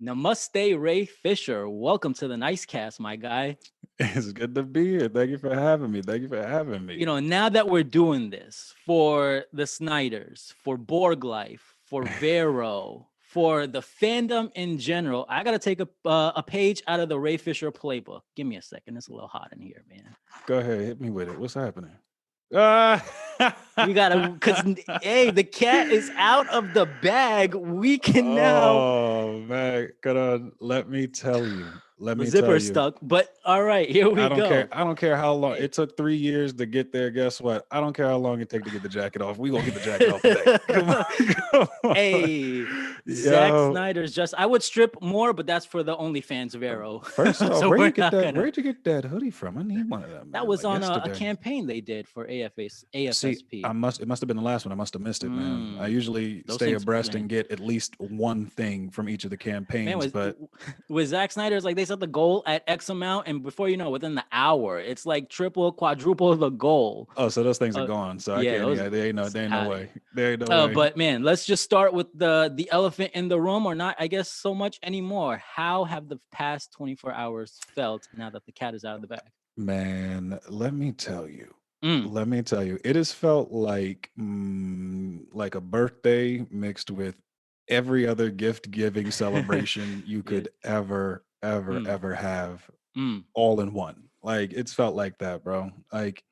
Namaste, Ray Fisher. Welcome to the NiceCast, my guy. It's good to be here. Thank you for having me. Thank you for having You me. know, now that we're doing this for the Snyders, for Borg Life, for Vero, for the fandom in general, I gotta take a page out of the Ray Fisher playbook. Give me a second. It's a little hot in here, man. Go ahead, hit me with it. What's happening? Ah! We gotta, cause hey, the cat is out of the bag. We can now. Oh man, cut on. Let me tell you. Let The me tell zipper you. stuck, but all right, here we I don't care. go. I don't care how long Hey. it took. 3 years to get there. Guess what? I don't care how long it take to get the jacket off. We gonna get the jacket off today. Come on, come on. Hey, Zack Yo, Snyder's just. I would strip more, but that's for the OnlyFans Vero. first off, So where you we're get not that? gonna. Where'd you get that hoodie from? I need one of them, That man. was Like on a yesterday. campaign they did for See, AFSP. it must have been the last one. I must have missed it, man. I Mm, usually those stay things, abreast and man. get at least one thing from each of the Man, campaigns, but with Zack Snyder's like they set the goal at X amount, and before you know, within the hour, it's like triple, quadruple the goal. oh, so those things are Uh, gone. So I yeah, can't. those Yeah, there ain't no out of here. way. There ain't no way. But man, let's just start with the elephant in the room, or not, I guess, so much anymore. How have the past 24 hours felt now that the cat is out of the bag? Man, let me tell you. Mm. Let me tell you. It has felt like a birthday mixed with every other gift giving celebration you Yeah. could Mm. ever have Mm. all in one. Like it's felt like that, bro. Like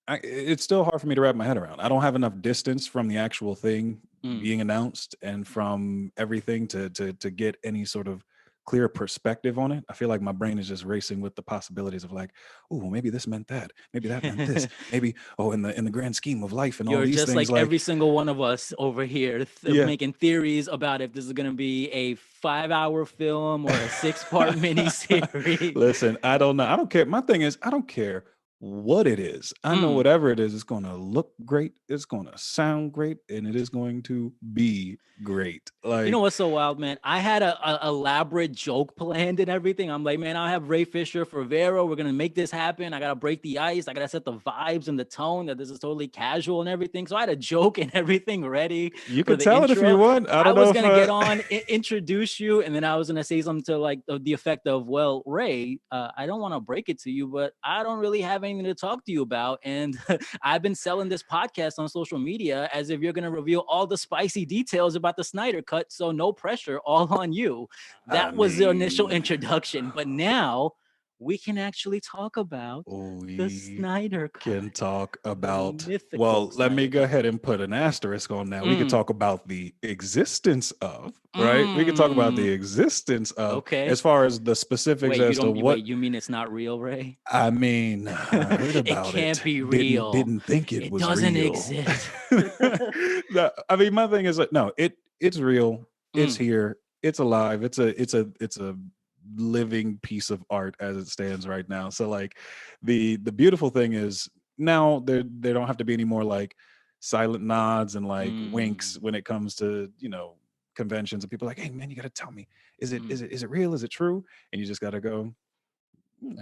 it's still hard for me to wrap my head around. I don't have enough distance from the actual thing Mm. being announced and from everything to get any sort of clear perspective on it. I feel like my brain is just racing with the possibilities of like, oh, well, maybe this meant that. Maybe that meant this. Maybe in the grand scheme of life and all You're these just things, like every like, single one of us over here yeah. making theories about if this is going to be a 5-hour film or a 6-part miniseries. Listen, I don't know. I don't care. My thing is, I don't care what it is. I know Mm. whatever it is, it's going to look great. It's going to sound great, and it is going to be great. You know Like, what's so wild, man? I had a elaborate joke planned and everything. I'm like, man, I'll have Ray Fisher for Vero. We're gonna make this happen. I gotta break the ice. I gotta set the vibes and the tone that this is totally casual and everything. So I had a joke and everything ready you for could the tell it if you intro. want. I I don't know was if gonna get on, introduce you, and then I was gonna say something to like the effect of, "Well, Ray, I don't want to break it to you, but I don't really have anything to talk to you about, and I've been selling this podcast on social media as if you're going to reveal all the spicy details about the Snyder Cut. So no pressure, all on you." I That was the initial mean, introduction. But now we can actually talk about the we Snyder Cut, can talk the about, mythical well, let me Snyder go Cut. ahead and put an asterisk on that. We could Mm, talk about the existence of, right? We could talk about the mm, existence of, okay. as far as the specifics Wait, you as to don't what. wait, you mean it's not real, Ray? I mean, I heard It about can't it. be Didn't real. didn't think it It was doesn't real. exist. No, I mean, my thing is like, no, it's real. It's Mm, here. It's alive. It's a living piece of art as it stands right now. So like, the beautiful thing is now there don't have to be any more like silent nods and like winks mm, when it comes to conventions and people like, hey man, you got to tell me, mm. is it real? Is it true? And you just got to go,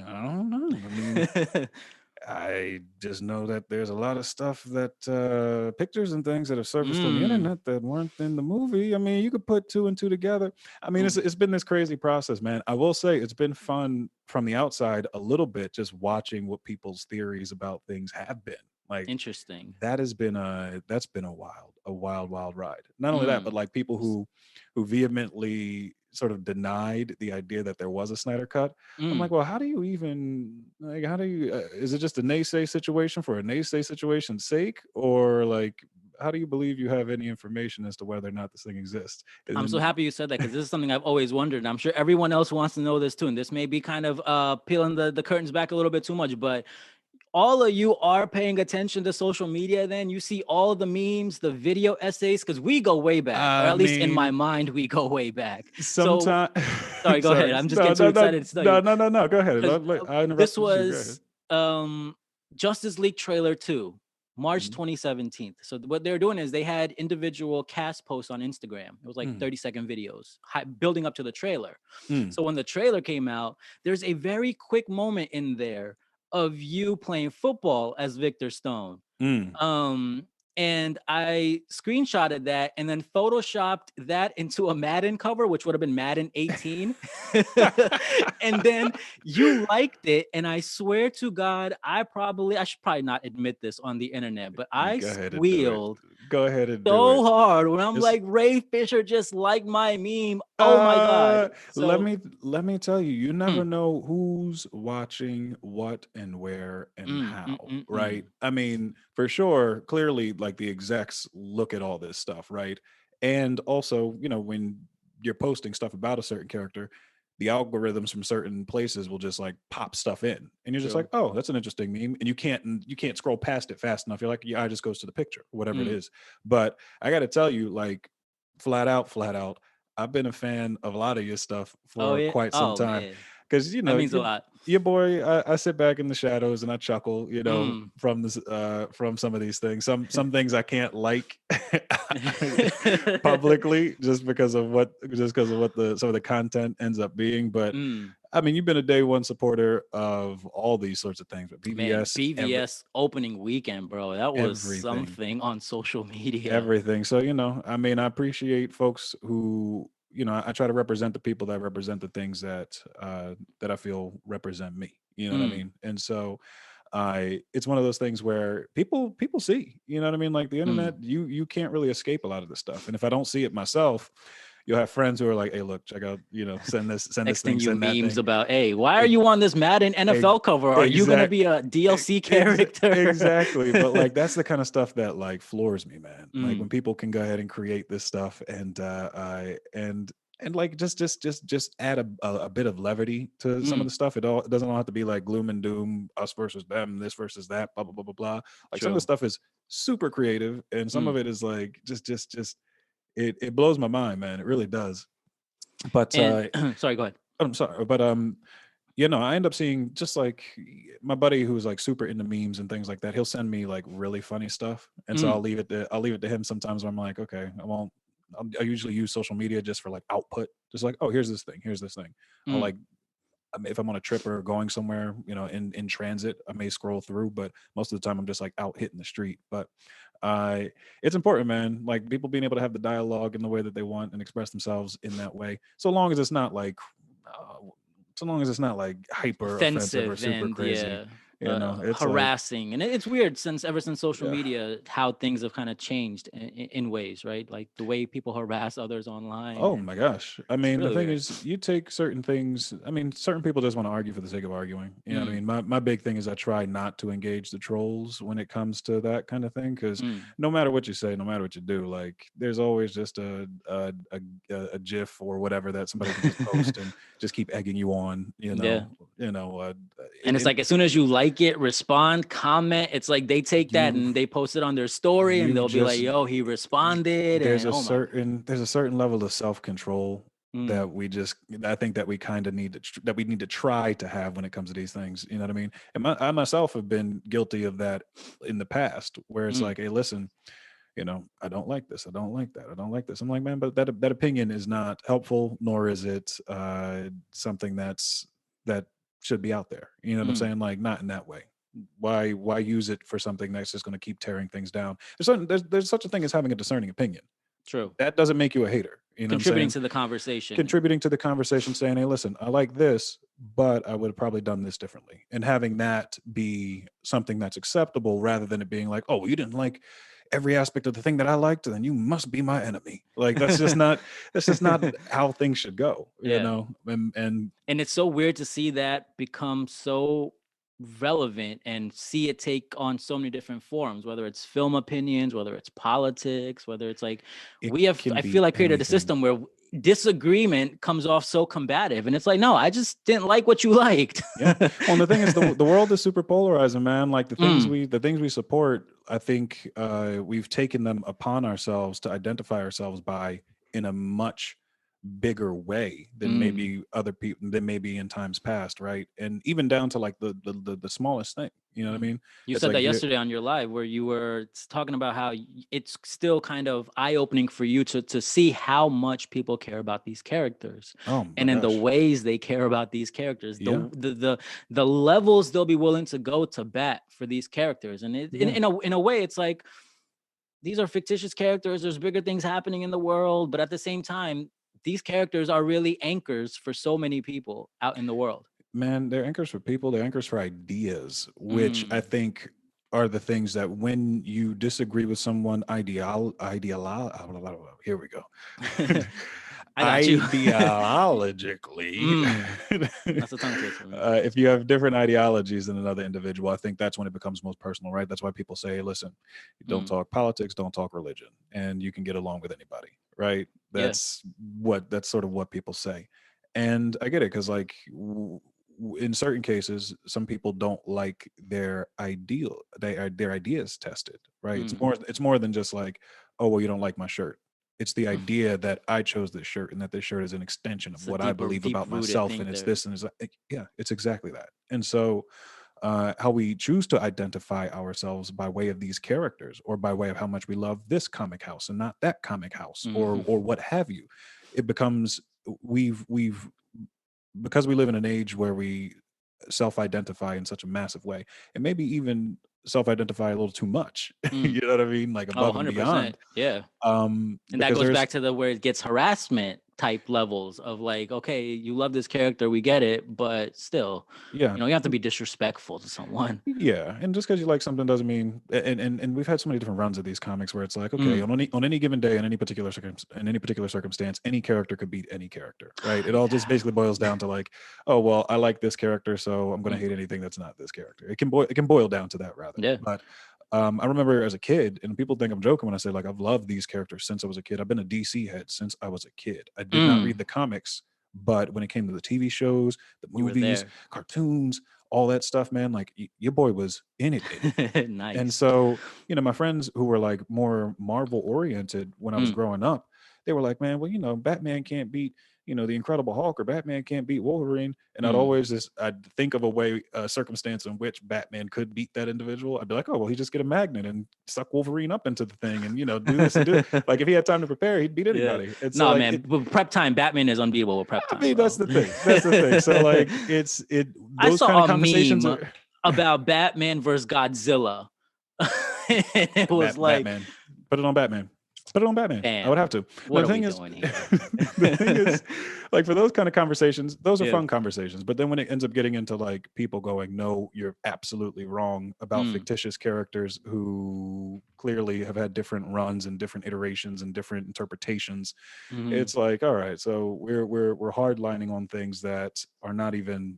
I don't know. I mean, I just know that there's a lot of stuff that pictures and things that have surfaced on the Mm, internet that weren't in the movie. I mean, you could put two and two together. I mean, mm. it's been this crazy process, man. I will say it's been fun from the outside a little bit, just watching what people's theories about things have been. Like Interesting. that's been wild ride. Not only that, but Mm. like people who vehemently sort of denied the idea that there was a Snyder cut. I'm like, Mm. well, how do you even like? How do you? Is it just a naysay situation for a naysay situation's sake, or like, how do you believe you have any information as to whether or not this thing exists? And I'm so then, happy you said that because this is something I've always wondered. And I'm sure everyone else wants to know this too. And this may be kind of peeling the curtains back a little bit too much, but all of you are paying attention to social media. Then you see all the memes, the video essays, because we go way back, or I at least in my mean, mind, we go way back. So sometimes, sorry, go ahead. sorry, I'm just no, getting too no, no, excited to tell no, you. no, no, no. Go ahead. Because I this interrupted you. Go ahead. was Justice League trailer 2, March Mhm. 2017. So what they're doing is they had individual cast posts on Instagram. It was like Mm, 30-second videos building up to the trailer. mm, So when the trailer came out, there's a very quick moment in there of you playing football as Victor Stone. mm. Um, and I screenshotted that and then photoshopped that into a Madden cover, which would have been Madden 18. And then you liked it. And I swear to God, I should probably not admit this on the internet, but I Go ahead and do it. squealed Go ahead and do so it. hard when I'm Just like, Ray Fisher just liked my meme. Oh my God. let So, me tell you, you mm, never know who's watching what and where and mm, mm, how, mm, right? mm. I mean, for sure, clearly, like the execs look at all this stuff, right? And also, when you're posting stuff about a certain character, the algorithms from certain places will just like pop stuff in, and you're just like, True. oh, that's an interesting meme, and you can't scroll past it fast enough. You're like, yeah, I just goes to the picture, whatever it Mm. is. But I got to tell you, like, flat out, I've been a fan of a lot of your stuff Oh, for yeah. quite some Oh, time, man. because That means a lot. your boy, I sit back in the shadows and I chuckle, Mm. from this from some of these things. Some things I can't like publicly just because of what the some of the content ends up being. But Mm. I mean, you've been a day one supporter of all these sorts of things, but Man, BVS, BVS opening weekend, bro. That was everything. something on social media. Everything. So, I mean, I appreciate folks who, I try to represent the people that represent the things that I feel represent me. You know what I Mm. mean? And so it's one of those things where people see, you know what I mean? Like the Mm. internet, you can't really escape a lot of this stuff. And if I don't see it myself, you'll have friends who are like, hey, look, check out, send this thing, Texting you send that memes thing. about, hey, why are Ex- you on this Madden ex- NFL cover? Are you gonna exact be a DLC character? exactly. But like that's the kind of stuff that like floors me, man. Like when Mm. people can go ahead and create this stuff and and like just add a bit of levity to some of Mm. the stuff. It doesn't all have to be like gloom and doom, us versus them, this versus that, blah blah blah blah blah. Like some of the True. stuff is super creative and some of Mm. it is like just it blows my mind, man. It really does. But And sorry, go ahead. I'm sorry, but I end up seeing just like my buddy who's like super into memes and things like that. He'll send me like really funny stuff, and so Mm. I'll leave it to him sometimes. Where I'm like, okay, I won't. I usually use social media just for like output, just like, oh, here's this thing. I'll Mm. like if I'm on a trip or going somewhere, in transit, I may scroll through, but most of the time I'm just like out hitting the street. But uh, it's important, man. Like people being able to have the dialogue in the way that they want and express themselves in that way, so long as it's not like, uh, so long as it's not like hyper offensive or Offensive super and crazy. yeah, It's like, harassing. And it's weird since ever since social yeah. media, how things have kind of changed in ways, right? Like the way people harass others online, Oh and my gosh. I it's mean, the really thing weird. is, you take certain things. I mean, certain people just want to argue for the sake of arguing. You know what I Mm. mean? My big thing is I try not to engage the trolls when it comes to that kind of thing, because Mm. no matter what you say, no matter what you do, like there's always just a GIF or whatever that somebody can just post and just keep egging you on. Yeah. And it's And like as soon as you like it, respond, comment, it's like they take that you and they post it on their story and you they'll be like, just yo, he responded. there's And a oh my God. certain level of self-control Mm. that I think that we kind of that we need to try to have when it comes to these things, you know what I mean? And I myself have been guilty of that in the past, where it's Mm. like, hey, listen, I don't like this, I don't like that, I don't like this. I'm like, man, but that opinion is not helpful, nor is it something that should be out there, you know what I'm Mm. saying? Like, not in that way. Why use it for something that's just going to keep tearing things down? There's such a thing as having a discerning opinion. True. That doesn't make you a hater. You know what I'm Contributing saying? to the conversation. Contributing to the conversation, saying, hey, listen, I like this, but I would have probably done this differently. And having that be something that's acceptable rather than it being like, oh, you didn't like every aspect of the thing that I liked, then you must be my enemy. Like that's just not how things should go, Yeah. And And it's so weird to see that become so relevant and see it take on so many different forms, whether it's film opinions, whether it's politics, whether it's like it can I feel be like created a anything. system where disagreement comes off so combative. And it's like, no, I just didn't like what you liked. Yeah. Well, and the thing is, the world is super polarizing, man. Like Mm. the things we support, I think we've taken them upon ourselves to identify ourselves by in a much bigger way than Mm. maybe other people than maybe in times past, right? And even down to like the smallest thing. You know what I Mm. mean? You It's said like that if you yesterday on your live where you were talking about how it's still kind of eye-opening for you to see how much people care about these characters oh my and in the gosh. ways they care about these characters, Yeah. the levels they'll be willing to go to bat for these characters. And Yeah. in a way, it's like these are fictitious characters. There's bigger things happening in the world, but at the same time, these characters are really anchors for so many people out in the world. Man, they're anchors for people, they're anchors for ideas, which I Mm. think are the things that when you disagree with someone here we go. I got you. Ideologically, Mm. That's a tongue twister. if you have different ideologies than another individual, I think that's when it becomes most personal, right? That's why people say, listen, don't Mm. talk politics, don't talk religion, and you can get along with anybody, right? Yeah. That's sort of what people say. And I get it because, like, in certain cases, some people don't like their ideas tested, right? Mm. It's more than just like, oh well, you don't like my shirt. It's the idea that I chose this shirt and that this shirt is an extension of It's a what I deeper, believe deep about rooted myself, thing and it's there. this and it's that. Yeah, it's exactly that. And so how we choose to identify ourselves by way of these characters or by way of how much we love this comic house and not that comic house, Mhm. or what have you, it becomes, we've because we live in an age where we self-identify in such a massive way, and maybe even self-identify a little too much. Mm. You know what I mean, like Oh, above and 100%. beyond. Yeah. And that Because goes there's, back to the where it gets harassment type levels of like, okay, you love this character, we get it, but still, yeah. you have to be disrespectful to someone. Yeah, and just because you like something doesn't mean, and we've had so many different runs of these comics where it's like, okay, Mm. on any given day, in any particular in any particular circumstance, any character could beat any character, right? It all just Yeah. basically boils down to like, oh well, I like this character, so I'm going to Mm. hate anything that's not this character. It can boil down to that rather. Yeah. But I remember as a kid, and people think I'm joking when I say like I've loved these characters since I was a kid. I've been a DC head since I was a kid. I did not read Mm. the comics, but when it came to the TV shows, the You were movies, there. cartoons, all that stuff, man, like your boy was in it, in it. And Nice. so, my friends who were like more Marvel oriented when I was Mm. growing up, they were like, man, well, Batman can't beat, the Incredible Hulk, or Batman can't beat Wolverine. And Mm. I'd think of a circumstance in which Batman could beat that individual. I'd be like, oh, well, he just get a magnet and suck Wolverine up into the thing and, do this and do, like, if he had time to prepare, he'd beat Yeah. anybody. And so Nah, like, man. But prep time, Batman is unbeatable with prep I time, mean, that's bro. the thing. That's the thing. So like, I those kind saw of a conversations meme are about Batman versus Godzilla. It was like, Batman. Put it on Batman. Put it on Batman. I would damn, have to. No, what are we doing here? the thing is, like for those kind of conversations, those are Yeah. fun conversations. But then when it ends up getting into like people going, "No, you're absolutely wrong about Mm. fictitious characters who clearly have had different runs and different iterations and different interpretations," Mhm. it's like, all right, so we're hardlining on things that are not even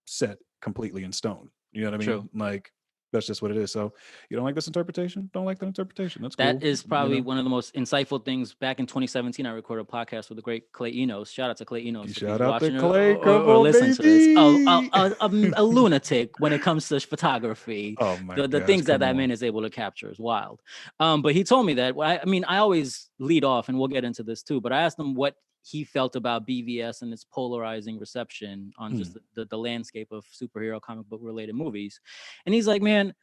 set completely in stone. You know what I True. mean? Like that's just what it is. So you don't like this interpretation? Don't like that interpretation. That's That cool. is You probably know, one of the most insightful things. Back in 2017, I recorded a podcast with the great Clay Enos. Shout out to Clay Enos if he's shout out to watching Clay. Come or on, listening to this. Oh, baby. a lunatic when it comes to photography. Oh my The gosh, things that come that man on. is able to capture is wild. But he told me that. I mean, I always lead off, and we'll get into this too. But I asked him what he felt about BVS and its polarizing reception on Hmm. just the landscape of superhero comic book related movies, and he's like, man,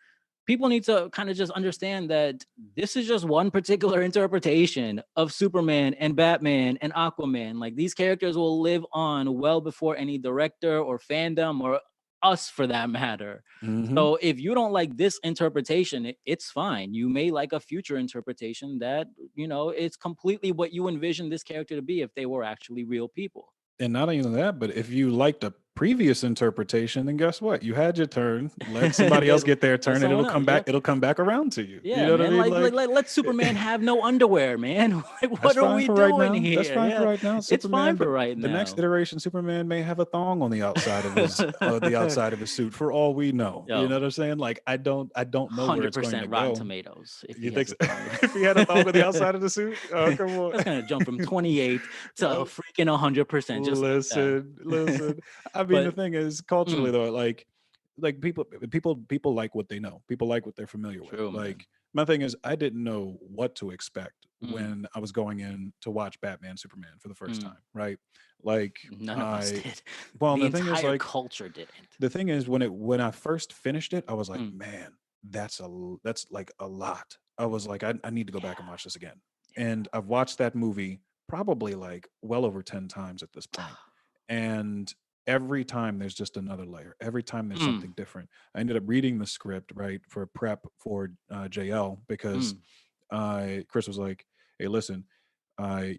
people need to kind of just understand that this is just one particular interpretation of Superman and Batman and Aquaman. Like these characters will live on well before any director or fandom or us for that matter. Hmm. So if you don't like this interpretation, it's fine. You may like a future interpretation that, it's completely what you envision this character to be if they were actually real people. And not only that, but if you liked a previous interpretation, then guess what? You had your turn. Let somebody else get their Let turn, and someone else, yeah. It'll come back around to you. You Yeah, know what I man. mean? Like, let Superman have no underwear, man. Like, That's what are fine we for right doing now. That's here? fine for Yeah, right now. it's fine Superman, for but right the next now. iteration, Superman may have a thong on the outside of his suit, for all we know. You know Yo, what I'm saying? Like I don't know where it's going to 100% Rotten go. Tomatoes if You he think has so? a thong. If he had a thong on the outside of the suit? Oh, come on. That's gonna jump from 28 to Uh, freaking 100% just like that. listen. I mean, the But thing is, culturally mm, though, like people like what they know. People like what they're familiar with. true, man. Like my thing is, I didn't know what to expect Mm, when I was going in to watch Batman Superman for the first mm. time, right? Like None of us I did. well, The the thing is entire like culture didn't. the thing is when I first finished it, I was like, Mm, man, that's like a lot. I was like, I need to go back and yeah. watch this again. And I've watched that movie probably like well over 10 times at this point. And every time there's just another layer. Every time there's Mm, something different. I ended up reading the script, right, for prep for JL because mm. Chris was like, "Hey, listen,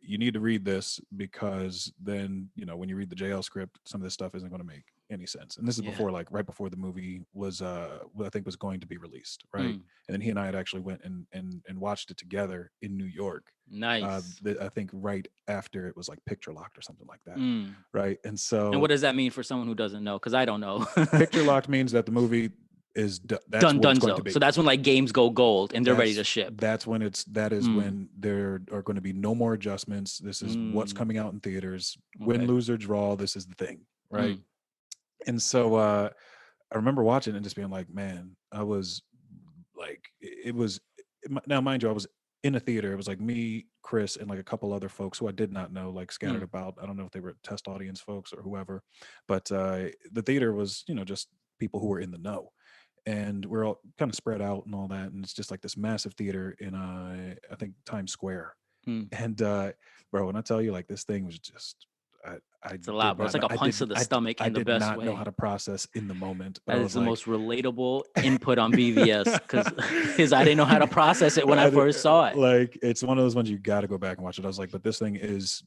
you need to read this because then when you read the JL script, some of this stuff isn't going to make any sense." And this is Yeah. before, like, right before the movie was, I think, was going to be released, right? Mm. And then he and I had actually went and watched it together in New York. Nice. I think right after it was like picture locked or something like that, Mm. right? And And what so does that mean for someone who doesn't know? Because I don't know. picture locked means that the movie is that's Done, what it's going to donezo. be. So that's when like games go gold and they're ready to ship. That is Mm. when there are going to be no more adjustments. This is what's Mm. coming out in theaters. Win, Okay. lose, or draw, this is the thing, right? Mm. And so I remember watching it and just being like, man, I was like, it was, now mind you, I was in a theater. It was like me, Chris, and like a couple other folks who I did not know, like scattered Mm. about. I don't know if they were test audience folks or whoever, but the theater was, just people who were in the know, and we're all kind of spread out and all that, and it's just like this massive theater in I think Times Square. Mm. And bro, when I tell you, like, this thing was just, I It's a lot, did bro. It's not like know, a punch to the stomach I in the did best not know how way. to process in the moment, but That I is was the like, most relatable input on BVS because I didn't know how to process it when I I did- first saw it. like, it's one of those ones you got to go back and watch it. I was like, but this thing is,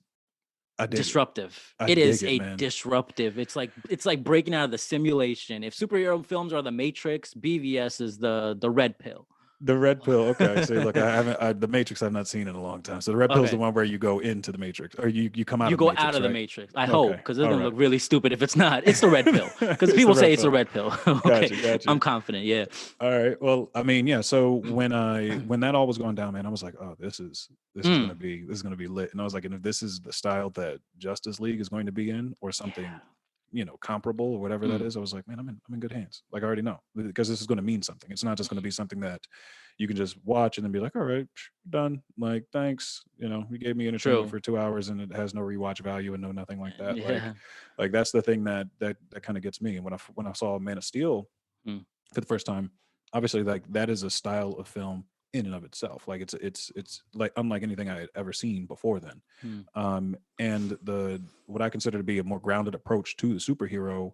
I dig it. Disruptive. I It dig is it, a man. disruptive. It's like breaking out of the simulation. If superhero films are the Matrix, BVS is the red pill. The red pill. Okay. See, look, I haven't, the Matrix I've not seen in a long time. So the red pill is the Okay. one where you go into the Matrix, or you come out You of the go out Matrix, of the right? Matrix. I hope, Okay. because it's All gonna right. look really stupid if it's not. It's the red pill. Because It's the people say red it's the pill. red pill. Okay. Gotcha. I'm confident. Yeah. All right. Well, I mean, yeah. So when that all was going down, man, I was like, oh, Mm. this is gonna be lit. And I was like, and if this is the style that Justice League is going to be in, or Yeah. something, comparable or whatever that Mm. is, I was like, man, I'm in good hands. Like, I already know, because this is going to mean something. It's not just going to be something that you can just watch and then be like, all right, done. Like, thanks. You gave me entertainment True. for 2 hours and it has no rewatch value and no nothing like that. Yeah. Like that's the thing that kind of gets me. And when I saw Man of Steel Mm. for the first time, obviously, like, that is a style of film in and of itself. Like, it's like unlike anything I had ever seen before then. Mm. And what I consider to be a more grounded approach to the superhero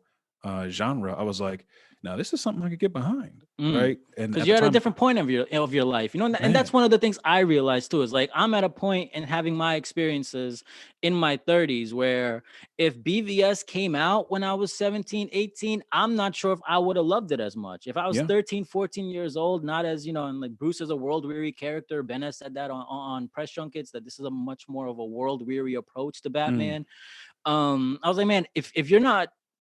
genre, I was like, now this is something I could get behind, Mm. right? And Because at the you're at a time, different point of your life, and man, that's one of the things I realized too. Is like I'm at a point in having my experiences in my 30s where if BVS came out when I was 17, 18, I'm not sure if I would have loved it as much. If I was yeah, 13, 14 years old, not as and like Bruce is a world weary character. Ben has said that on press junkets that this is a much more of a world weary approach to mm, Batman. I was like, man, if you're not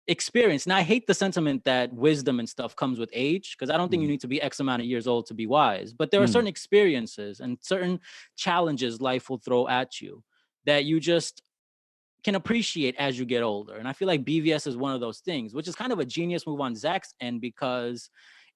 experienced, and I hate the sentiment that wisdom and stuff comes with age, because I don't think you mm, need to be X amount of years old to be wise, but there are mm, certain experiences and certain challenges life will throw at you that you just can appreciate as you get older. And I feel like BVS is one of those things, which is kind of a genius move on Zach's end, because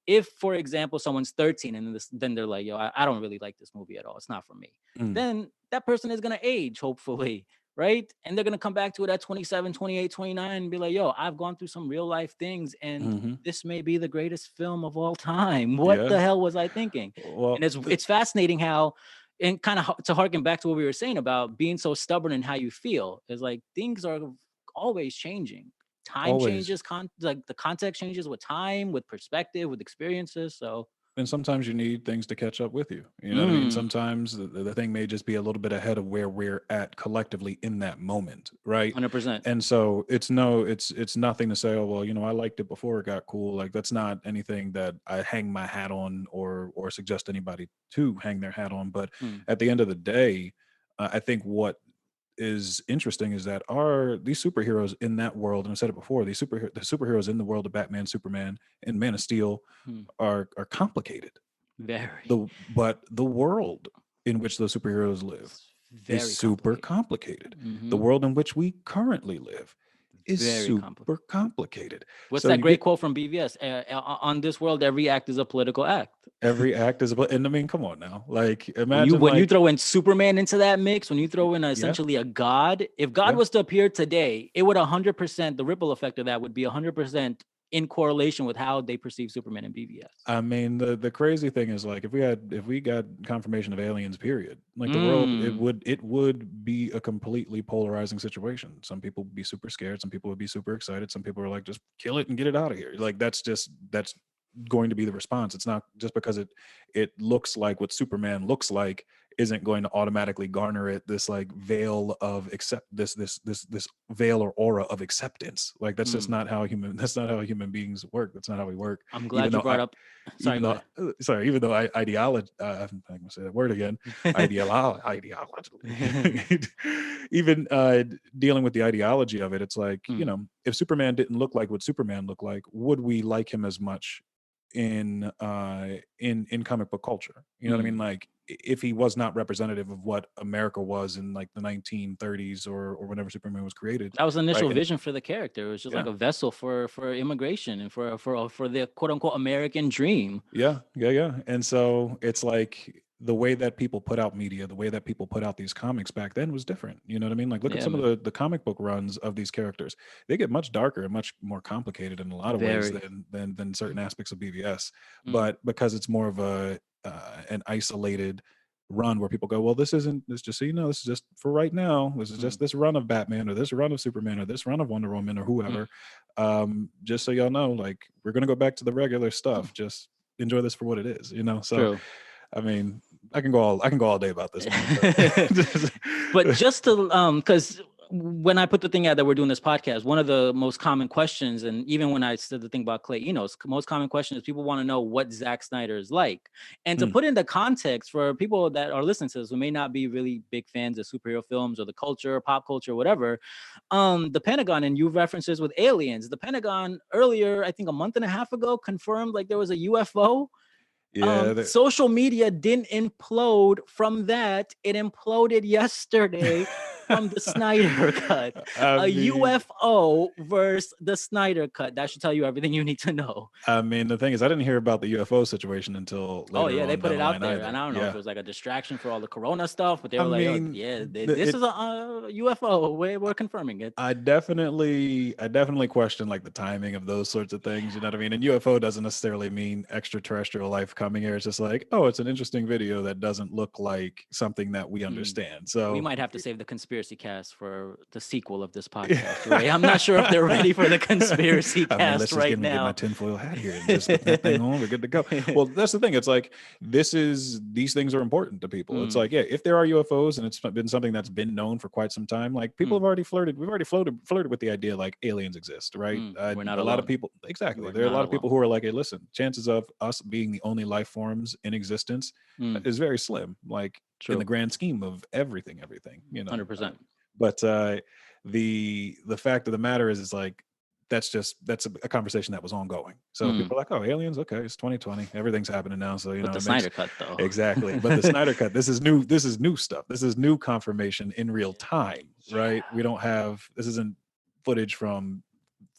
if, for example, someone's 13 and then they're like, yo, I don't really like this movie at all, it's not for me, mm, then that person is going to age, hopefully, right? And they're going to come back to it at 27, 28, 29 and be like, yo, I've gone through some real life things and mm-hmm. this may be the greatest film of all time. What Yeah. the hell was I thinking? And Well, it's fascinating how, and kind of to harken back to what we were saying about being so stubborn in how you feel, is like things are always changing. Time always. changes, like the context changes with time, with perspective, with experiences. So, And sometimes you need things to catch up with you. You know what I mean? mm, Sometimes the thing may just be a little bit ahead of where we're at collectively in that moment, right? 100%. And so it's nothing to say, oh well, I liked it before it got cool. Like, that's not anything that I hang my hat on or suggest anybody to hang their hat on. But Mm, at the end of the day, I think what is interesting is that these superheroes in that world, and I said it before, the superheroes in the world of Batman, Superman, and Man of Steel mm, are complicated. very, But the world in which those superheroes live is very super complicated. complicated. The Hmm. world in which we currently live is Very super complicated. complicated. What's So that you great get quote from BVS? On this world, every act is a political act. every act is and I mean, come on now. Like, When you imagine, when you like, throw in Superman into that mix, when you throw in yeah, essentially a god, if God yeah. was to appear today, it would 100%, the ripple effect of that would be 100% in correlation with how they perceive Superman and BVS. I mean, the crazy thing is, like, if we got confirmation of aliens, period, like, the world, Mm. it would be a completely polarizing situation. Some people would be super scared, some people would be super excited, some people are like, just kill it and get it out of here. Like, that's going to be the response. It's not just because it looks like what Superman looks like isn't going to automatically garner it this like veil of this veil or aura of acceptance. Like that's just not how human beings work. That's not how we work. I'm Even glad you though brought up. Sorry, even go though even though ideology I'm not gonna say that word again. Ideology. Even dealing with the ideology of it, it's like, if Superman didn't look like what Superman looked like, would we like him as much in comic book culture? You know what I mean? Like if he was not representative of what America was in like the 1930s or whenever Superman was created. That was the initial right? vision for the character. It was just like Yeah. a vessel for immigration and for the quote unquote American dream. Yeah. And so it's like the way that people put out media, the way that people put out these comics back then was different. You know what I mean? Like look at Yeah, some man. of the comic book runs of these characters. They get much darker and much more complicated in a lot of ways Very. than certain aspects of BVS. Mm. But because it's more of an isolated run where people go, well, this just so you know, this is just for right now. This is just this run of Batman or this run of Superman or this run of Wonder Woman or whoever. Just so y'all know, like we're gonna go back to the regular stuff. Just enjoy this for what it is, you know. So True. I mean, I can go all day about this, man. But just to because when I put the thing out that we're doing this podcast, one of the most common questions, and even when I said the thing about Clay Enos, most common question is people want to know what Zack Snyder is like. And to put into context for people that are listening to this who may not be really big fans of superhero films or the culture, pop culture, whatever, the Pentagon, and you references with aliens, the Pentagon earlier, I think a month and a half ago, confirmed like there was a UFO. Yeah, social media didn't implode from that. It imploded yesterday from the Snyder Cut. UFO versus the Snyder Cut. That should tell you everything you need to know. I mean, the thing is, I didn't hear about the UFO situation until later. Oh yeah, they put it out there, either. and I don't know if it was like a distraction for all the Corona stuff, but they were mean, this is a UFO. We're confirming it. I definitely question like the timing of those sorts of things. You know what I mean? And UFO doesn't necessarily mean extraterrestrial life coming here. It's just like, oh, it's an interesting video that doesn't look like something that we understand. So we might have to save the conspiracy cast for the sequel of this podcast. Right? I'm not sure if they're ready for the conspiracy cast let's right just now. Get my tinfoil hat here and just put that thing on. We're good to go. Well, that's the thing. It's like these things are important to people. It's like, yeah, if there are UFOs and it's been something that's been known for quite some time, like people have already flirted. We've already flirted with the idea like aliens exist, right? We're not a alone. lot of people, exactly. There are a lot of people who are like, hey, listen, chances of us being the only life forms in existence is very slim. Like in the grand scheme of everything, you know, 100%. But the fact of the matter is like that's a conversation that was ongoing. So people are like, oh, aliens, okay, it's 2020, everything's happening now. So you know, the Snyder Cut though, exactly. But the Snyder Cut, this is new stuff. This is new confirmation in real time, right? We don't have this isn't footage from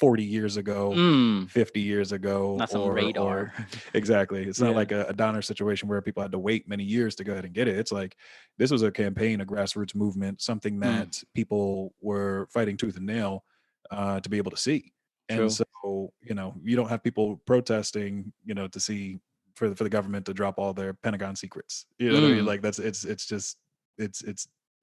40 years ago, 50 years ago, not some radar. Exactly. It's not like a Donner situation where people had to wait many years to go ahead and get it. It's like this was a campaign, a grassroots movement, something that people were fighting tooth and nail to be able to see. True. And so, you know, you don't have people protesting, you know, to see for the government to drop all their Pentagon secrets. You know what I mean? Like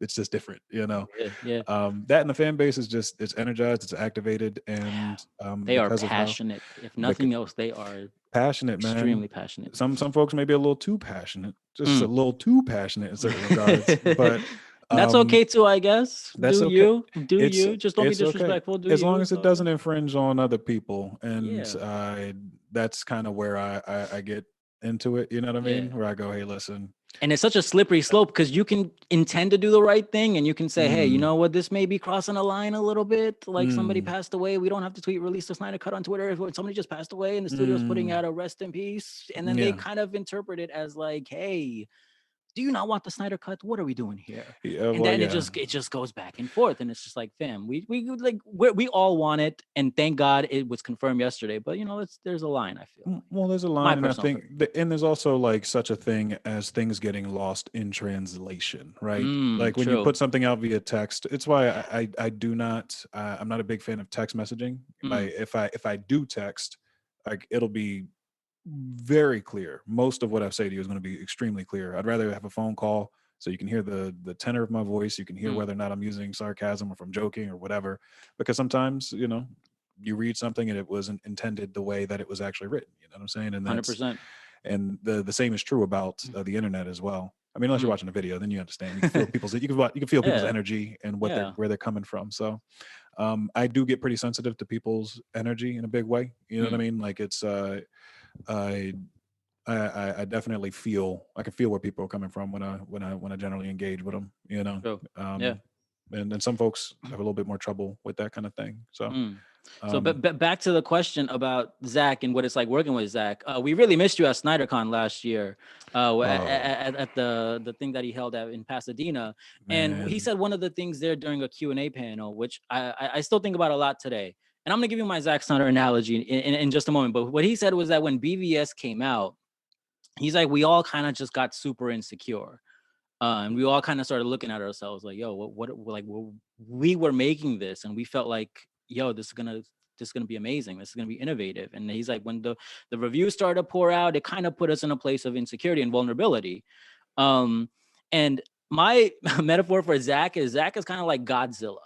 it's just different, you know. That and the fan base is it's energized, it's activated, and they are passionate. If nothing else, they are passionate, man. Extremely passionate. Some folks may be a little too passionate, just a little too passionate in certain regards, but that's okay too, I guess. That's do okay. You just don't be disrespectful. Okay. As long as it doesn't infringe on other people, and that's kind of where I get into it. You know what I mean? Where I go, hey, listen. And it's such a slippery slope because you can intend to do the right thing and you can say, hey, you know what, this may be crossing a line a little bit. Like somebody passed away. We don't have to release the Snyder Cut on Twitter. If somebody just passed away and the studio's putting out a rest in peace. And then they kind of interpret it as like, hey, do you not want the Snyder Cut? What are we doing here? And then it just goes back and forth, and it's just like, fam, we all want it, and thank God it was confirmed yesterday. But you know, there's a line. I feel. Well, there's a line, and I think, and there's also like such a thing as things getting lost in translation, right? Like when you put something out via text, it's why I do not. I'm not a big fan of text messaging. If I do text, like it'll be very clear. Most of what I say to you is going to be extremely clear. I'd rather have a phone call so you can hear the tenor of my voice. You can hear whether or not I'm using sarcasm or if I'm joking or whatever. Because sometimes, you know, you read something and it wasn't intended the way that it was actually written. You know what I'm saying? And that's 100%. and the same is true about the internet as well. I mean, unless you're watching a video, then you understand. You can feel people's you can feel people's Yeah. energy and Yeah. where they're coming from. So I do get pretty sensitive to people's energy in a big way. You know what I mean? Like it's I I definitely feel I can feel where people are coming from when I generally engage with them. You know, True. Yeah. um, and some folks have a little bit more trouble with that kind of thing. So Mm. So, um, but back to the question about Zach and what it's like working with Zach. We really missed you at SnyderCon last year, oh at the thing that he held at in Pasadena, and he man, said one of the things there during a Q&A panel, which I still think about a lot today. And I'm gonna give you my Zack Snyder analogy in just a moment. But what he said was that when BVS came out, he's like, we all kind of just got super insecure. And we all kind of started looking at ourselves like, yo, like, we were making this and we felt like, yo, this is gonna be amazing. This is gonna be innovative. And he's like, when the reviews started to pour out, it kind of put us in a place of insecurity and vulnerability. Um, and my metaphor for Zach is kind of like Godzilla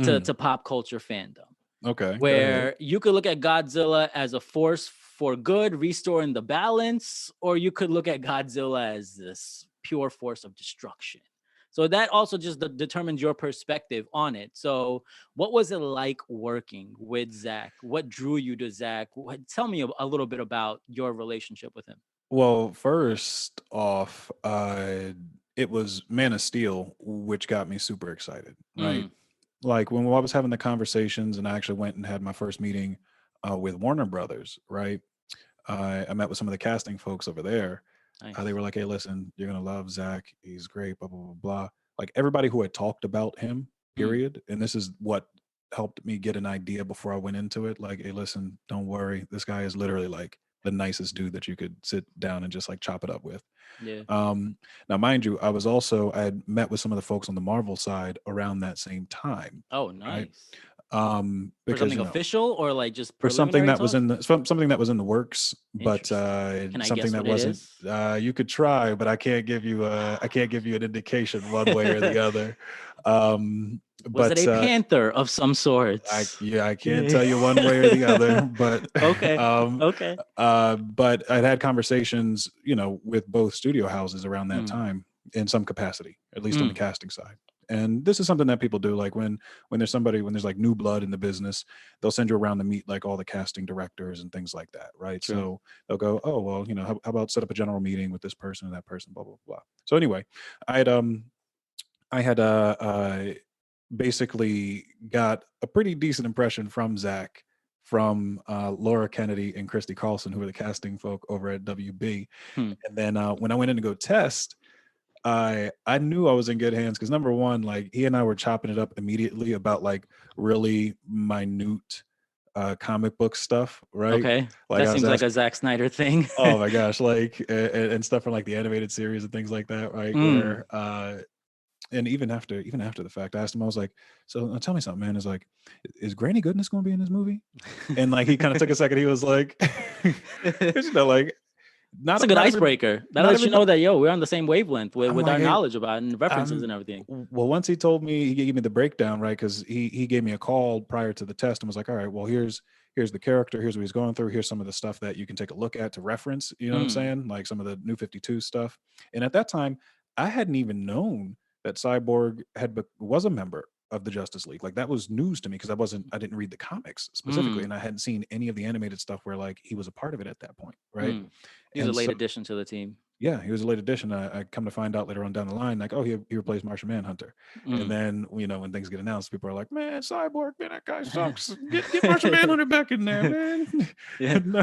mm, to pop culture fandom, okay, go ahead. where you could look at Godzilla as a force for good, restoring the balance, or you could look at Godzilla as this pure force of destruction. So that also just determines your perspective on it. So, what was it like working with Zach? What drew you to Zach? Tell me a little bit about your relationship with him. Well, first off, it was Man of Steel, which got me super excited, right? Mm, Like when I was having the conversations, and I actually went and had my first meeting with Warner Brothers, right? I met with some of the casting folks over there. They nice. were like, "Hey, listen, you're gonna love Zach. He's great." Blah blah blah blah. Like everybody who had talked about him, Mm, period. And this is what helped me get an idea before I went into it. Like, hey, listen, don't worry. This guy is literally like the nicest dude that you could sit down and just like chop it up with. yeah. Um, Now, mind you, I had met with some of the folks on the Marvel side around that same time, Oh, right? nice. For Because something official or like just for something preliminary that was talks? in something that was in the works, but Interesting. Can I something guess that what it wasn't. is? You could try, but I can't give you an indication one way or the other. Was it But a panther of some I sorts? yeah, I can't Yeah. tell you one way or the other. But Okay. Okay. but I'd had conversations, with both studio houses around that Mm, time in some capacity, at least on the mm, casting side. And this is something that people do, like when there's like new blood in the business, they'll send you around to meet like all the casting directors and things like that, right? true. So they'll go, oh well, how about set up a general meeting with this person and that person, blah blah blah. So anyway, I had um I had basically got a pretty decent impression from Zach, from Laura Kennedy and Christy Carlson, who were the casting folk over at WB. Hmm. And then when I went in to go test, I knew I was in good hands because number one, like he and I were chopping it up immediately about like really minute comic book stuff, right? Okay. Like That I was seems like a asking, Zack Snyder thing. oh my gosh, like and stuff from like the animated series and things like that, right? Mm. Where and even after the fact, I asked him, I was like, so tell me something, man. Is like, is Granny Goodness going to be in this movie? And like he kind of took a second. He was like, because like That's a not good not even icebreaker. That not lets you even know that, yo, we're on the same wavelength I'm with like, our hey, knowledge about it and references I'm and everything. well. Once he told me, he gave me the breakdown, right? Because he gave me a call prior to the test and was like, all right, well, here's the character, here's what he's going through, here's some of the stuff that you can take a look at to reference. You know what I'm Mm. saying? Like some of the New 52 stuff. And at that time, I hadn't even known that Cyborg was a member of the Justice League. Like that was news to me because I didn't read the comics specifically, Mm. and I hadn't seen any of the animated stuff where like he was a part of it at that point, right? Mm. He's a And late so addition to the team. yeah, he was a late addition. I come to find out later on down the line, like, oh, he replaced Martian Manhunter. And Mm. then, when things get announced, people are like, man, Cyborg, man, that guy sucks. Get Martian Manhunter back in there, man. Yeah. No,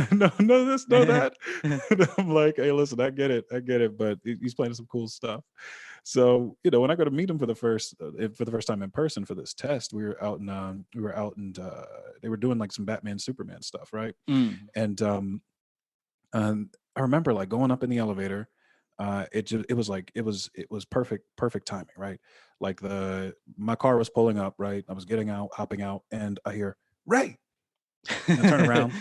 this, no, that. And I'm like, hey, listen, I get it, but he's playing some cool stuff. So, when I go to meet him for the first time in person for this test, they were doing like some Batman, Superman stuff, right? Mm. And I remember like going up in the elevator. It was perfect timing, right? Like my car was pulling up, right? I was getting out, hopping out, and I hear Ray, and I turn around,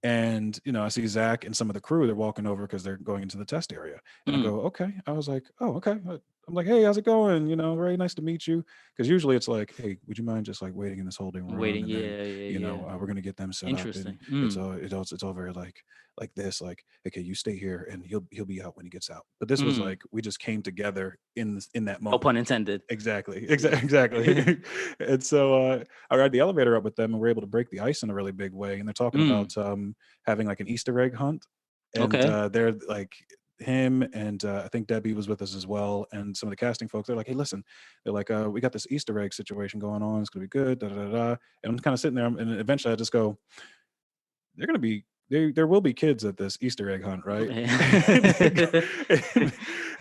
and I see Zach and some of the crew. They're walking over because they're going into the test area, and I Mm. go, okay. I was like, oh, okay. I'm like, hey, how's it going? Very nice to meet you. Because usually it's like, hey, would you mind just like waiting in this holding room, Waiting, and then yeah, yeah, yeah. we're gonna get them set up, and Interesting. Mm. it's all very like this, like, okay, you stay here, and he'll be out when he gets out. But this was Mm. like we just came together in that No moment. pun intended. Exactly, Yeah. exactly. And so I ride the elevator up with them, and we're able to break the ice in a really big way. And they're talking Mm. about having like an Easter egg hunt, and Okay. they're like him and I think Debbie was with us as well, and some of the casting folks. They're like, hey, listen, they're like, we got this Easter egg situation going on. It's gonna be good. Da da da da. And I'm kind of sitting there, and eventually I just go, they're gonna be there will be kids at this Easter egg hunt, right? And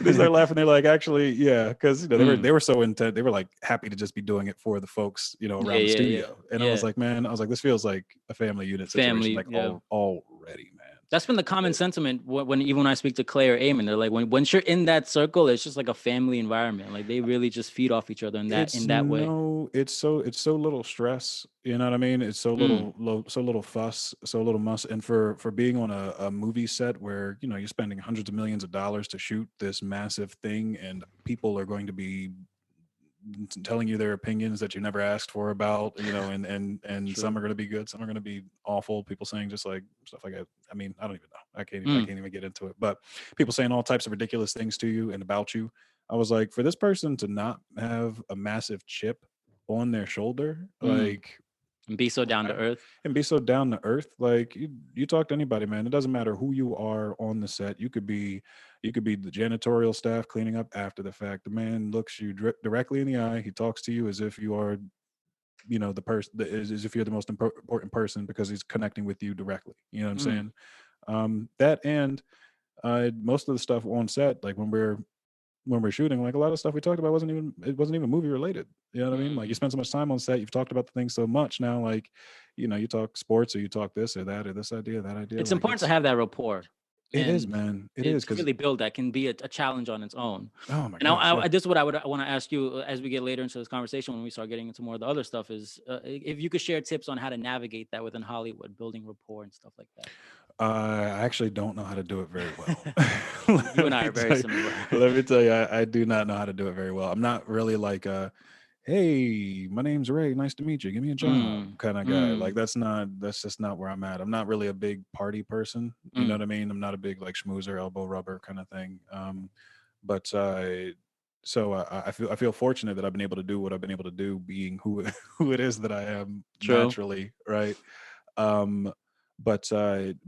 they start laughing. They're like, actually, yeah, because Mm. they were so intent. They were like happy to just be doing it for the folks Yeah, around the yeah, yeah, studio. And I was yeah. like, man, I was like, this feels like a family unit situation, Family, like yeah. already, man. That's been the common sentiment when even when I speak to Clay or Eamon, they're like, once you're in that circle, it's just like a family environment. Like they really just feed off each other in that way. It's so little stress, you know what I mean? It's so Mm. so little fuss, so little muss. And for being on a movie set where you're spending hundreds of millions of dollars to shoot this massive thing, and people are going to be telling you their opinions that you never asked for about, and some True. are going to be good, some are going to be awful. People saying just like stuff like that. I mean, I don't even know. I Mm. can't even get into it. But people saying all types of ridiculous things to you and about you. I was like, for this person to not have a massive chip on their shoulder, Mm. like, And be so down to I- earth. and be so down to earth, like you talk to anybody, man. It doesn't matter who you are on the set. You could be the janitorial staff cleaning up after the fact. The man looks you directly in the eye. He talks to you as if you are, the person, as if you're the most important person, because he's connecting with you directly. You know what I'm Mm. saying? That, and most of the stuff on set, like when we're shooting, like a lot of stuff we talked about wasn't even movie related. You know what I mean? Like, you Mm. spend so much time on set, you've talked about the thing so much now, like, you talk sports, or you talk this or that, or this idea, that idea. It's Like, important to have that rapport, it is, and man. It is, to because really build that can be a challenge on its own. oh my And gosh, yeah. this is what I would want to ask you as we get later into this conversation, when we start getting into more of the other stuff, is if you could share tips on how to navigate that within Hollywood, building rapport and stuff like that. I actually don't know how to do it very well. You and let I me are very tell you, similar. let me tell you, I do not know how to do it very well. I'm not really like hey, my name's Ray, nice to meet you, give me a job Mm. kind of guy. Like, Mm. that's just not where I'm at. I'm not really a big party person. You know Mm. what I mean? I'm not a big like schmoozer, elbow rubber kind of thing. But so I feel fortunate that I've been able to do what I've been able to do, being who who it is that I am True. naturally, right? Um, but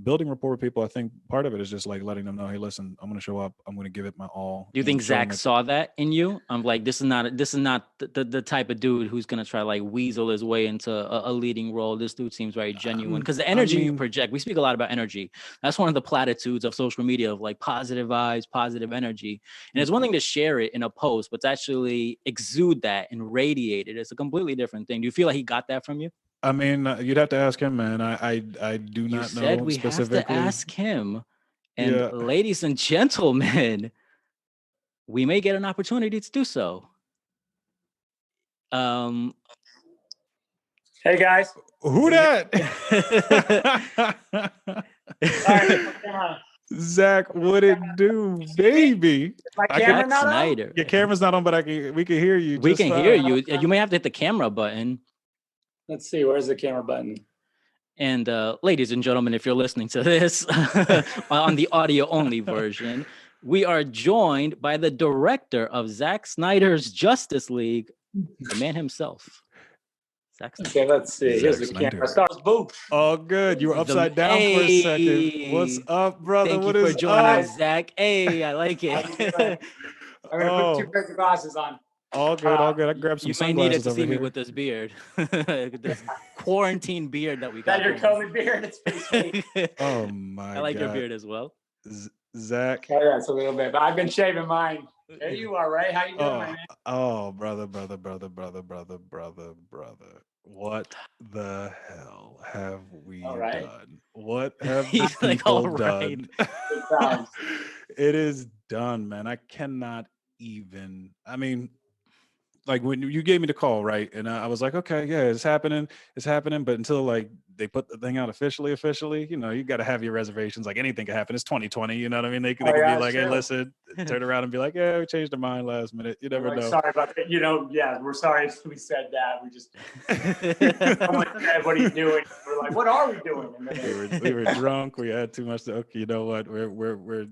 building rapport with people, I think part of it is just like letting them know, hey, listen, I'm going to show up, I'm going to give it my all, Do you and think showing Zach that. saw that in you? I'm like, this is not the type of dude who's gonna try like weasel his way into a leading role. This dude seems very genuine, because the I energy you mean, project. We speak a lot about energy. That's one of the platitudes of social media, of like positive vibes, positive energy. And it's one thing to share it in a post, but to actually exude that and radiate it, it's a completely different thing. Do you feel like he got that from you? you'd have to ask him, man. I do You not said know we have to specifically. ask him. And Yeah. ladies and gentlemen, we may get an opportunity to do so. Um, Hey guys. Who Can you that? hear me? Sorry, Zach, what it do, baby? is my I can. camera Zack not on? Snyder. Your camera's not on, but we can hear you We just can hear fine. you. You may have to hit the camera button. Let's see. Where's the camera button? And ladies and gentlemen, if you're listening to this on the audio only version, we are joined by the director of Zack Snyder's Justice League, the man himself, Zack Snyder. Okay, let's see. Here's Zack the Snyder. camera. Stars booth. Oh, good. You were upside down for a second. What's Hey, up, brother? thank you What for is joining up? us, Zach. Hey, I like How you doing? it. I'm gonna put two Oh, pairs of glasses on. all good, all good. I can grab some You may need it sunglasses to over see me here. with this beard, this quarantine beard that we That got your going. COVID beard? It's pretty sweet. Oh I my like your God, beard as well. Zach. Oh, yeah, it's a little bit, but I've been shaving mine. There you are, Ray. How you doing, my Oh, man? oh, brother. What the hell have All we right. done? What have the He's like, all people right. done? Good times. It is done, man. I cannot even. I mean, like when you gave me the call, right? And I was like, okay, yeah, it's happening. But until like they put the thing out officially, you know, you got to have your reservations. Like anything can happen. It's 2020. You know what I mean? They could be like, hey, listen, turn around and be like, yeah, we changed our mind last minute. You never know. Sorry about that. You know, yeah, we're sorry we said that. We just someone said, "What are you doing?" We're like, "What are we doing?" And then we were drunk. We had too much. Okay, you know what? We're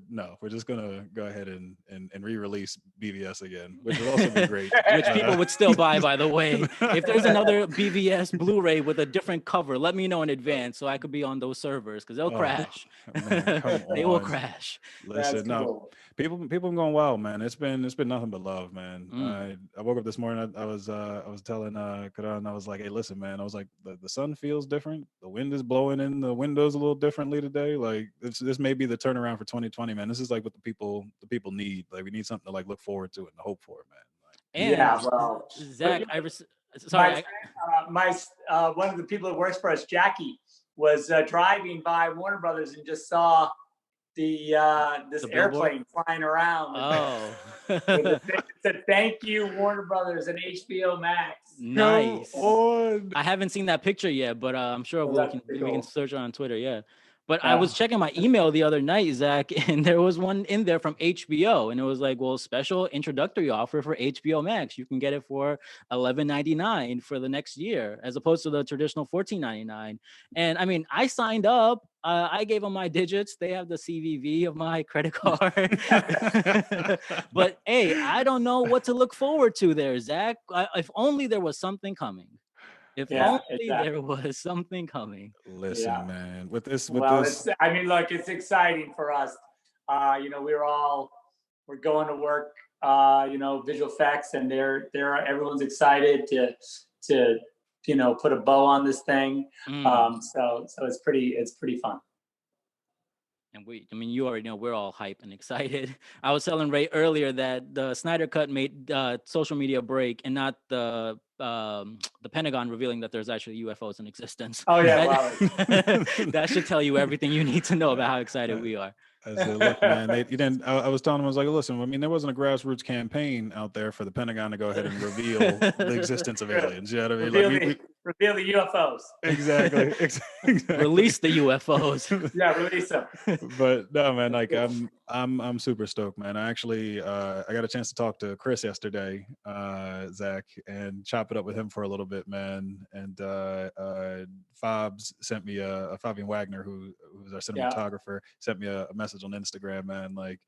just gonna go ahead and re-release BVS again, which would also be great. Which people would still buy, by the way. If there's another BVS Blu-ray with a different cover, let me know in advance so I could be on those servers because they'll crash. Man, come They on. will crash. Listen, no, people have gone wild, man. It's been nothing but love, man. I woke up this morning. I was telling Karan, I was like, hey, listen, man. I was like, the sun feels different. The wind is blowing in the windows a little differently today. Like this may be the turnaround for 2020, man. This is like what the people need. Like we need something to like look forward to and hope for, man. And yeah, well, Zach, sorry, my one of the people that works for us, Jackie, was driving by Warner Brothers and just saw this airplane flying around. Oh, it said, "Thank you, Warner Brothers and HBO Max." Nice. I haven't seen that picture yet, but I'm sure we can search it on Twitter. Yeah. But I was checking my email the other night, Zach, and there was one in there from HBO, and it was like, well, special introductory offer for HBO Max. You can get it for $11.99 for the next year, as opposed to the traditional $14.99. And I mean, I signed up. I gave them my digits. They have the CVV of my credit card. But hey, I don't know what to look forward to there, Zach. If only there was something coming. If only there was something coming. Listen, man, with this. I mean, look, it's exciting for us. You know, we're going to work. You know, visual effects, and everyone's excited to put a bow on this thing. So it's pretty fun. And you already know we're all hype and excited. I was telling Ray earlier that the Snyder Cut made social media break, and not the Pentagon revealing that there's actually UFOs in existence. Oh yeah, that should tell you everything you need to know about how excited we are. I said, look, man, I was telling him, I was like, listen, I mean, there wasn't a grassroots campaign out there for the Pentagon to go ahead and reveal the existence of aliens. You know what I mean? Reveal the UFOs. Exactly. Release the UFOs. Yeah, release them. But no, man, like I'm super stoked, man. I actually I got a chance to talk to Chris yesterday, Zach, and chop it up with him for a little bit, man. And Fabs sent me Fabian Wagner, who's our cinematographer, sent me a message on Instagram, man. Like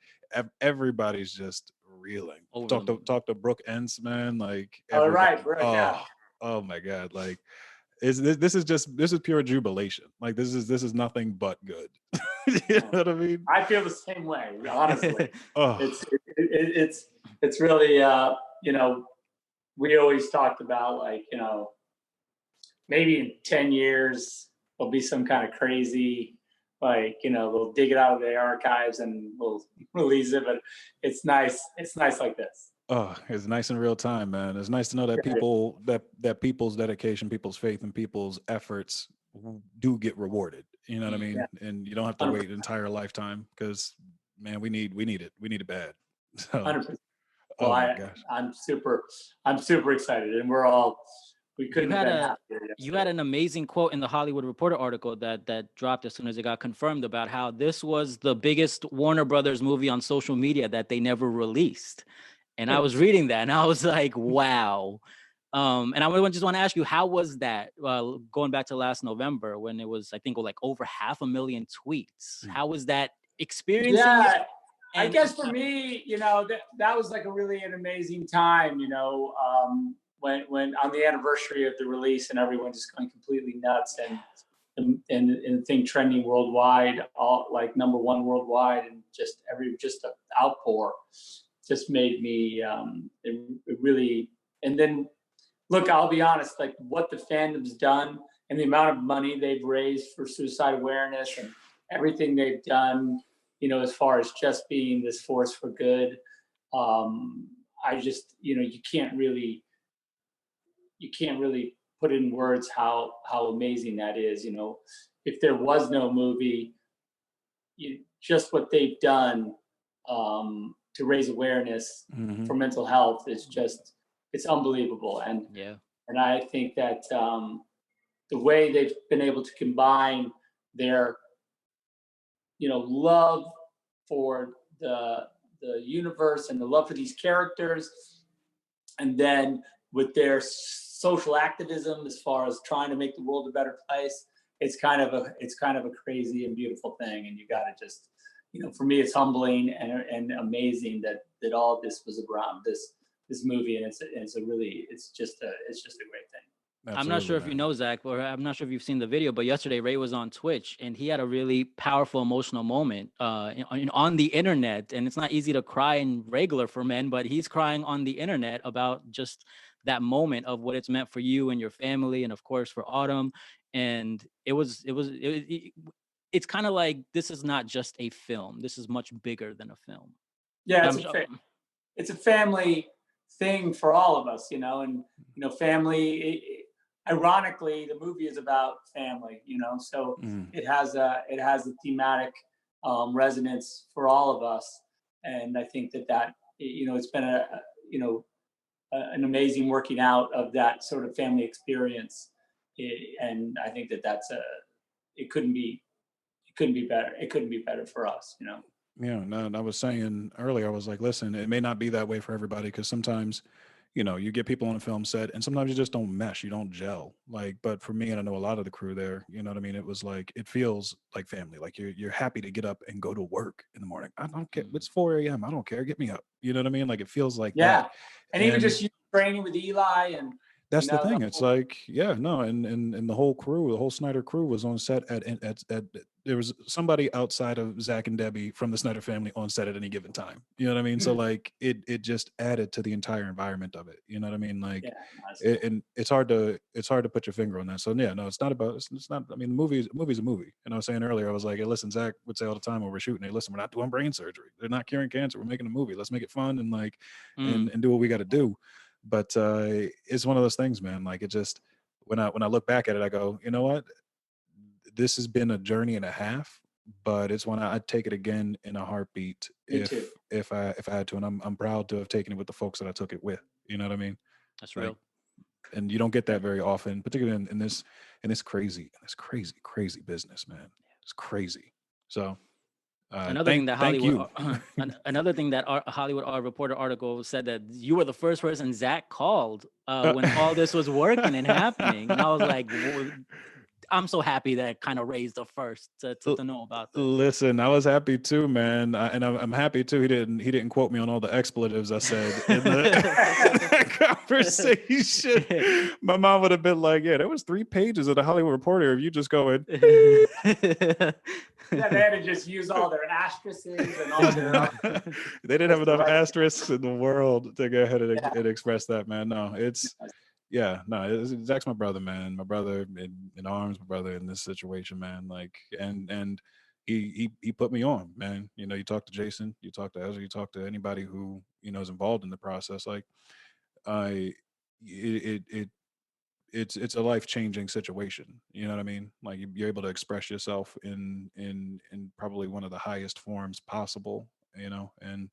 everybody's just reeling. Talk to Brooke Entz, man. Like oh my God, like this is pure jubilation. Like this is nothing but good. You know what I mean? I feel the same way, honestly. It's really you know, we always talked about, like, you know, maybe in 10 years there'll be some kind of crazy, like, you know, we'll dig it out of the archives and we'll release it. But it's nice like this. Oh, it's nice in real time, man. It's nice to know that people that people's dedication, people's faith, and people's efforts do get rewarded. You know what I mean? And you don't have to wait an entire lifetime, because, man, we need it. We need it bad. So, 100%. Well, my gosh. I'm super excited, and we couldn't have been happier. You had an amazing quote in the Hollywood Reporter article that dropped as soon as it got confirmed, about how this was the biggest Warner Brothers movie on social media that they never released. And I was reading that, and I was like, wow. And I just want to ask you, how was that going back to last November, when it was, I think, like over 500,000 tweets? How was that experience? Yeah, I guess for me, you know, that was like an amazing time, you know, when on the anniversary of the release, and everyone just going completely nuts, and the thing trending worldwide, all like #1 worldwide, and just an outpour. Just made me it really. And then, look, I'll be honest, like what the fandom's done and the amount of money they've raised for suicide awareness and everything they've done, you know, as far as just being this force for good. I just, you know, you can't really put in words how amazing that is. You know, if there was no movie, just what they've done to raise awareness for mental health is just it's unbelievable. And I think that the way they've been able to combine their, love for the universe and the love for these characters, and then with their social activism as far as trying to make the world a better place, it's kind of a crazy and beautiful thing. And you got to just, for me, it's humbling and amazing that all of this was around this movie, and it's just a great thing. Absolutely, I'm not sure if you know, Zach, or I'm not sure if you've seen the video, but yesterday Ray was on Twitch and he had a really powerful emotional moment on the internet. And it's not easy to cry in regular for men, but he's crying on the internet about just that moment of what it's meant for you and your family, and of course for Autumn. And it's kind of like, this is not just a film. This is much bigger than a film. Yeah, it's a family thing for all of us, and family. Ironically, the movie is about family, so it has a thematic resonance for all of us, and I think that it's been an amazing working out of that sort of family experience, and I think that's it couldn't be better. It couldn't be better for us, Yeah, no, I was saying earlier, I was like, listen, it may not be that way for everybody, because sometimes, you get people on a film set and sometimes you just don't mesh, you don't gel. Like, but for me, and I know a lot of the crew there, you know what I mean? It was like, it feels like family. Like you're happy to get up and go to work in the morning. I don't care. It's 4 a.m. I don't care. Get me up. You know what I mean? Like, it feels like that. And even just you training with Eli, and that's the thing. It's like, and the whole crew, the whole Snyder crew was on set at there was somebody outside of Zach and Debbie from the Snyder family on set at any given time. You know what I mean? So like it just added to the entire environment of it. You know what I mean? Like, and it's hard to put your finger on that. So yeah, no, it's not. I mean, the movie's a movie. And I was saying earlier, I was like, hey, listen, Zach would say all the time when we're shooting, hey, listen, we're not doing brain surgery. They're not curing cancer. We're making a movie. Let's make it fun and like and do what we got to do. But it's one of those things, man. Like, it just, when I look back at it, I go, you know what? This has been a journey and a half, but it's one I'd take it again in a heartbeat if I had to. And I'm proud to have taken it with the folks that I took it with. You know what I mean? That's real. And you don't get that very often, particularly in this crazy business, man. It's crazy. So another thing that Hollywood Reporter article said that you were the first person Zach called when all this was working and happening, and I was like, I'm so happy that kind of raised the first to know about this. Listen, I was happy too, man, and I'm happy too. He didn't quote me on all the expletives I said in the conversation. My mom would have been like, "Yeah, there was 3 pages of the Hollywood Reporter of you just going." Yeah, they had to just use all their asterisks and all their. They didn't have enough asterisks in the world to go ahead and express that, man. No, it's. Yeah, no, Zach's my brother, man. My brother in arms, my brother in this situation, man. Like, and he put me on, man. You talk to Jason, you talk to Ezra, you talk to anybody who is involved in the process. Like, it's a life-changing situation. You know what I mean? Like, you're able to express yourself in probably one of the highest forms possible. And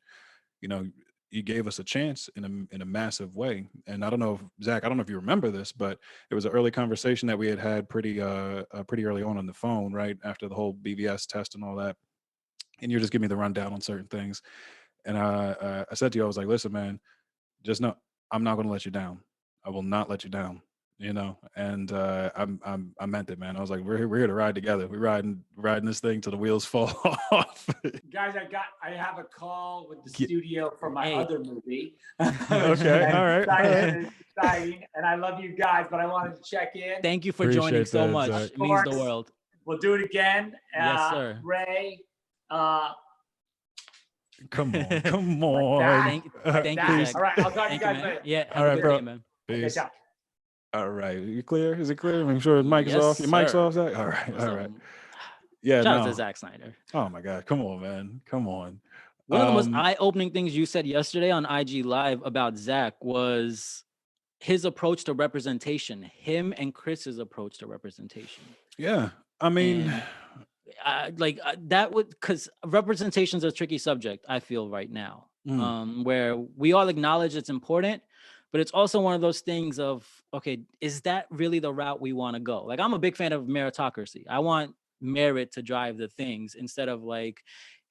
you gave us a chance in a massive way. And I don't know if Zach, I don't know if you remember this, but it was an early conversation that we had pretty early on the phone, right after the whole BVS test and all that. And you're just giving me the rundown on certain things. And I said to you, I was like, listen, man, just know I'm not going to let you down. I will not let you down. And I meant it, man. I was like, we're here to ride together. We're riding this thing till the wheels fall off. Guys, I have a call with the studio for my other movie. Okay, all right. Exciting, and I love you guys, but I wanted to check in. Thank you for joining so much. It means the world. We'll do it again. Yes, sir. Ray. Come on. Thank you, Zach. All right, I'll talk to you guys later. Yeah, all right, bro. Day, man. Peace. Okay, all right, you clear? Is it clear? I'm sure his mic is off. Your mic's off, Zach? All right. Yeah, shout out to Zack Snyder. Oh my God, come on, man. Come on. One of the most eye-opening things you said yesterday on IG Live about Zach was his approach to representation, him and Chris's approach to representation. Yeah, I mean... that would, because representation is a tricky subject, I feel right now, where we all acknowledge it's important, but it's also one of those things of, okay, is that really the route we want to go? Like, I'm a big fan of meritocracy. I want merit to drive the things instead of like,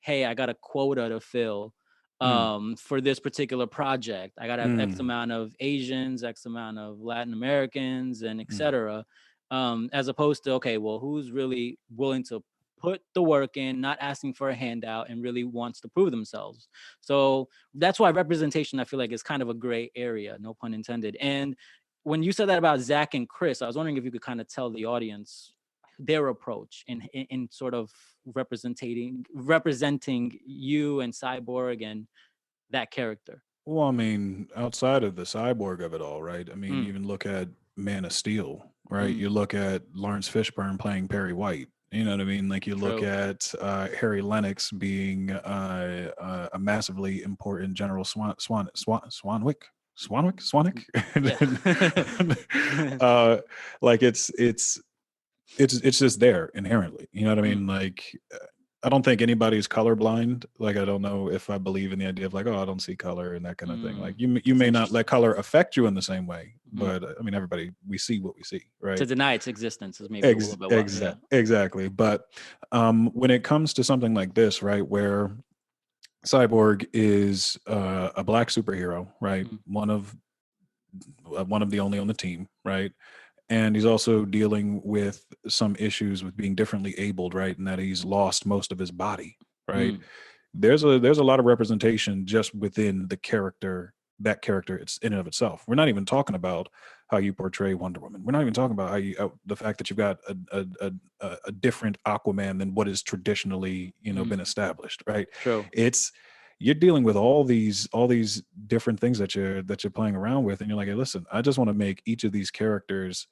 hey, I got a quota to fill for this particular project. I got to have X amount of Asians, X amount of Latin Americans, and etc. As opposed to, okay, well, who's really willing to put the work in, not asking for a handout, and really wants to prove themselves. So that's why representation, I feel like, is kind of a gray area, no pun intended. And when you said that about Zack and Chris, I was wondering if you could kind of tell the audience their approach in sort of representing you and Cyborg and that character. Well, I mean, outside of the Cyborg of it all, right? I mean, even look at Man of Steel, right? You look at Lawrence Fishburne playing Perry White. You know what I mean? Like you look at Harry Lennox being a massively important General Swanwick. Like it's just there inherently. You know what I mean? Like I don't think anybody's colorblind. Like I don't know if I believe in the idea of like, oh, I don't see color and that kind of thing. Like you may not let color affect you in the same way, but I mean everybody, we see what we see, right? To deny its existence is maybe a little bit wild, exactly. But when it comes to something like this, right, where Cyborg is a black superhero, right, one of the only on the team, right, and he's also dealing with some issues with being differently abled, right, and that he's lost most of his body, right. There's a lot of representation just within the character, that character it's in and of itself. We're not even talking about how you portray Wonder Woman. We're not even talking about how you the fact that you've got a different Aquaman than what is traditionally, you know, been established, right? True. It's you're dealing with all these different things that you're playing around with, and you're like, hey, listen, I just want to make each of these characters,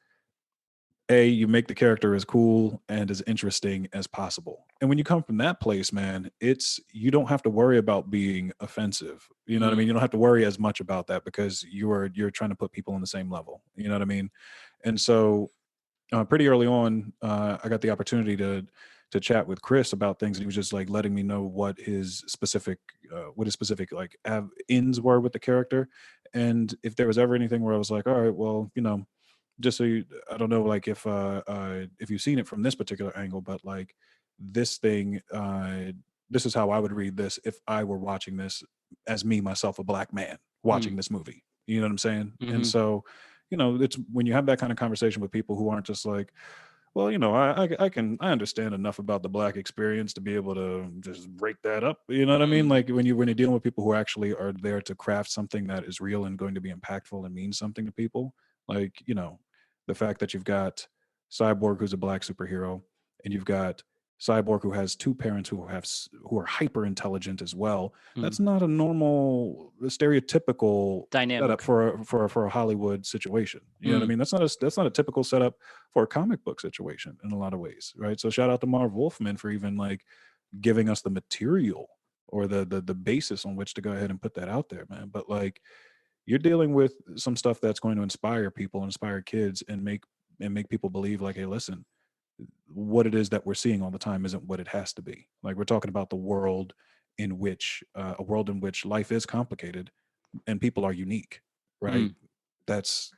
you make the character as cool and as interesting as possible. And when you come from that place, man, you don't have to worry about being offensive. You know what I mean? You don't have to worry as much about that because you're trying to put people on the same level. You know what I mean? And so pretty early on, I got the opportunity to chat with Chris about things, and he was just like letting me know what his specific like ends were with the character, and if there was ever anything where I was like, all right, well, you know, just so you, I don't know, like if you've seen it from this particular angle, but like this thing, this is how I would read this if I were watching this as me, myself, a black man watching this movie. You know what I'm saying? And so, you know, it's when you have that kind of conversation with people who aren't just like, well, you know, I understand enough about the black experience to be able to just break that up. You know what I mean? Like when you're dealing with people who actually are there to craft something that is real and going to be impactful and mean something to people, like, you know, the fact that you've got Cyborg, who's a black superhero, and you've got Cyborg, who has two parents who are hyper intelligent as well. That's not a normal, stereotypical dynamic setup for a Hollywood situation. You know what I mean? That's not a typical setup for a comic book situation in a lot of ways, right? So shout out to Marv Wolfman for even like giving us the material or the basis on which to go ahead and put that out there, man. But like you're dealing with some stuff that's going to inspire people, inspire kids, and make people believe like, hey, listen, what it is that we're seeing all the time isn't what it has to be. Like we're talking about the world in which a world in which life is complicated and people are unique, right? That's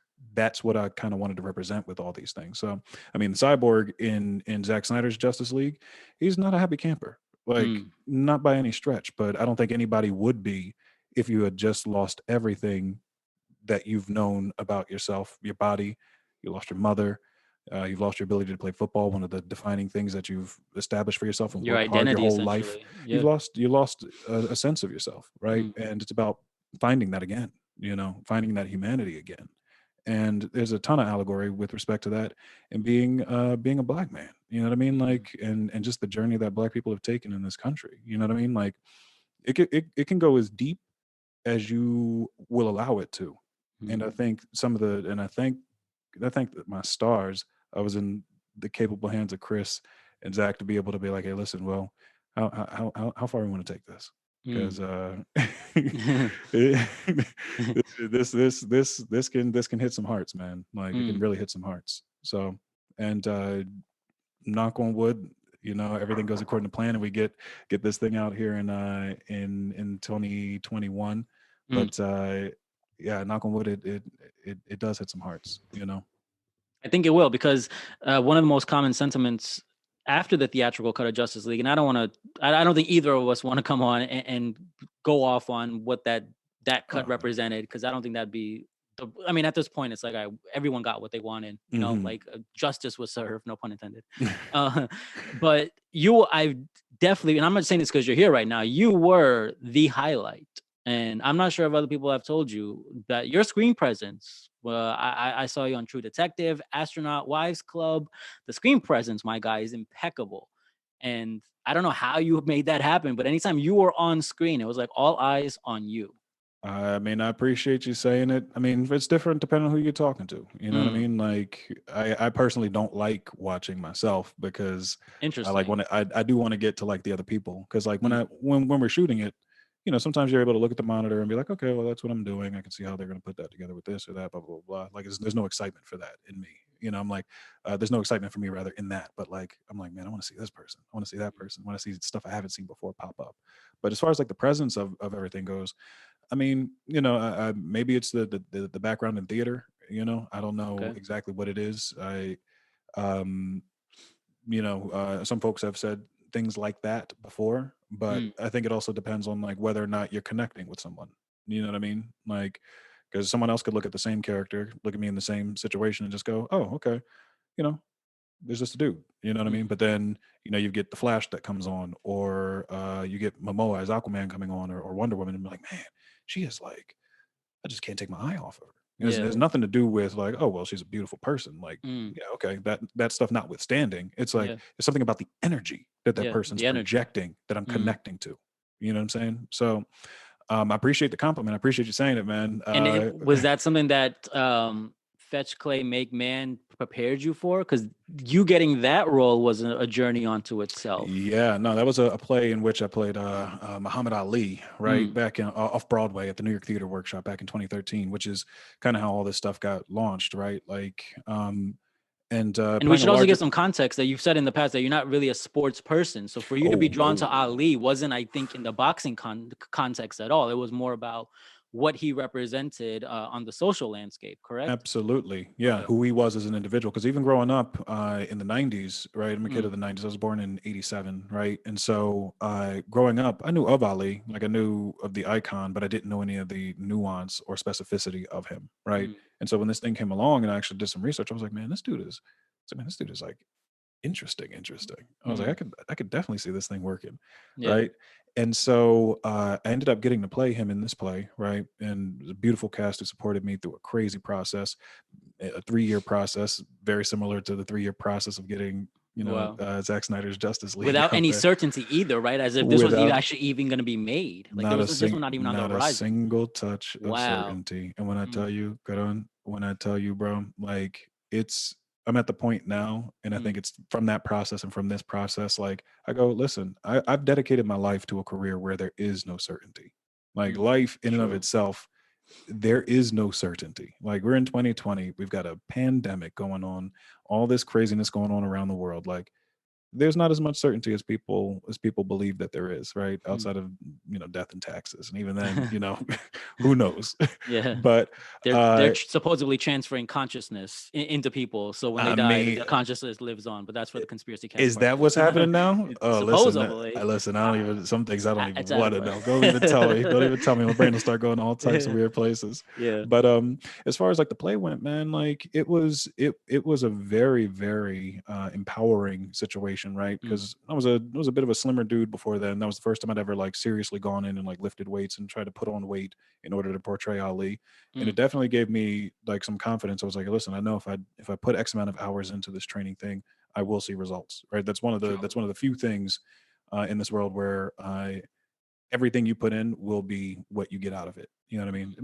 what I kind of wanted to represent with all these things. So I mean, Cyborg in Zack Snyder's Justice League, he's not a happy camper, like not by any stretch, but I don't think anybody would be if you had just lost everything that you've known about yourself, your body. You lost your mother, you've lost your ability to play football, one of the defining things that you've established for yourself and your worked hard your identity, whole life. Yeah. You lost a sense of yourself, right? And it's about finding that again, you know, finding that humanity again. And there's a ton of allegory with respect to that and being a black man, you know what I mean? Like, and just the journey that black people have taken in this country, you know what I mean? Like it can go as deep as you will allow it to. And I think I think that my stars, I was in the capable hands of Chris and Zach to be able to be like, hey, listen, well, how far we want to take this? Because this can hit some hearts, man. Like it can really hit some hearts. So, and knock on wood, you know, everything goes according to plan, and we get this thing out here in 2021. But yeah, knock on wood, it does hit some hearts, you know. I think it will, because one of the most common sentiments after the theatrical cut of Justice League, and I don't want to, I don't think either of us want to come on and go off on what that cut represented, because I don't think that'd be. I mean, at this point, it's like everyone got what they wanted. You know, like justice was served, no pun intended. But I definitely, and I'm not saying this because you're here right now. You were the highlight. And I'm not sure if other people have told you that your screen presence. Well, I saw you on True Detective, Astronaut Wives Club. The screen presence, my guy, is impeccable. And I don't know how you made that happen, but anytime you were on screen, it was like all eyes on you. I mean, I appreciate you saying it. I mean, it's different depending on who you're talking to. You know what I mean? Like, I personally don't like watching myself because I like when I do want to get to like the other people, because like when we're shooting it, you know, sometimes you're able to look at the monitor and be like, okay, well, that's what I'm doing. I can see how they're going to put that together with this or that, blah, blah, blah. Like, there's no excitement for that in me. You know, I'm like, there's no excitement for me rather in that. But like, I'm like, man, I want to see this person. I want to see that person. I want to see stuff I haven't seen before pop up. But as far as like the presence of everything goes, I mean, you know, maybe it's the background in theater. You know, I don't know exactly what it is. Um, you know, some folks have said things like that before, but I think it also depends on like whether or not you're connecting with someone. You know what I mean? Like, because someone else could look at the same character, look at me in the same situation, and just go, "Oh, okay," you know, there's just a dude. You know what I mean? But then, you know, you get the Flash that comes on, or you get Momoa as Aquaman coming on, or Wonder Woman, and be like, man, she is like, I just can't take my eye off of her. There's nothing to do with like, oh well, she's a beautiful person. Like, yeah, okay, that stuff notwithstanding, it's like there's something about the energy that person's projecting that I'm connecting to. You know what I'm saying? So I appreciate the compliment. I appreciate you saying it, man. And was that something that Fetch Clay Make Man prepared you for? Because you getting that role was a journey onto itself. Yeah, no, that was a play in which I played Muhammad Ali, right, back in off Broadway at the New York Theater Workshop back in 2013, which is kind of how all this stuff got launched, right? Like, and we should also get some context that you've said in the past that you're not really a sports person. So for you to be drawn to Ali wasn't, I think, in the boxing context at all. It was more about what he represented on the social landscape, correct? Absolutely. Yeah. Okay. Who he was as an individual. Because even growing up in the 90s, right? I'm a kid of the 90s. I was born in 87, right? And so growing up, I knew of Ali. Like I knew of the icon, but I didn't know any of the nuance or specificity of him, right? And so when this thing came along and I actually did some research, I was like, man, this dude is like interesting. I was like, I could definitely see this thing working, right? And so I ended up getting to play him in this play, right? And it was a beautiful cast who supported me through a crazy process, a 3-year process, very similar to the 3-year process of getting, you know, Zack Snyder's Justice League. Without any certainty either, right? As if this was actually even going to be made. Like this one not even on the horizon. Not a single touch of certainty. And when I tell you, when I tell you, bro, like I'm at the point now, and I think it's from that process and from this process, like I go, listen, I've dedicated my life to a career where there is no certainty. Like life in and of itself, there is no certainty. Like we're in 2020, we've got a pandemic going on, all this craziness going on around the world. Like there's not as much certainty as people believe that there is, right? Outside of, you know, death and taxes, and even then, you know, who knows? But they're supposedly transferring consciousness into people, so when they die, the consciousness lives on. But that's for the conspiracy. Is that what's happening now? Oh, supposedly. Listen, I don't even. Some things I don't even want to know. Don't even tell me. Don't even tell me. My brain will start going all types of weird places. But as far as like the play went, man, like it was a very, very empowering situation. Right, because I was a bit of a slimmer dude before then. That was the first time I'd ever like seriously gone in and like lifted weights and tried to put on weight in order to portray Ali. And it definitely gave me like some confidence. I was like, listen, I know if I put X amount of hours into this training thing, I will see results. Right, that's one of the few things in this world where everything you put in will be what you get out of it. You know what I mean? You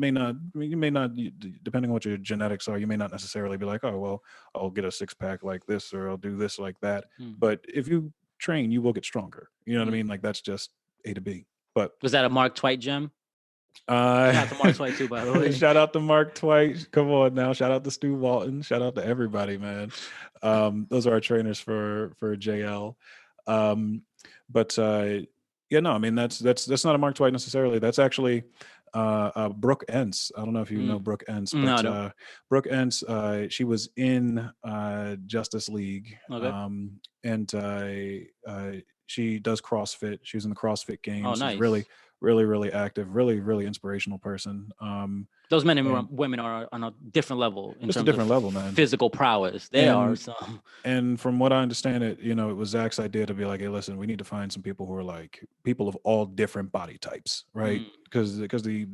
may not, depending on what your genetics are, you may not necessarily be like, oh, well, I'll get a 6-pack like this, or I'll do this like that. But if you train, you will get stronger. You know what I mean? Like that's just A to B. But was that a Mark Twight gem? Shout out to Mark Twight too, by the way. Shout out to Mark Twight. Come on now. Shout out to Stu Walton. Shout out to everybody, man. Those are our trainers for JL. But yeah, no, I mean that's not a Mark Twight necessarily. That's actually Brooke Ence. I don't know if you know Brooke Ence, but No, I don't. Brooke Ence, she was in Justice League, Okay. and she does CrossFit. She was in the CrossFit Oh, Games. She's nice. really active, really inspirational person. Those men and And women are on a different level in just a terms of different level, man. physical prowess. They are. And So and from what I understand, it it was Zach's idea to be like, hey, listen, we need to find some people who are like people of all different body types, right? Because the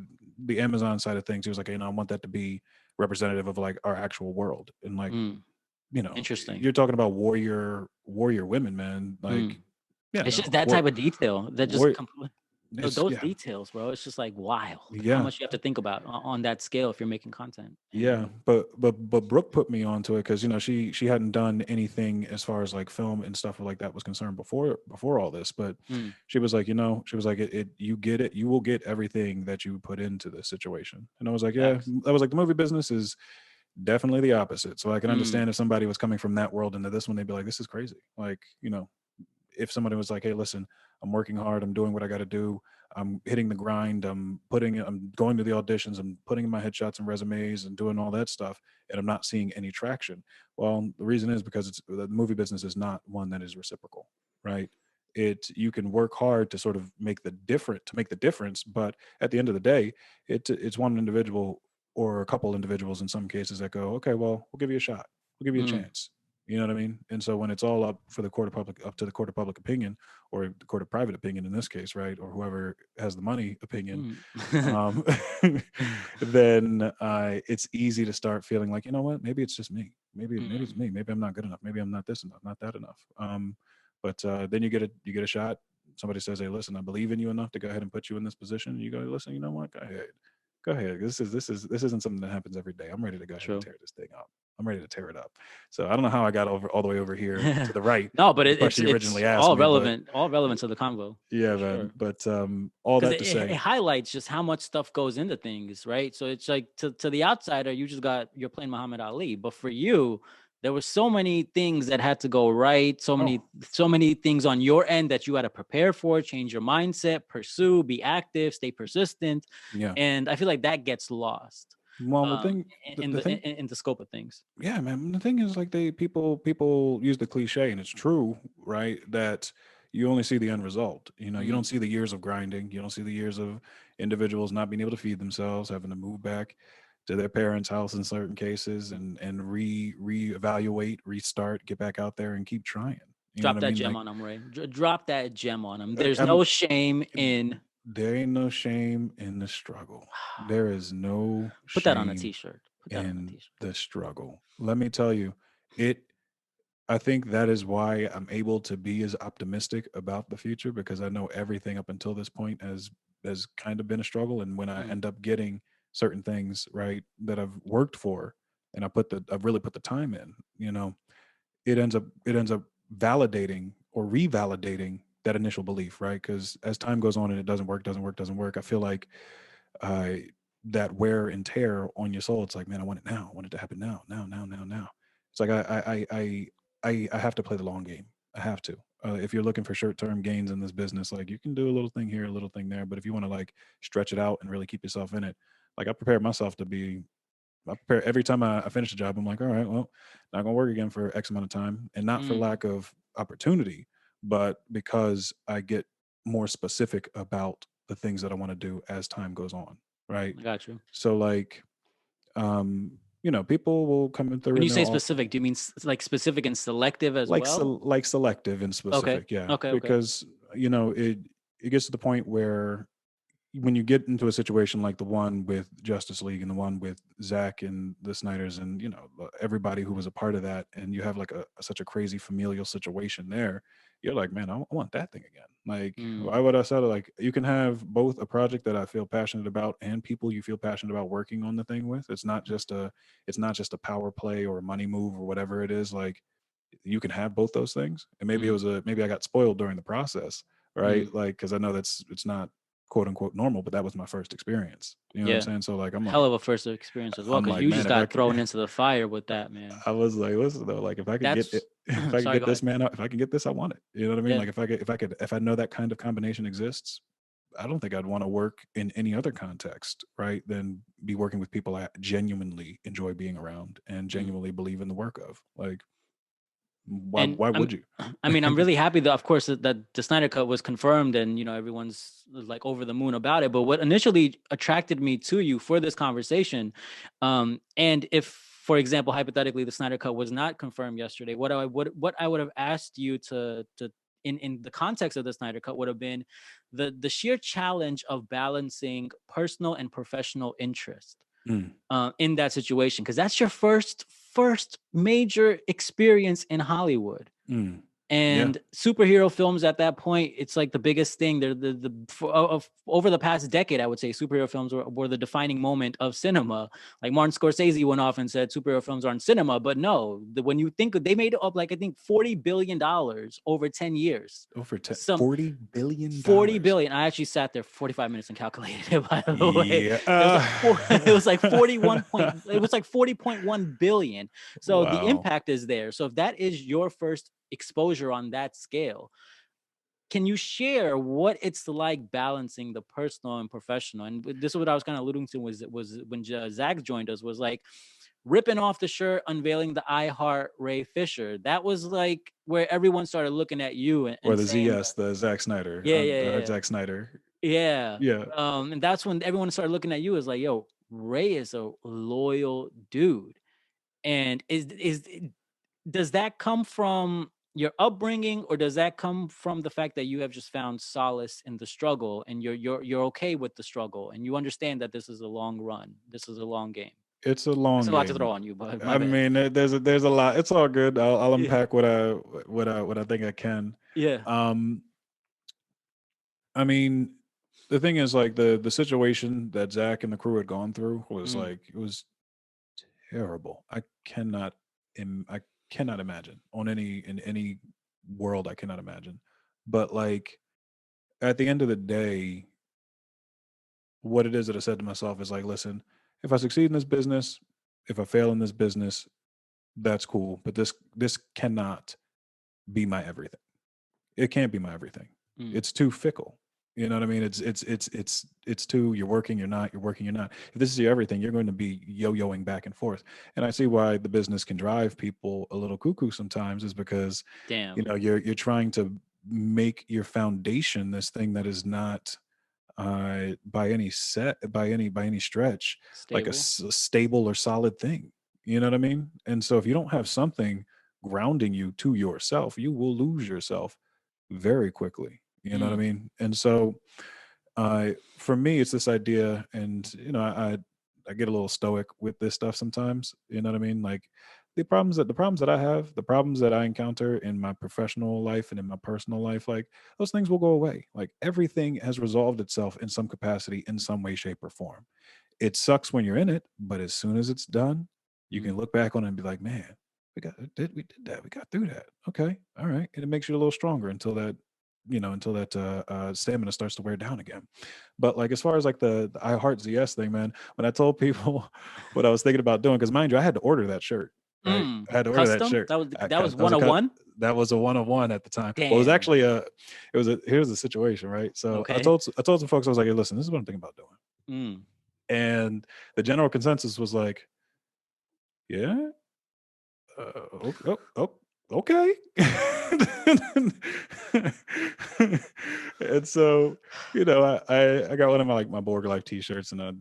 Amazon side of things, he was like, I want that to be representative of like our actual world, and like interesting. you're talking about warrior women, man. Like, yeah, It's no, just that type of detail that just those yeah, details, bro. It's just like wild how yeah. much you have to think about on that scale if you're making content. Yeah, And but Brooke put me onto it because she hadn't done anything as far as like film and stuff like that was concerned before all this. But she was like, she was like, you get it, you will get everything that you put into this situation. And I was like, yeah, facts. I was like, the movie business is definitely the opposite. So I can Mm, understand if somebody was coming from that world into this one, they'd be like, this is crazy. Like, if somebody was like, hey, listen, I'm working hard, I'm doing what I got to do, I'm hitting the grind, I'm going to the auditions, I'm putting in my headshots and resumes and doing all that stuff, and I'm not seeing any traction. Well, the reason is because the movie business is not one that is reciprocal, right? You can work hard to sort of make the difference, but at the end of the day, it's one individual or a couple individuals in some cases that go, okay, well, we'll give you a shot, we'll give you a mm, chance. You know what I mean? And so when it's all up to the court of public opinion, or the court of private opinion in this case, right, or whoever has the money opinion, mm. um, then it's easy to start feeling like, you know what, maybe it's just me. Maybe it's me. Maybe I'm not good enough. Maybe I'm not this enough, not that enough. But then you get a shot. Somebody says, "Hey, listen, I believe in you enough to go ahead and put you in this position." You go, "Listen, you know what? Go ahead. Go ahead. This isn't something that happens every day. I'm ready to go ahead and True. tear this thing up. I'm ready to tear it up." So I don't know how I got all the way over here to the right. No, but The it's question you it's originally asked all me, but relevant, all relevant to the convo yeah, for man. sure. But all Because that to it say, highlights just how much stuff goes into things, right? So it's like to the outsider, you're playing Muhammad Ali, but for you, there were so many things that had to go right, oh so many things on your end that you had to prepare for, change your mindset, pursue, be active, stay persistent, yeah. and I feel like that gets lost Well, the um, thing, in the thing, in the scope of things. yeah, man. The thing is, like, people use the cliche, and it's true, right? That you only see the end result. You don't Mm, see the years of grinding. You don't see the years of individuals not being able to feed themselves, having to move back to their parents' house in certain cases, and reevaluate, restart, get back out there, and keep trying. You know what drop I that mean? gem Like, on him, Ray. Drop that gem on him. There's I'm no shame in there ain't no shame in the struggle. There is no put that on a shame t-shirt. Put that on a in t-shirt. the struggle. Let me tell you, it I think that is why I'm able to be as optimistic about the future, because I know everything up until this point has kind of been a struggle. And when I Mm, end up getting certain things right that I've worked for, and I've really put the time in, it ends up validating or revalidating that initial belief, right? Because as time goes on and it doesn't work, I feel like uh, that wear and tear on your soul. It's like, man, I want it now. I want it to happen now, now. It's like I have to play the long game. I have to. If you're looking for short-term gains in this business, like, you can do a little thing here, a little thing there, but if you want to like stretch it out and really keep yourself in it, like, I prepared myself to be. I prepare every time I finish a job. I'm like, all right, well, not gonna work again for X amount of time, and not for mm, lack of opportunity, but because I get more specific about the things that I want to do as time goes on, right? I got you. So like, people will come in through When you and say they'll offer, specific, do you mean like specific and selective as well? like selective and Okay. specific, yeah, Okay. because it gets to the point where when you get into a situation like the one with Justice League and the one with Zack and the Snyders and everybody who was a part of that, and you have like such a crazy familial situation there, you're like, man, I want that thing again. Like, Mm, why would I settle? Like, you can have both a project that I feel passionate about and people you feel passionate about working on the thing with. It's not just a power play or a money move or whatever it is. Like, you can have both those things, and mm, maybe I got spoiled during the process, right? mm. Like, because I know it's not quote unquote normal, but that was my first experience. You know what I'm Yeah. saying? So like, Hell of a first experience as well, I'm because like, you man, just if I got could, thrown into the fire with that, man. I was like, listen though, like, if I could get it, That's if I could sorry, get go this ahead. man out, if I can get this, I want it. You know what I mean? Yeah. Like, if I know that kind of combination exists, I don't think I'd want to work in any other context, right, than be working with people I genuinely enjoy being around and genuinely believe in the work of. Like, And why would you? I mean, I'm really happy that, of course, that the Snyder Cut was confirmed, and everyone's like over the moon about it. But what initially attracted me to you for this conversation, and if, for example, hypothetically, the Snyder Cut was not confirmed yesterday, what I would have asked you to in the context of the Snyder Cut would have been the sheer challenge of balancing personal and professional interest Mm, in that situation, because that's your first major experience in Hollywood. mm, yeah. And superhero films at that point, it's like the biggest thing. They're over the past decade, I would say superhero films were the defining moment of cinema. Like Martin Scorsese went off and said superhero films aren't cinema, but no, when you think they made up like I think $40 billion over 10 years. Over $40 $40 billion. 40 billion. I actually sat there 45 minutes and calculated it, by the way. Yeah. It was like 40.1 billion. So the Wow. impact is there. So if that is your first exposure on that scale, can you share what it's like balancing the personal and professional? And this is what I was kind of alluding to was when Zack joined us, was like ripping off the shirt, unveiling the I Heart Ray Fisher. That was like where everyone started looking at you and Or the saying, ZS, the Zack Snyder. yeah. Zack Snyder. Yeah. Yeah. And that's when everyone started looking at you as like, yo, Ray is a loyal dude. And does that come from your upbringing, or does that come from the fact that you have just found solace in the struggle, and you're okay with the struggle, and you understand that this is a long run, this is a long game? It's a long It's a game. lot to throw on you, but my I bad. mean, there's a lot. It's all good. I'll Yeah. unpack what I think I can. Yeah. I mean, the thing is, like, the situation that Zach and the crew had gone through was like, it was terrible. I cannot imagine in any world. I cannot imagine. But like, at the end of the day, what it is that I said to myself is like, listen, if I succeed in this business, if I fail in this business, that's cool. But this cannot be my everything. It can't be my everything. It's too fickle. You know what I mean? It's too, you're working, you're not, you're working, you're not. If this is your everything, you're going to be yo-yoing back and forth. And I see why the business can drive people a little cuckoo sometimes, is because Damn. you're trying to make your foundation this thing that is not by any stretch like a stable or solid thing. You know what I mean? And so if you don't have something grounding you to yourself, you will lose yourself very quickly. You know what I mean? And so for me, it's this idea, and I get a little stoic with this stuff sometimes. You know what I mean? Like the problems that I have, the problems that I encounter in my professional life and in my personal life, like those things will go away. Like everything has resolved itself in some capacity, in some way, shape, or form. It sucks when you're in it, but as soon as it's done, you can look back on it and be like, man, we did that. We got through that. Okay. All right. And it makes you a little stronger until that stamina starts to wear down again. But like, as far as like the I Heart ZS thing, man, when I told people what I was thinking about doing, because mind you, I had to order that shirt. Right? I had to order that Custom? shirt. That was 101? That was a 101 at the time. Damn. Well, it was actually here's the situation, right? So Okay. I told some folks, I was like, hey, listen, this is what I'm thinking about doing. And the general consensus was like, yeah, okay. And so, I got one of my Borg Life t-shirts, and I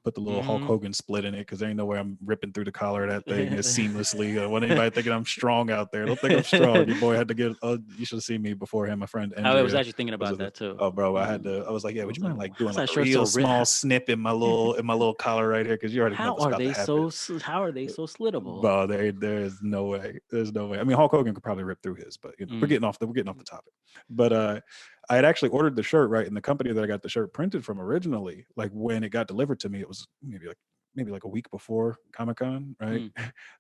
put the little Hulk Hogan split in it, because there ain't no way I'm ripping through the collar of that thing as seamlessly. I want anybody thinking I'm strong out there. Don't think I'm strong. Your boy had to get. You should have seen me before him. My friend Andrea, I was actually thinking about that too. Oh, bro, I was like, yeah, would you mind like doing like a shirt real so small snip in my little collar right here, because you already know what's about to happen. How are they so slittable? Bro, there's no way. There's no way. I mean, Hulk Hogan could probably rip through his, but we're getting off the topic. But I had actually ordered the shirt, right, and the company that I got the shirt printed from originally, like when it got delivered to me, it was maybe like a week before Comic-Con, right?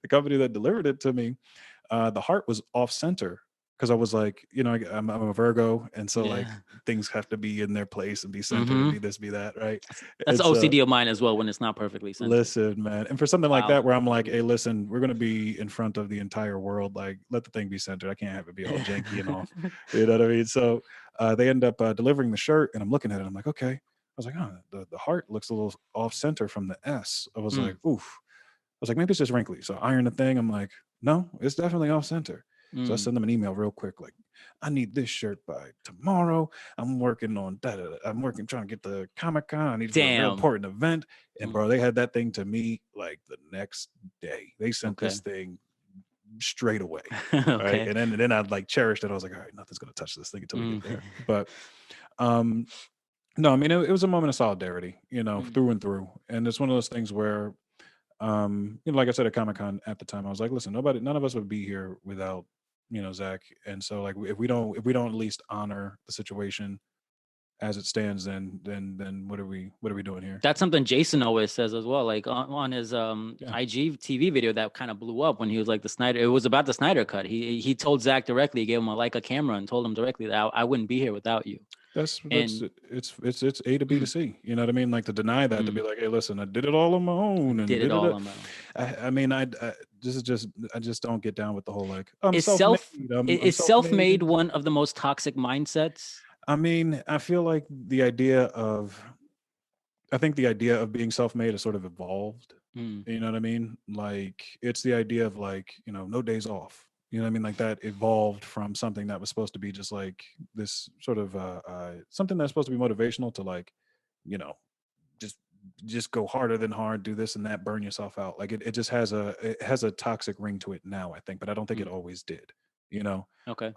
The company that delivered it to me, the heart was off center because I was like, I'm a Virgo, and so like Yeah. things have to be in their place and be centered and be this, be that, right? That's And so, OCD of mine as well when it's not perfectly centered. listen, man, and for something like Wow. that, where I'm like, hey, listen, we're gonna be in front of the entire world, like let the thing be centered. I can't have it be all janky and off. You know what I mean? So they end up delivering the shirt, and I'm looking at it. I'm like, okay. I was like, oh, the heart looks a little off center from the S. I was like, oof. I was like, maybe it's just wrinkly. So I iron the thing. I'm like, no, it's definitely off center. So I send them an email real quick, like, I need this shirt by tomorrow. I'm working on that. I'm working trying to get the Comic-Con. I need it for a real important event. And bro, they had that thing to me like the next day. They sent this thing straight away. Right. And then I like cherished it. I was like, all right, nothing's gonna touch this thing until we get there. But no, I mean it was a moment of solidarity, through and through. And it's one of those things where like I said at Comic-Con at the time, I was like, listen, none of us would be here without, Zach. And so like if we don't at least honor the situation as it stands, then what are we doing here? That's something Jason always says as well. Like on his IG TV video that kind of blew up when he was like it was about the Snyder Cut. He told Zach directly, he gave him a camera and told him directly that I wouldn't be here without you. It's A to B to C. You know what I mean? Like to deny that, to be like, hey, listen, I did it all on my own. And did it all on my own. I mean, I just don't get down with the whole like is self-made one of the most toxic mindsets? I mean, I feel like the idea of being self-made has sort of evolved. You know what I mean? Like it's the idea of like, no days off. You know what I mean? Like that evolved from something that was supposed to be just like this sort of something that's supposed to be motivational to like, just go harder than hard, do this and that, burn yourself out. Like it just has a toxic ring to it now, I think, but I don't think it always did, Okay.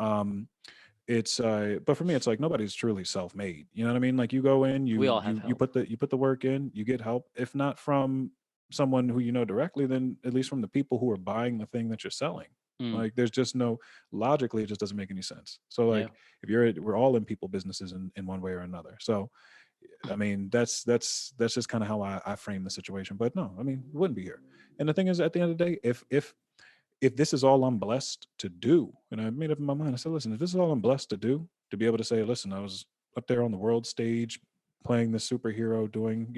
It's but for me it's like nobody's truly self-made. You know what I mean? Like you go in, you put the work in, you get help, if not from someone who directly, then at least from the people who are buying the thing that you're selling. Like there's just logically it just doesn't make any sense. So like we're all in people businesses in one way or another. So I mean that's just kind of how I frame the situation. But no, I mean we wouldn't be here. And the thing is, at the end of the day, if this is all I'm blessed to do, and I made up in my mind, I said, listen, if this is all I'm blessed to do, to be able to say, listen, I was up there on the world stage playing this superhero, doing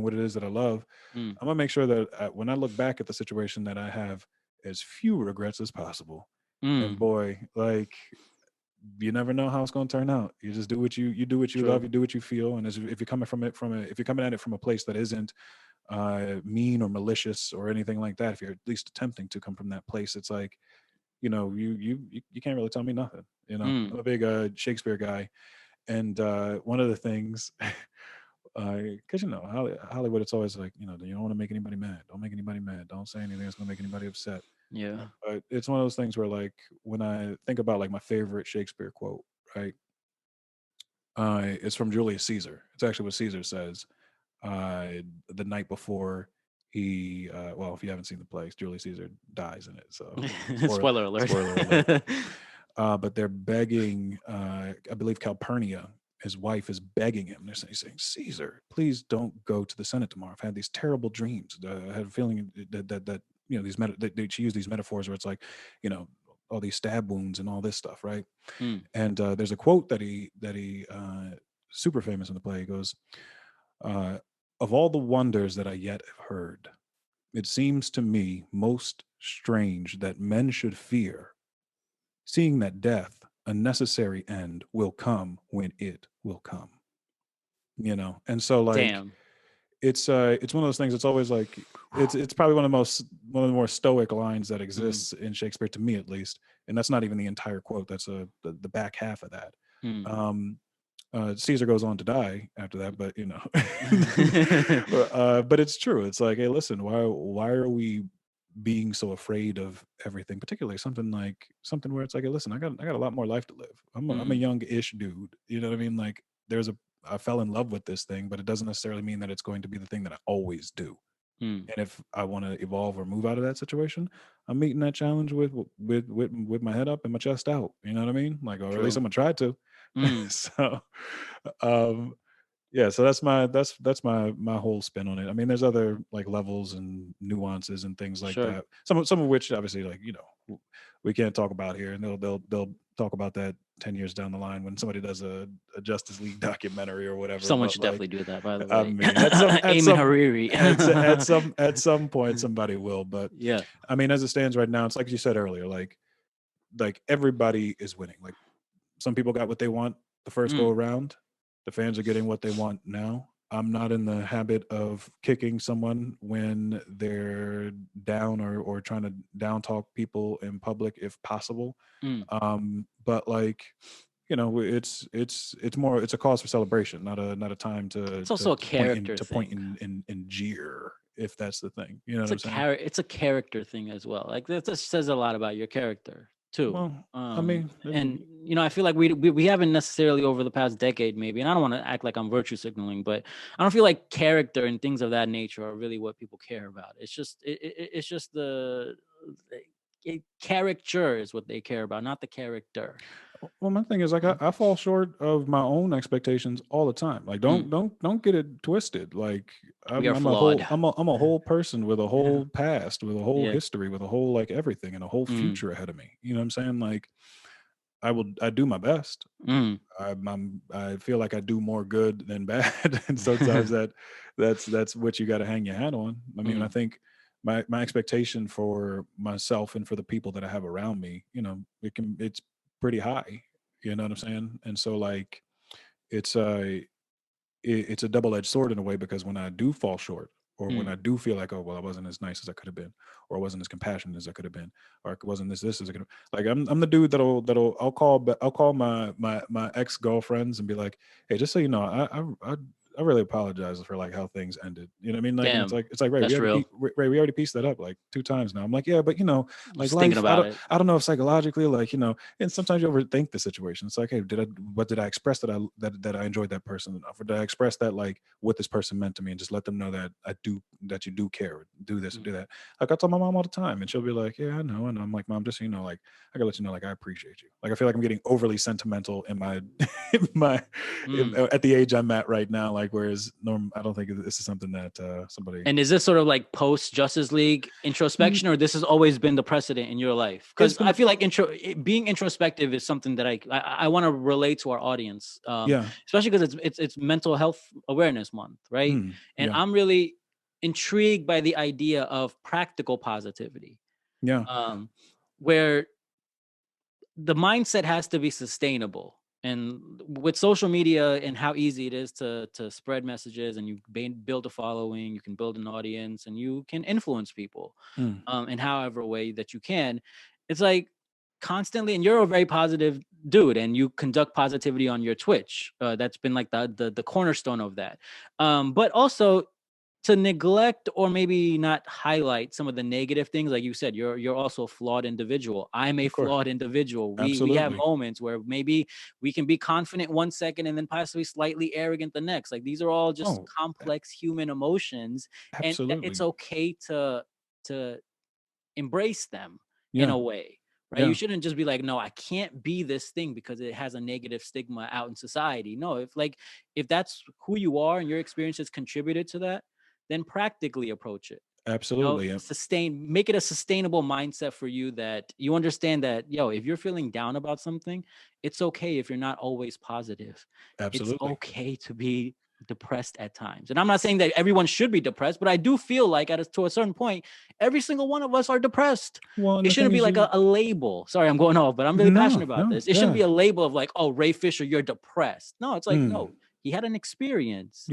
what it is that I love, I'm gonna make sure that when I look back at the situation, that I have as few regrets as possible. And boy, like you never know how it's going to turn out. You just do what you do what you love, you do what you feel. And if you're coming if you're coming at it from a place that isn't mean or malicious or anything like that, if you're at least attempting to come from that place, it's like, you can't really tell me nothing. I'm a big Shakespeare guy. And one of the things, because Hollywood, it's always like, you don't want to make anybody mad. Don't make anybody mad. Don't say anything that's going to make anybody upset. Yeah. But it's one of those things where, like, when I think about like my favorite Shakespeare quote, right? It's from Julius Caesar. It's actually what Caesar says the night before he, if you haven't seen the play, Julius Caesar dies in it. So spoiler alert. Spoiler alert. But they're begging, I believe Calpurnia, his wife, is begging him. They're saying, Caesar, please don't go to the Senate tomorrow. I've had these terrible dreams. I had a feeling that she used these metaphors where it's like, all these stab wounds and all this stuff, right? And there's a quote that he super famous in the play. He goes, of all the wonders that I yet have heard, it seems to me most strange that men should fear, seeing that death, a necessary end, will come when it will come. And so like, damn. It's one of those things. It's always like it's probably one of the more stoic lines that exists in Shakespeare, to me at least. And that's not even the entire quote. That's the back half of that. Caesar goes on to die after that, but but it's true. It's like, hey, listen, why are we being so afraid of everything, particularly something where it's like, hey, listen, I got a lot more life to live. I'm a young-ish dude. You know what I mean? Like I fell in love with this thing, but it doesn't necessarily mean that it's going to be the thing that I always do. And if I want to evolve or move out of that situation, I'm meeting that challenge with my head up and my chest out. You know what I mean? Like, or at least I'm gonna try to. So, yeah. So that's my whole spin on it. I mean, there's other like levels and nuances and things like that. Some of which obviously, like, we can't talk about here, and they'll talk about that 10 years down the line when somebody does a Justice League documentary or whatever. Someone but should like, definitely do that, by the way. I mean, at some Eamon Hariri. at some point somebody will. But yeah, I mean, as it stands right now, it's like you said earlier, like everybody is winning. Like some people got what they want the first go around. The fans are getting what they want now. I'm not in the habit of kicking someone when they're down or trying to down talk people in public if possible. But like, you know, it's more, it's a cause for celebration, not a time to it's also a character point thing. in jeer, if that's the thing. You know It's what I'm saying? it's a character thing as well. Like that just says a lot about your character too. Well, I mean, and you know, I feel like we haven't necessarily over the past decade, maybe, and I don't want to act like I'm virtue signaling, but I don't feel like character and things of that nature are really what people care about. It's just it's just the caricature is what they care about, not the character. well, my thing is like I fall short of my own expectations all the time. Like don't get it twisted. Like We are I'm flawed. I'm a whole person with a whole past, with a whole Yeah. history, with a whole like everything and a whole future ahead of me. You know what I'm saying? Like I do my best. I feel like I do more good than bad, and sometimes that's what you got to hang your hat on. I mean, I think my expectation for myself and for the people that I have around me, you know, it's pretty high. You know what I'm saying? And so like it's it's a double-edged sword in a way, because when I do fall short, or when I do feel like, oh well, I wasn't as nice as I could have been, or I wasn't as compassionate as I could have been, or I wasn't this as I could have, like I'm the dude that'll I'll call my ex girlfriends and be like, hey, just so you know, I really apologize for like how things ended. You know what I mean? Like, and Damn, it's like Ray, that's real. Ray, we already pieced that up like 2 times now. I'm like, yeah, but you know, like Just thinking life, about it. I don't know if psychologically, like, you know, and sometimes you overthink the situation. It's like, hey, did I express that I enjoyed that person enough, or did I express that like what this person meant to me, and just let them know that that you do care, do this and do that. Like I tell my mom all the time, and she'll be like, yeah, I know, and I'm like, Mom, just so you know, like I gotta let you know, like I appreciate you. Like I feel like I'm getting overly sentimental in my at the age I'm at right now. Like whereas I don't think this is something that somebody. And is this sort of like post Justice League introspection, or this has always been the precedent in your life? Because I feel like being introspective is something that I want to relate to our audience, especially because it's Mental Health Awareness Month, right? And I'm really intrigued by the idea of practical positivity, where the mindset has to be sustainable. And with social media and how easy it is to spread messages, and you build a following, you can build an audience, and you can influence people in however way that you can. It's like constantly, and you're a very positive dude, and you conduct positivity on your Twitch. That's been like the cornerstone of that. But also to neglect or maybe not highlight some of the negative things, like you said, you're also a flawed individual. I'm a flawed individual. We have moments where maybe we can be confident 1 second and then possibly slightly arrogant the next. Like these are all just complex human emotions, and it's okay to embrace them in a way. Right. You shouldn't just be like, no, I can't be this thing because it has a negative stigma out in society. No, if that's who you are and your experiences contributed to that, then practically approach it. Absolutely. You know, make it a sustainable mindset for you, that you understand that, if you're feeling down about something, it's okay if you're not always positive. Absolutely. It's okay to be depressed at times. And I'm not saying that everyone should be depressed, but I do feel like to a certain point, every single one of us are depressed. Well, it shouldn't be like a label. Sorry, I'm going off, but I'm really passionate about this. It shouldn't be a label of like, oh, Ray Fisher, you're depressed. No, it's like, no, he had an experience.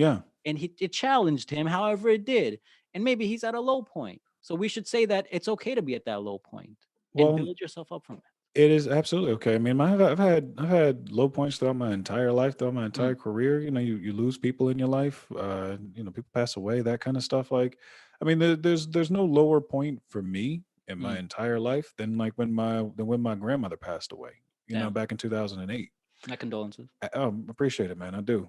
And it challenged him however it did. And maybe he's at a low point. So we should say that it's okay to be at that low point and build yourself up from it. It is absolutely okay. I mean, I've had low points throughout my entire life, throughout my entire career. You know, you lose people in your life. You know, people pass away, that kind of stuff. Like, I mean, there's no lower point for me in my entire life than like when my grandmother passed away. You know, back in 2008. My condolences. I appreciate it, man. I do.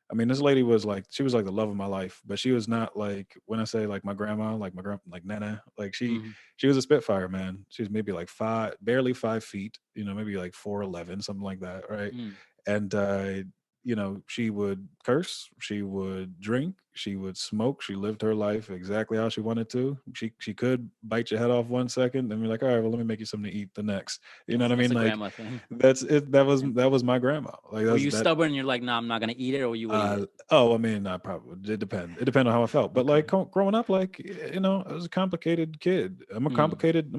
I mean, this lady was like, she was like the love of my life, but she was not like, when I say like my grandma, like like Nana, like she was a spitfire, man. She was maybe like barely 5 feet, you know, maybe like 4'11", something like that. Right. And, you know, she would curse, she would drink, she would smoke. She lived her life exactly how she wanted to. She could bite your head off one second and be like, all right, well, let me make you something to eat the next. You know what I mean? That's a Like grandma thing. that's it. That was my grandma. Like Were that's you that. stubborn and you're like, nah, I'm not gonna eat it, or you would eat it? Oh, I mean, I probably it depend. It depended on how I felt. But like growing up, like I was a complicated kid. I'm a complicated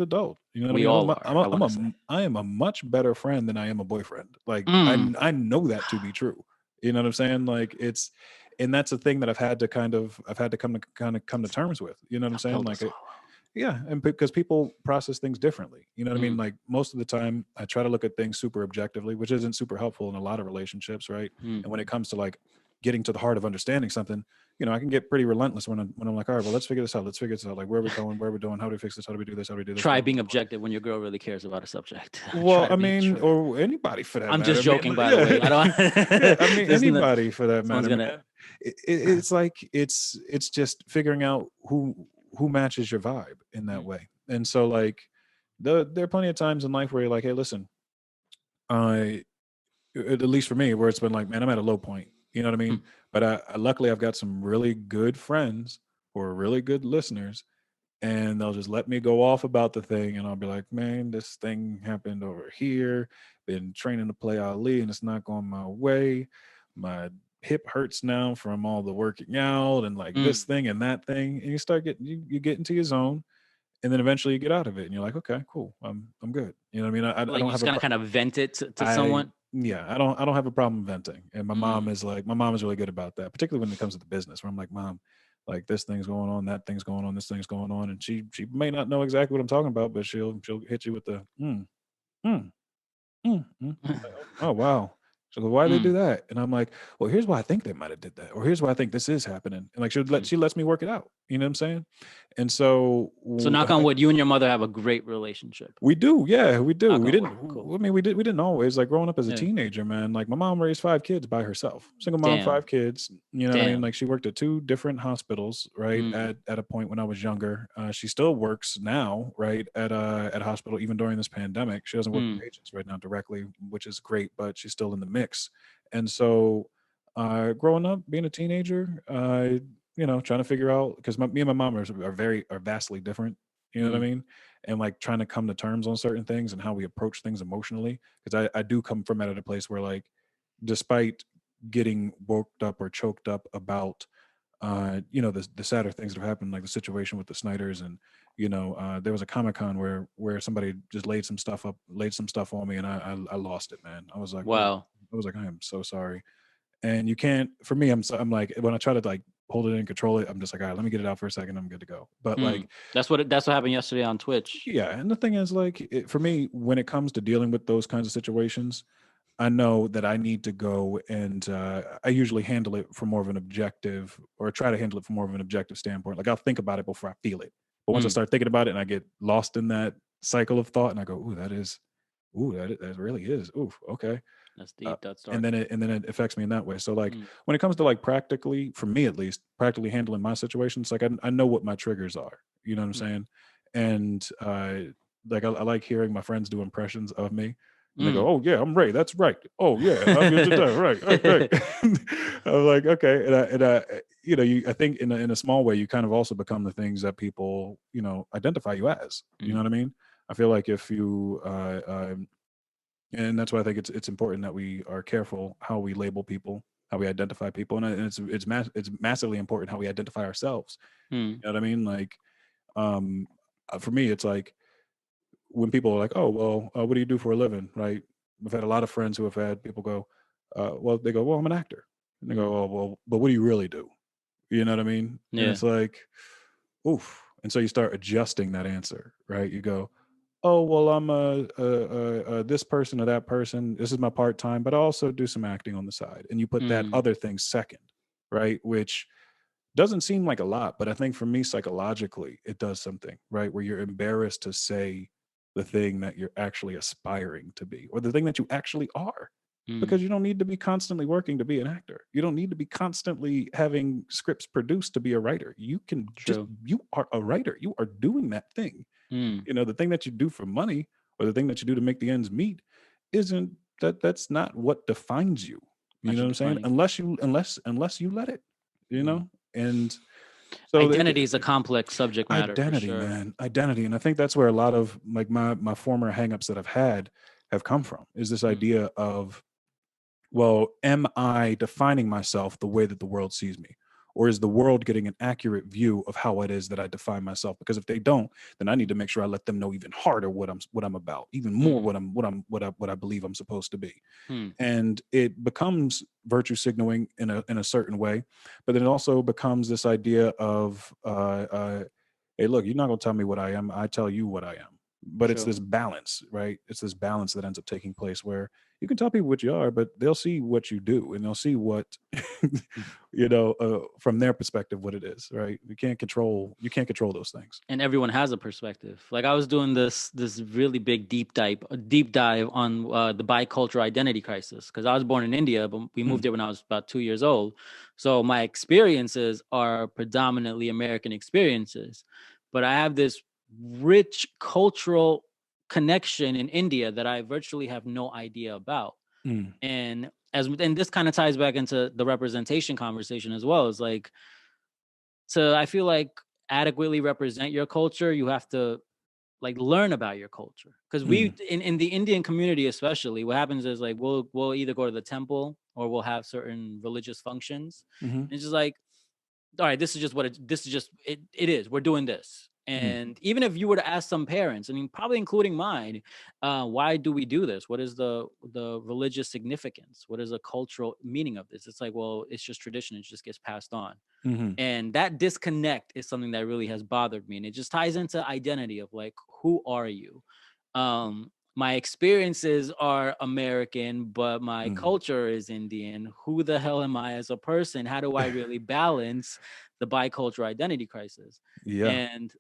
adult. You know what We I all mean? are, I wanna say. I am a much better friend than I am a boyfriend. Like I know that to be true. You know what I'm saying? Like and that's a thing that I've had to come to terms with. You know what I'm saying? Killed Like us all. yeah, and because people process things differently. You know what I mean? Mm. Like most of the time, I try to look at things super objectively, which isn't super helpful in a lot of relationships, right? And when it comes to like getting to the heart of understanding something, I can get pretty relentless when I'm like, all right, well, let's figure this out. Let's figure this out. Like, where are we going? Where are we doing? How do we fix this? How do we do this? How do we do this? Try being objective when your girl really cares about a subject. Well, Try to I be mean, true. or anybody for that I'm matter. just I mean, joking, by the way. I don't. yeah, I mean, There's no- anybody for that someone's matter. gonna. Man. It's like it's just figuring out who matches your vibe in that way. And so like there are plenty of times in life where you're like, hey, listen, I at least for me, where it's been like, man, I'm at a low point. You know what I mean? But luckily I've got some really good friends who are really good listeners, and they'll just let me go off about the thing, and I'll be like, man, this thing happened over here. Been training to play Ali, and it's not going my way. My hip hurts now from all the working out, and like this thing and that thing, and you start getting you get into your zone, and then eventually you get out of it, and you're like, okay, cool, I'm good. You know what I mean? I Like don't you have just a gonna kind of vent it to someone. yeah, I don't have a problem venting. And my mom is really good about that, particularly when it comes to the business, where I'm like, Mom, like this thing's going on, that thing's going on, this thing's going on. And she may not know exactly what I'm talking about, but she'll hit you with the mm, like, oh wow. She goes, why they do that? And I'm like, well, here's why I think they might have did that, or here's why I think this is happening. And like she lets me work it out. You know what I'm saying? And so So knock on wood, you and your mother have a great relationship. we do, yeah, we do. Knock We on didn't. wood. Cool. I mean, we didn't always. Like growing up as a Yeah. teenager, man. Like my mom raised 5 kids by herself, single mom, Damn. 5 kids. You know what I mean? Damn. Like she worked at 2 different hospitals, right? At a point when I was younger. She still works now, right? At a hospital, even during this pandemic. She doesn't work with patients right now directly, which is great, but she's still in the mix. And so, growing up, being a teenager, trying to figure out, because me and my mom are vastly different. You know what I mean? And like trying to come to terms on certain things and how we approach things emotionally. Because I do come from it at a place where, like, despite getting worked up or choked up about, the sadder things that have happened, like the situation with the Snyders, and there was a Comic-Con where somebody just laid some stuff on me, and I lost it, man. I was like, wow. I was like, I am so sorry. And you can't. For me, I'm like, when I try to like hold it in, control it, I'm just like, all right, let me get it out for a second. I'm good to go. But like, that's what happened yesterday on Twitch. yeah. And the thing is, like, for me, when it comes to dealing with those kinds of situations, I know that I need to go, and I usually handle it from more of an objective, or try to handle it from more of an objective standpoint. Like I'll think about it before I feel it. But once I start thinking about it and I get lost in that cycle of thought, and I go, ooh, that really is. Ooh, okay. That's deep. That's dark. And then it affects me in that way. So like when it comes to like practically, for me at least, practically handling my situations, like I know what my triggers are. You know what I'm saying? And like I like hearing my friends do impressions of me. And they go, oh yeah, I'm Ray. That's right. Oh yeah, I'm right. Right. I'm like, okay. And I think in a small way, you kind of also become the things that people, identify you as. You know what I mean? I feel like if you and that's why I think it's important that we are careful how we label people, how we identify people, and it's massively important how we identify ourselves. You know what I mean? Like, for me, it's like when people are like, "Oh, well, what do you do for a living?" Right? I've had a lot of friends who have had people go, they go, "Well, I'm an actor," and they go, "Oh, well, but what do you really do?" You know what I mean? Yeah. And it's like, oof. And so you start adjusting that answer, right? You go, oh, well, I'm this person or that person. This is my part time, but I also do some acting on the side. And you put that other thing second, right? Which doesn't seem like a lot, but I think for me, psychologically, it does something, right? Where you're embarrassed to say the thing that you're actually aspiring to be, or the thing that you actually are. Because you don't need to be constantly working to be an actor. You don't need to be constantly having scripts produced to be a writer. You can you are a writer. You are doing that thing. The thing that you do for money, or the thing that you do to make the ends meet, that's not what defines you. You know what I'm saying? Unless you let it. you know? And so identity is a complex subject matter for identity, sure. man, identity. And I think that's where a lot of like my former hangups that I've had have come from, is this idea of, well, am I defining myself the way that the world sees me? Or is the world getting an accurate view of how it is that I define myself? Because if they don't, then I need to make sure I let them know even harder what I'm about, even more what I believe I'm supposed to be. Hmm. And it becomes virtue signaling in a certain way, but then it also becomes this idea of, hey, look, you're not gonna tell me what I am. I tell you what I am. But it's True. this balance, right? It's this balance that ends up taking place where you can tell people what you are, but they'll see what you do, and they'll see what, from their perspective, what it is, right? You can't control those things. And everyone has a perspective. Like I was doing this really big deep dive on the bicultural identity crisis, because I was born in India, but we moved here when I was about 2 years old. So my experiences are predominantly American experiences, but I have this rich cultural connection in India that I virtually have no idea about. Mm. And this kind of ties back into the representation conversation as well. It's like, I feel like adequately represent your culture, you have to like learn about your culture. Because we in the Indian community especially, what happens is like we'll either go to the temple or we'll have certain religious functions. Mm-hmm. It's just like, all right, this is just it is. We're doing this. And even if you were to ask some parents, I mean, probably including mine, why do we do this? What is the religious significance? What is the cultural meaning of this? It's like, well, it's just tradition. It just gets passed on. Mm-hmm. And that disconnect is something that really has bothered me. And it just ties into identity of like, who are you? My experiences are American, but my culture is Indian. Who the hell am I as a person? How do I really balance the bicultural identity crisis? Yeah. And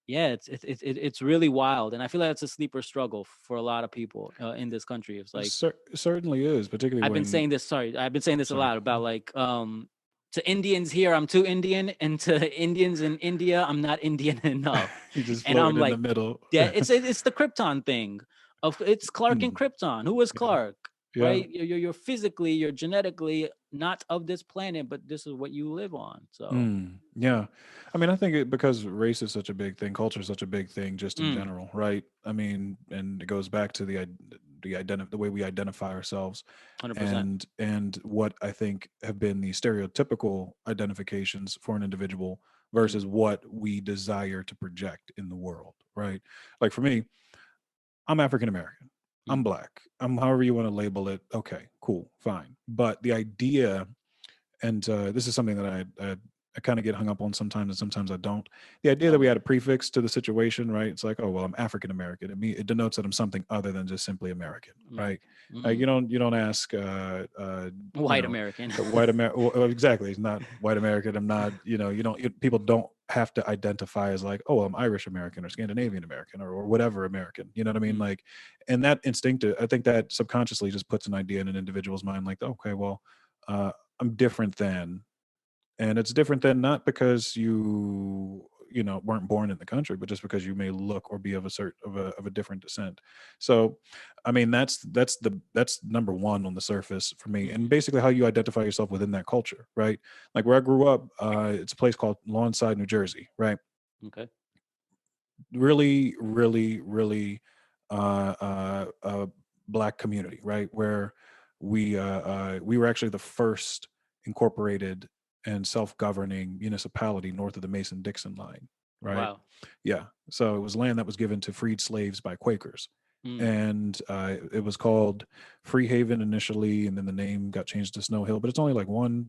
yeah, it's really wild, and I feel like it's a sleeper struggle for a lot of people in this country. It's like Certainly is, particularly I've been saying this. A lot about like to Indians here, I'm too Indian, and to Indians in India, I'm not Indian enough. you just And I'm floating in like, the middle. yeah, it's the Krypton thing. It's Clark and Krypton. Who is Clark? Yeah. Right? You're physically, you're genetically not of this planet, but this is what you live on. So yeah, I mean, I think because race is such a big thing, culture is such a big thing, just in general, right? I mean, and it goes back to the way we identify ourselves, 100%. and what I think have been the stereotypical identifications for an individual versus what we desire to project in the world, right? Like for me, I'm African American. I'm black. I'm however you want to label it. Okay, cool, fine. But the idea, and this is something that I kind of get hung up on sometimes, and sometimes I don't. The idea that we had a prefix to the situation, right? It's like, oh well, I'm African American. It denotes that I'm something other than just simply American, right? You don't ask White American. white American. Well, exactly. It's not white American. I'm not. People don't have to identify as like, oh, I'm Irish American or Scandinavian American or whatever American. You know what I mean? Like, and that instinctive, I think that subconsciously just puts an idea in an individual's mind, like, okay, well, I'm different than, and it's different than not because you weren't born in the country, but just because you may look or be of a different descent. So, I mean, that's number one on the surface for me, and basically how you identify yourself within that culture, right? Like where I grew up, it's a place called Lawnside, New Jersey, right? Okay. Really, really, really, black community, right? Where we were actually the first incorporated and self-governing municipality north of the Mason-Dixon line, right? Wow. Yeah. So it was land that was given to freed slaves by Quakers. And it was called Free Haven initially, and then the name got changed to Snow Hill, but it's only like one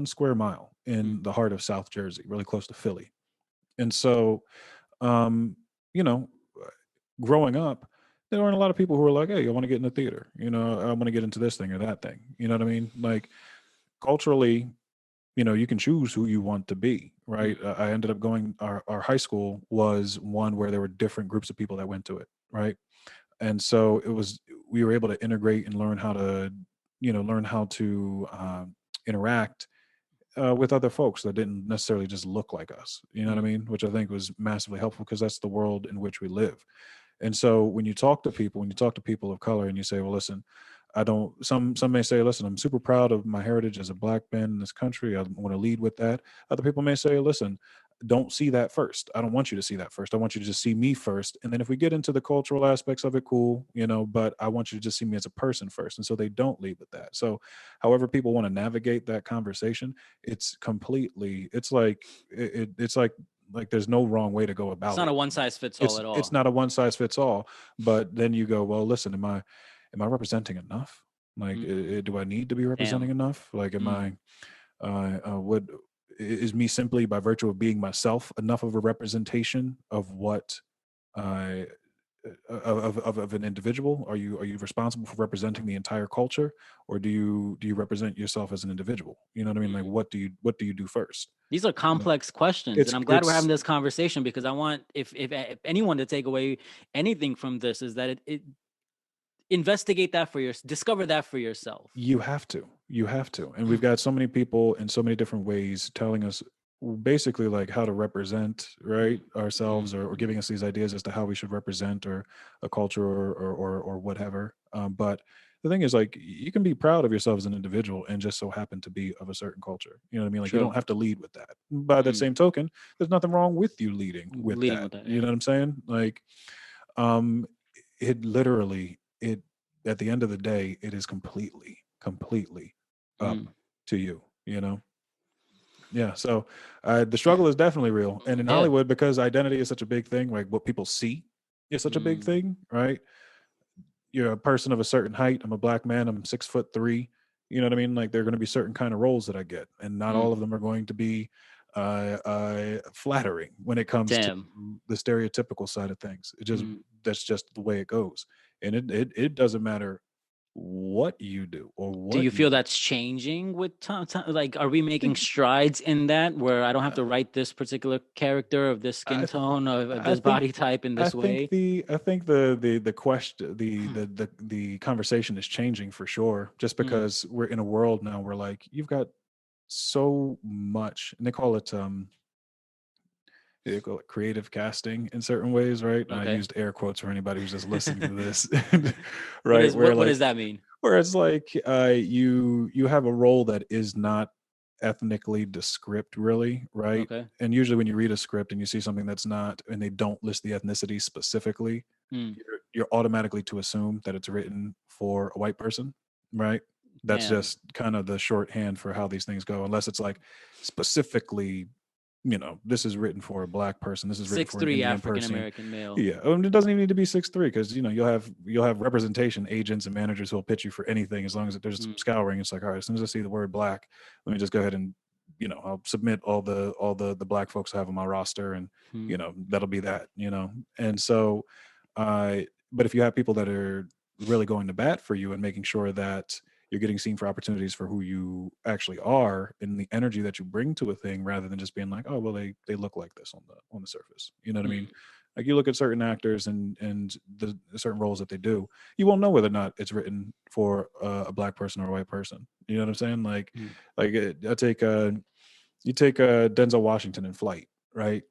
square mile in the heart of South Jersey, really close to Philly. And so, um, you know, growing up, there weren't a lot of people who were like, hey, I want to get in the theater. I want to get into this thing or that thing. You know what I mean? Like culturally, you can choose who you want to be, right? I ended up going, our high school was one where there were different groups of people that went to it, right? And so we were able to integrate and learn how to, interact with other folks that didn't necessarily just look like us, you know what I mean? Which I think was massively helpful because that's the world in which we live. And so when you talk to people of color and you say, well, listen, I don't. Some may say, listen, I'm super proud of my heritage as a black man in this country. I want to lead with that. Other people may say, listen, don't see that first. I don't want you to see that first. I want you to just see me first. And then if we get into the cultural aspects of it, cool, but I want you to just see me as a person first. And so they don't lead with that. So however people want to navigate that conversation, it's like it's like there's no wrong way to go about it. It's not a one size fits all at all. It's not a one size fits all. But then you go, well, listen, am I representing enough? Like, do I need to be representing enough? Like, am would is me simply by virtue of being myself enough of a representation of what of an individual? Are you responsible for representing the entire culture, or do you represent yourself as an individual? You know what I mean? Like, what do you do first? These are complex questions, and I'm glad we're having this conversation, because I want if anyone to take away anything from this is that it investigate that discover that for yourself. You have to, and we've got so many people in so many different ways telling us basically like how to represent ourselves, or giving us these ideas as to how we should represent or a culture or whatever. But the thing is, like, you can be proud of yourself as an individual and just so happen to be of a certain culture. You know what I mean? Like, you don't have to lead with that. By that same token, there's nothing wrong with you leading with that. You know what I'm saying? Like, it literally, at the end of the day, it is completely up to you, Yeah. So the struggle is definitely real. And in Hollywood, because identity is such a big thing, like what people see is such a big thing, right? You're a person of a certain height. I'm a black man. I'm 6'3". You know what I mean? Like, there are going to be certain kind of roles that I get, and not all of them are going to be flattering when it comes to the stereotypical side of things. That's just the way it goes. And it doesn't matter what you do or what. Do you feel that's changing with time? Like, are we making strides in that, where I don't have to write this particular character of this skin tone of this body type in this way? I think the question, the conversation is changing for sure, just because we're in a world now where, like, you've got so much, and they call it creative casting in certain ways, right? Okay. I used air quotes for anybody who's just listening to this. Right? What does that mean? Where it's like you have a role that is not ethnically descript, really, right? Okay. And usually when you read a script and you see something that's not, and they don't list the ethnicity specifically, you're automatically to assume that it's written for a white person, right? That's just kind of the shorthand for how these things go, unless it's like specifically, this is written for a black person. This is written for an Indian African-American male. Yeah, it doesn't even need to be 6'3", because you'll have representation agents and managers who'll pitch you for anything as long as there's some scouring. It's like, all right, as soon as I see the word black, let me just go ahead and I'll submit all the black folks I have on my roster, and that'll be that. And so, but if you have people that are really going to bat for you and making sure that you're getting seen for opportunities for who you actually are and the energy that you bring to a thing, rather than just being like, oh, well, they look like this on the surface. You know what I mean? Like, you look at certain actors and the certain roles that they do, you won't know whether or not it's written for a black person or a white person. You know what I'm saying? Like, you take Denzel Washington in Flight, right?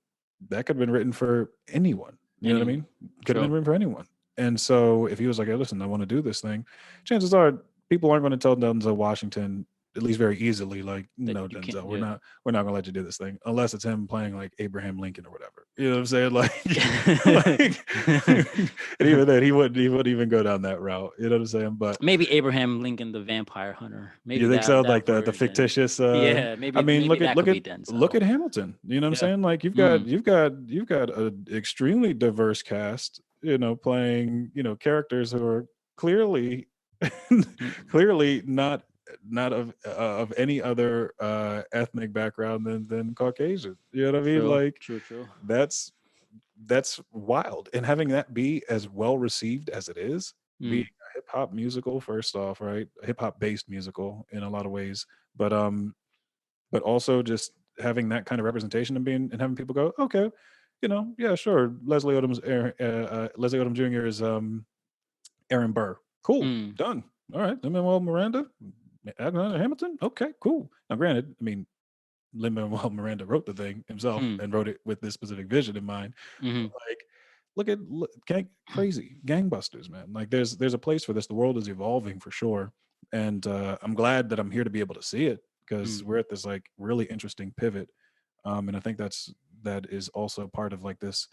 That could have been written for anyone. You know what I mean? Could have been written for anyone. And so if he was like, hey, listen, I want to do this thing, chances are people aren't going to tell Denzel Washington, at least very easily, like, no, Denzel, we're not going to let you do this thing, unless it's him playing like Abraham Lincoln or whatever. You know what I'm saying? And even then, he wouldn't even go down that route. You know what I'm saying? But maybe Abraham Lincoln, the vampire hunter. Maybe you think so? Like the fictitious. Maybe. I mean, look at Hamilton. You know what I'm saying? Like, you've got an extremely diverse cast. Playing characters who are clearly not of any other ethnic background than Caucasian. You know what I mean? Like, true. That's wild. And having that be as well received as it is, being a hip hop musical, first off, right? A hip hop based musical in a lot of ways, but also just having that kind of representation and having people go, okay, yeah, sure. Leslie Odom Jr. is Aaron Burr. Cool. Done. All right. Lin-Manuel Miranda, Hamilton. Okay, cool. Now, granted, I mean, Lin-Manuel Miranda wrote the thing himself and wrote it with this specific vision in mind. Like, crazy gangbusters, man. Like there's a place for this. The world is evolving for sure, and I'm glad that I'm here to be able to see it because we're at this like really interesting pivot, and I think that is also part of like this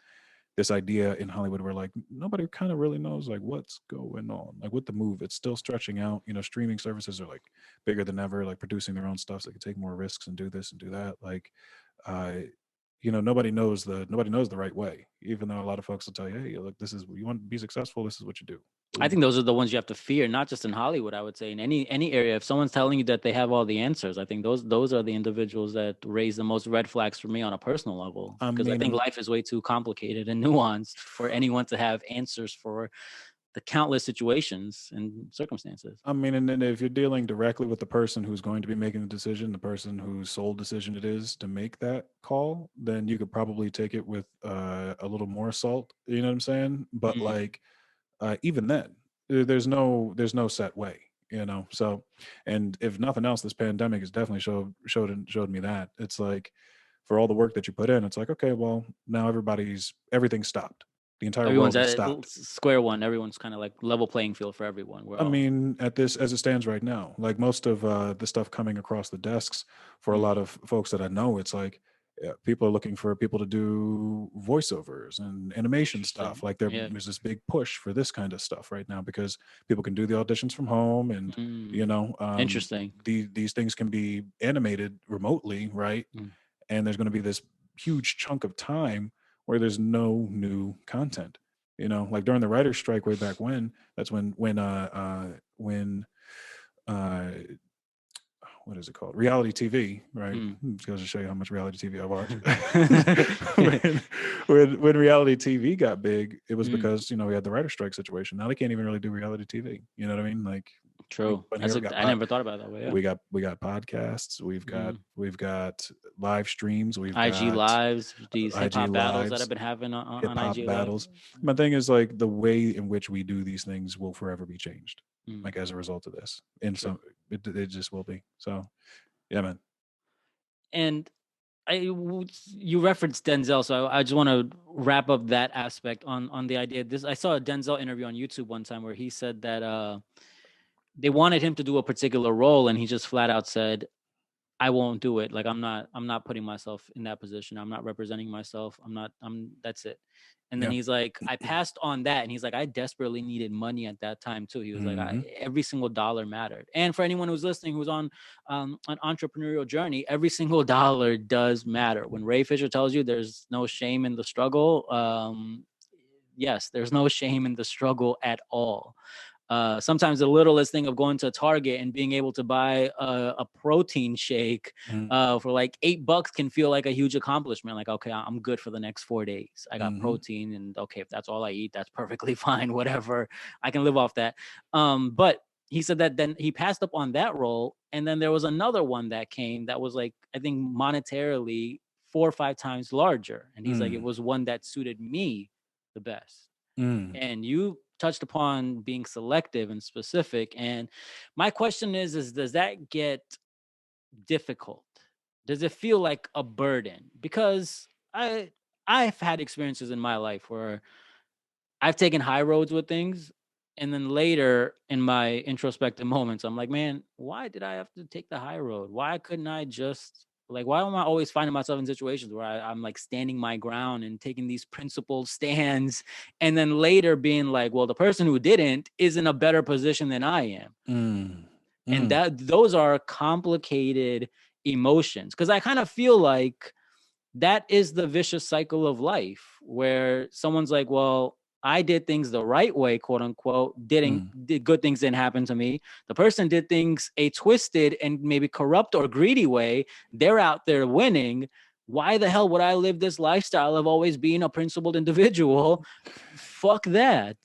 idea in Hollywood where like nobody kind of really knows like what's going on, like with the move. It's still stretching out. You know, streaming services are like bigger than ever, like producing their own stuff, so they can take more risks and do this and do that. Like, uh, nobody knows the right way. Even though a lot of folks will tell you, hey, look, this is you want to be successful. This is what you do. I think those are the ones you have to fear, not just in Hollywood. I would say in any area, if someone's telling you that they have all the answers, I think those are the individuals that raise the most red flags for me on a personal level. Because I think life is way too complicated and nuanced for anyone to have answers for the countless situations and circumstances. I mean, and then if you're dealing directly with the person who's going to be making the decision, the person whose sole decision it is to make that call, then you could probably take it with a little more salt. You know what I'm saying? But like even then, there's no set way. You know, so and if nothing else, this pandemic has definitely showed me that it's like for all the work that you put in, it's like okay, well now everything's stopped. The entire Everyone's world is at stopped. square one. Everyone's kind of like level playing field for everyone. I mean, at this as it stands right now, like most of the stuff coming across the desks for a lot of folks that I know, it's like people are looking for people to do voiceovers and animation stuff. Like there's this big push for this kind of stuff right now because people can do the auditions from home, and interesting. These things can be animated remotely, right? And there's going to be this huge chunk of time where there's no new content. You know, like during the writer's strike way back when, that's when what is it called? Reality TV, right? Just goes to show you how much reality TV I watch. when reality TV got big, it was because we had the writer strike situation. Now they can't even really do reality TV. You know what I mean? Like, true. I never thought about it that way. Yeah. We got podcasts. We've got live streams. We've IG got lives. These hip hop IG battles that lives, I've been having on hip-hop IG battles. Live. My thing is like the way in which we do these things will forever be changed. Like as a result of this, and so it just will be. So, yeah, man. And you referenced Denzel, so I just want to wrap up that aspect on the idea. I saw a Denzel interview on YouTube one time where he said that they wanted him to do a particular role, and he just flat out said, I won't do it. Like I'm not putting myself in that position. I'm not representing myself. That's it. And then he's like, I passed on that. And he's like, I desperately needed money at that time too. He was like, every single dollar mattered. And for anyone who's listening, who's on an entrepreneurial journey, every single dollar does matter. When Ray Fisher tells you there's no shame in the struggle, yes, there's no shame in the struggle at all. Sometimes the littlest thing of going to Target and being able to buy a protein shake for like $8 can feel like a huge accomplishment. Like, okay, I'm good for the next 4 days. I got protein, and okay, if that's all I eat, that's perfectly fine. Whatever, I can live off that. But he said that then he passed up on that role, and then there was another one that came that was like, I think monetarily 4 or 5 times larger, and he's like, it was one that suited me the best. And you touched upon being selective and specific. And my question is does that get difficult? Does it feel like a burden? Because I've had experiences in my life where I've taken high roads with things, and then later in my introspective moments, I'm like, man, why did I have to take the high road? Why couldn't I just why am I always finding myself in situations where I'm like standing my ground and taking these principled stands, and then later being like, well, the person who didn't is in a better position than I am. And those are complicated emotions, because I kind of feel like that is the vicious cycle of life, where someone's like, well, I did things the right way, quote unquote, did good things didn't happen to me. The person did things a twisted and maybe corrupt or greedy way. They're out there winning. Why the hell would I live this lifestyle of always being a principled individual? Fuck that.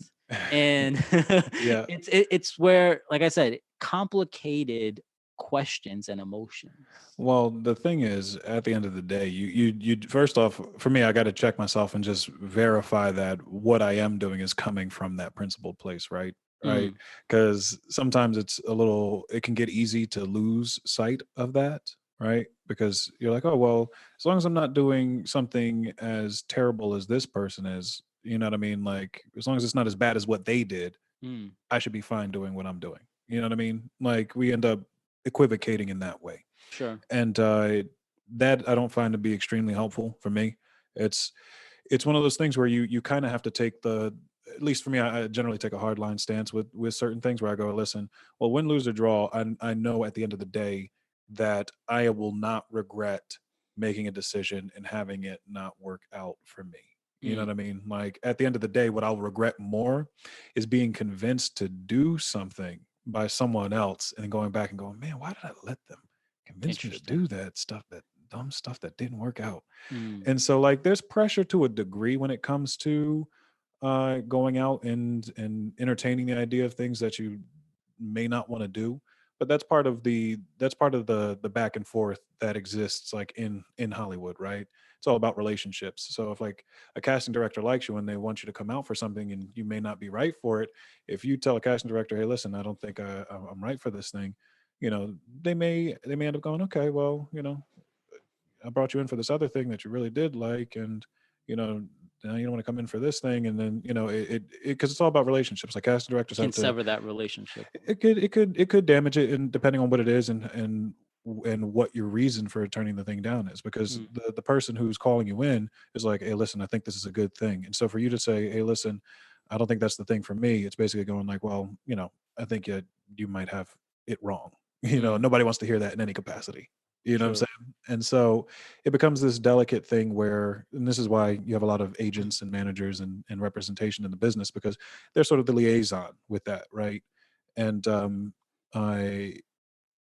And it's where, like I said, complicated questions and emotions. Well, the thing is, at the end of the day, you first off, for me, I got to check myself and just verify that what I am doing is coming from that principled place, right? Right. Because sometimes it can get easy to lose sight of that, right? Because you're like, oh, well, as long as I'm not doing something as terrible as this person is, You know what I mean? Like, as long as it's not as bad as what they did, Mm, I should be fine doing what I'm doing. You know what I mean? Like, we end up equivocating in that way. sure. And that I don't find to be extremely helpful for me. It's it's one of those things where you kind of have to take the, at least for me, I generally take a hard line stance with certain things where I go, listen, well, win, lose, or draw, I know at the end of the day that I will not regret making a decision and having it not work out for me. You know Mm, what I mean? Like, at the end of the day, what I'll regret more is being convinced to do something by someone else and going back and going, man, why did I let them convince me to interesting. do that stuff, that dumb stuff that didn't work out? Mm, And so, like, there's pressure to a degree when it comes to going out and entertaining the idea of things that you may not want to do. But that's part of the back and forth that exists, like, in Hollywood, right? It's all about relationships. So if, like, a casting director likes you and they want you to come out for something and you may not be right for it, if you tell a casting director, hey, listen, I don't think I'm right for this thing, they may end up going, okay, well, I brought you in for this other thing that you really did like, and you know now you don't want to come in for this thing, and then it because it's all about relationships. Like, casting directors can have to, sever that relationship. it could damage it, and depending on what it is, and what your reason for turning the thing down is, because Mm, the person who's calling you in is like, hey, listen, I think this is a good thing. And so for you to say, hey, listen, I don't think that's the thing for me, it's basically going like, well, I think you might have it wrong. mm, Nobody wants to hear that in any capacity. You know what I'm true. saying? And so it becomes this delicate thing where, and this is why you have a lot of agents and managers and representation in the business, because they're sort of the liaison with that, right? And I,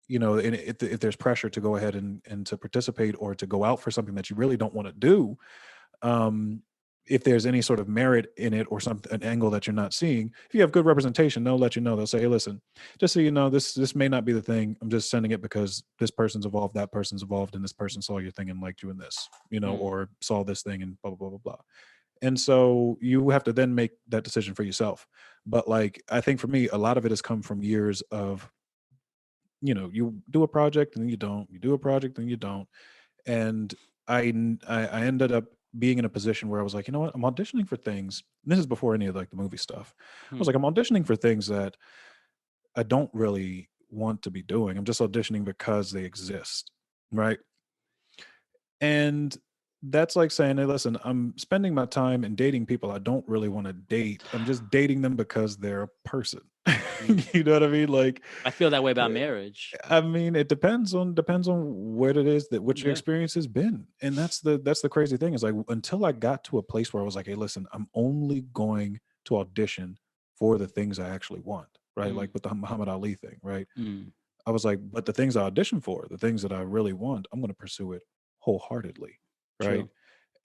and if there's pressure to go ahead and to participate or to go out for something that you really don't want to do, um, if there's any sort of merit in it or an angle that you're not seeing, if you have good representation, they'll let you know. They'll say, hey, listen, just so you know, this may not be the thing. I'm just sending it because this person's involved, that person's involved, and this person saw your thing and liked you in this, Mm, or saw this thing and blah, blah, blah, blah, blah. And so you have to then make that decision for yourself. But, like, I think for me, a lot of it has come from years of, you do a project and then you don't, you do a project and you don't. And I ended up being in a position where I was like, you know what, I'm auditioning for things. And this is before any of, like, the movie stuff. I was mm, like, I'm auditioning for things that I don't really want to be doing. I'm just auditioning because they exist, right? And that's like saying, hey, listen, I'm spending my time in dating people I don't really want to date. I'm just dating them because they're a person. mm. You know what I mean? Like, I feel that way about marriage. I mean, it depends on what it is, that what your Yeah. experience has been. And that's the crazy thing, is like, until I got to a place where I was like, hey, listen, I'm only going to audition for the things I actually want, right? Mm, Like with the Muhammad Ali thing, right? mm, I was like, but the things I audition for, the things that I really want, I'm going to pursue it wholeheartedly, right? true.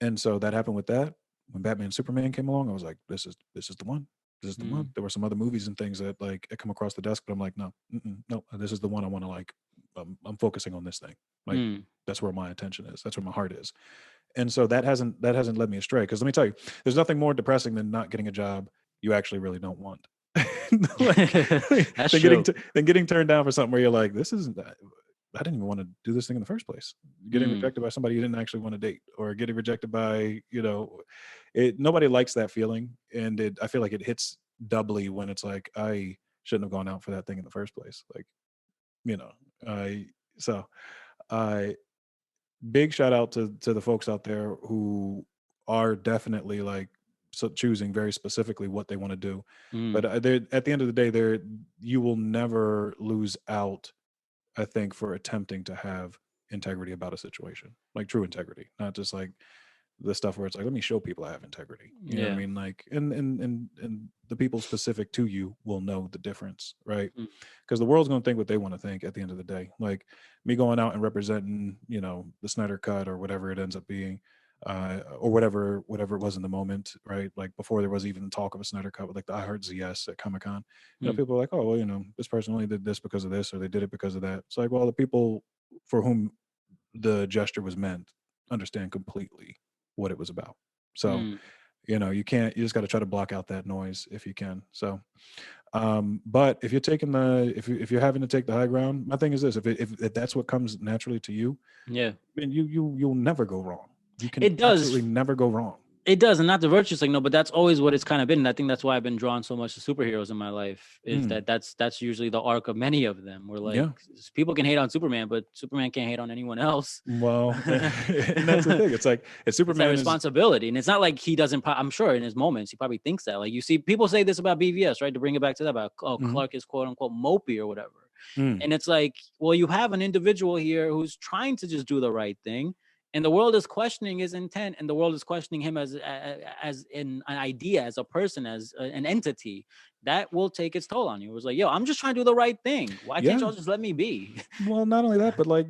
And so that happened with that. When Batman and Superman came along, I was like, this is the one. This is the one. Mm, There were some other movies and things that, like, I come across the desk, but I'm like, no, no, this is the one I want to, like. I'm focusing on this thing. Like, mm. that's where my attention is. That's where my heart is. And so that hasn't led me astray. Because let me tell you, there's nothing more depressing than not getting a job you actually really don't want. Like, That's than getting true. to, than getting turned down for something where you're like, this isn't. I didn't even want to do this thing in the first place. Getting Mm, rejected by somebody you didn't actually want to date, or getting rejected by, it. Nobody likes that feeling, and I feel like it hits doubly when it's like, I shouldn't have gone out for that thing in the first place. Like, you know, I so I big shout out to the folks out there who are definitely, like, so choosing very specifically what they want to do. But mm, at the end of the day, you will never lose out, I think, for attempting to have integrity about a situation, like true integrity, not just like the stuff where it's like, let me show people I have integrity. You know what I yeah. mean? Like, and the people specific to you will know the difference, right? Mm, Because the world's going to think what they want to think at the end of the day. Like, me going out and representing, the Snyder Cut or whatever it ends up being, or whatever it was in the moment, right? Like, before there was even talk of a Snyder Cut with, like, the I Heart ZS at Comic Con, mm, people are like, oh, well, this person only did this because of this, or they did it because of that. It's like, well, the people for whom the gesture was meant understand completely what it was about. So, mm. you just got to try to block out that noise if you can. So, but if you're taking if you're having to take the high ground, my thing is this: if that's what comes naturally to you, Yeah. then you'll never go wrong. You can It absolutely does. never go wrong. It does, and not the virtue signal, but that's always what it's kind of been. And I think that's why I've been drawn so much to superheroes in my life. Is that's usually the arc of many of them. Where like people can hate on Superman, but Superman can't hate on anyone else. Well, and that's the thing. It's like if Superman it's that responsibility, and it's not like he doesn't. I'm sure in his moments he probably thinks that. Like you see, people say this about BVS, right? To bring it back to that, about Clark is quote unquote mopey or whatever. And it's like, well, you have an individual here who's trying to just do the right thing. And the world is questioning his intent, and the world is questioning him as an idea, as a person, as an entity. That will take its toll on you. It was like, yo, I'm just trying to do the right thing. Why can't y'all just let me be? Well, not only that, but like,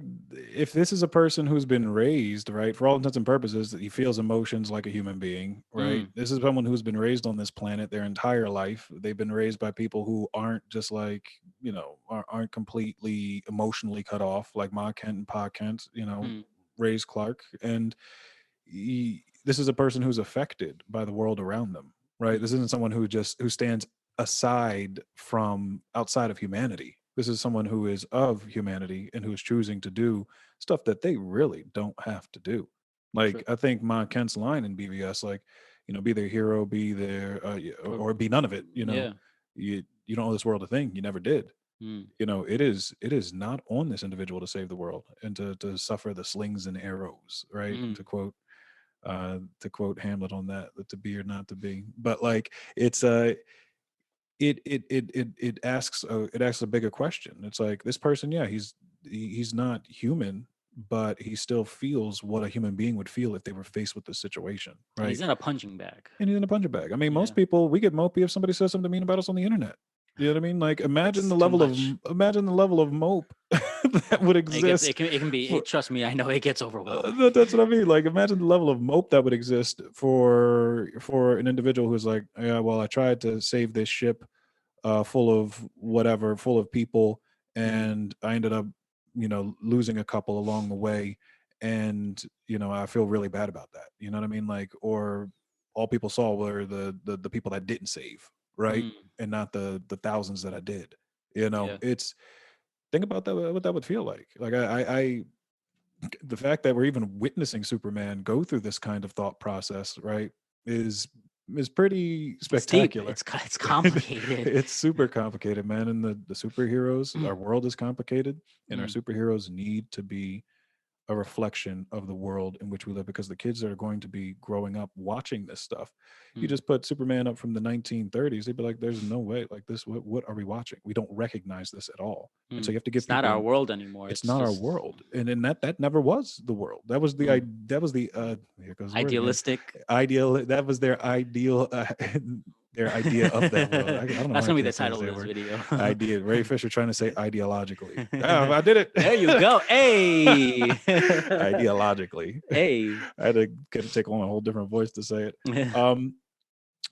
if this is a person who's been raised, right, for all intents and purposes, that he feels emotions like a human being, right? This is someone who's been raised on this planet their entire life. They've been raised by people who aren't just like, you know, aren't completely emotionally cut off, like Ma Kent and Pa Kent, you know. Raised Clark, and this is a person who's affected by the world around them, right? This isn't someone who stands aside from outside of humanity. This is someone who is of humanity and who is choosing to do stuff that they really don't have to do. Like I think Ma Kent's line in BVS, like, you know, be their hero, be their or be none of it. You know, you don't owe this world a thing. You never did. You know, it is not on this individual to save the world and to suffer the slings and arrows, right? To quote Hamlet on that, to be or not to be. But like it's it asks a bigger question. It's like this person, he's not human, but he still feels what a human being would feel if they were faced with this situation, right? He's in a punching bag. And he's in a punching bag. I mean, most people, we get mopey if somebody says something mean about us on the internet. You know what I mean? Like imagine the level of mope that would exist. It can be. Trust me, I know it gets overwhelming. That's what I mean. Like imagine the level of mope that would exist for an individual who's like, yeah, well, I tried to save this ship full of people, and I ended up, you know, losing a couple along the way, and you know, I feel really bad about that. You know what I mean? Like, or all people saw were the people that didn't save, right? And not the thousands that I did. You know, it's think about that, what that would feel like. Like I the fact that we're even witnessing Superman go through this kind of thought process, right, is pretty spectacular. It's complicated. It's super complicated, man. And the superheroes, our world is complicated, and our superheroes need to be a reflection of the world in which we live, because the kids that are going to be growing up watching this stuff, you just put Superman up from the 1930s, they'd be like, there's no way, like this, what are we watching? We don't recognize this at all. And so you have to give it's not our world anymore. It's not our world. And that never was the world. That was the here goes idealistic that was their ideal their idea of that world. I don't know. That's gonna be the title of this video. Idea. Ray Fisher trying to say ideologically. Oh, I did it. There you go. Hey. Ideologically. Hey. I had to take on a whole different voice to say it.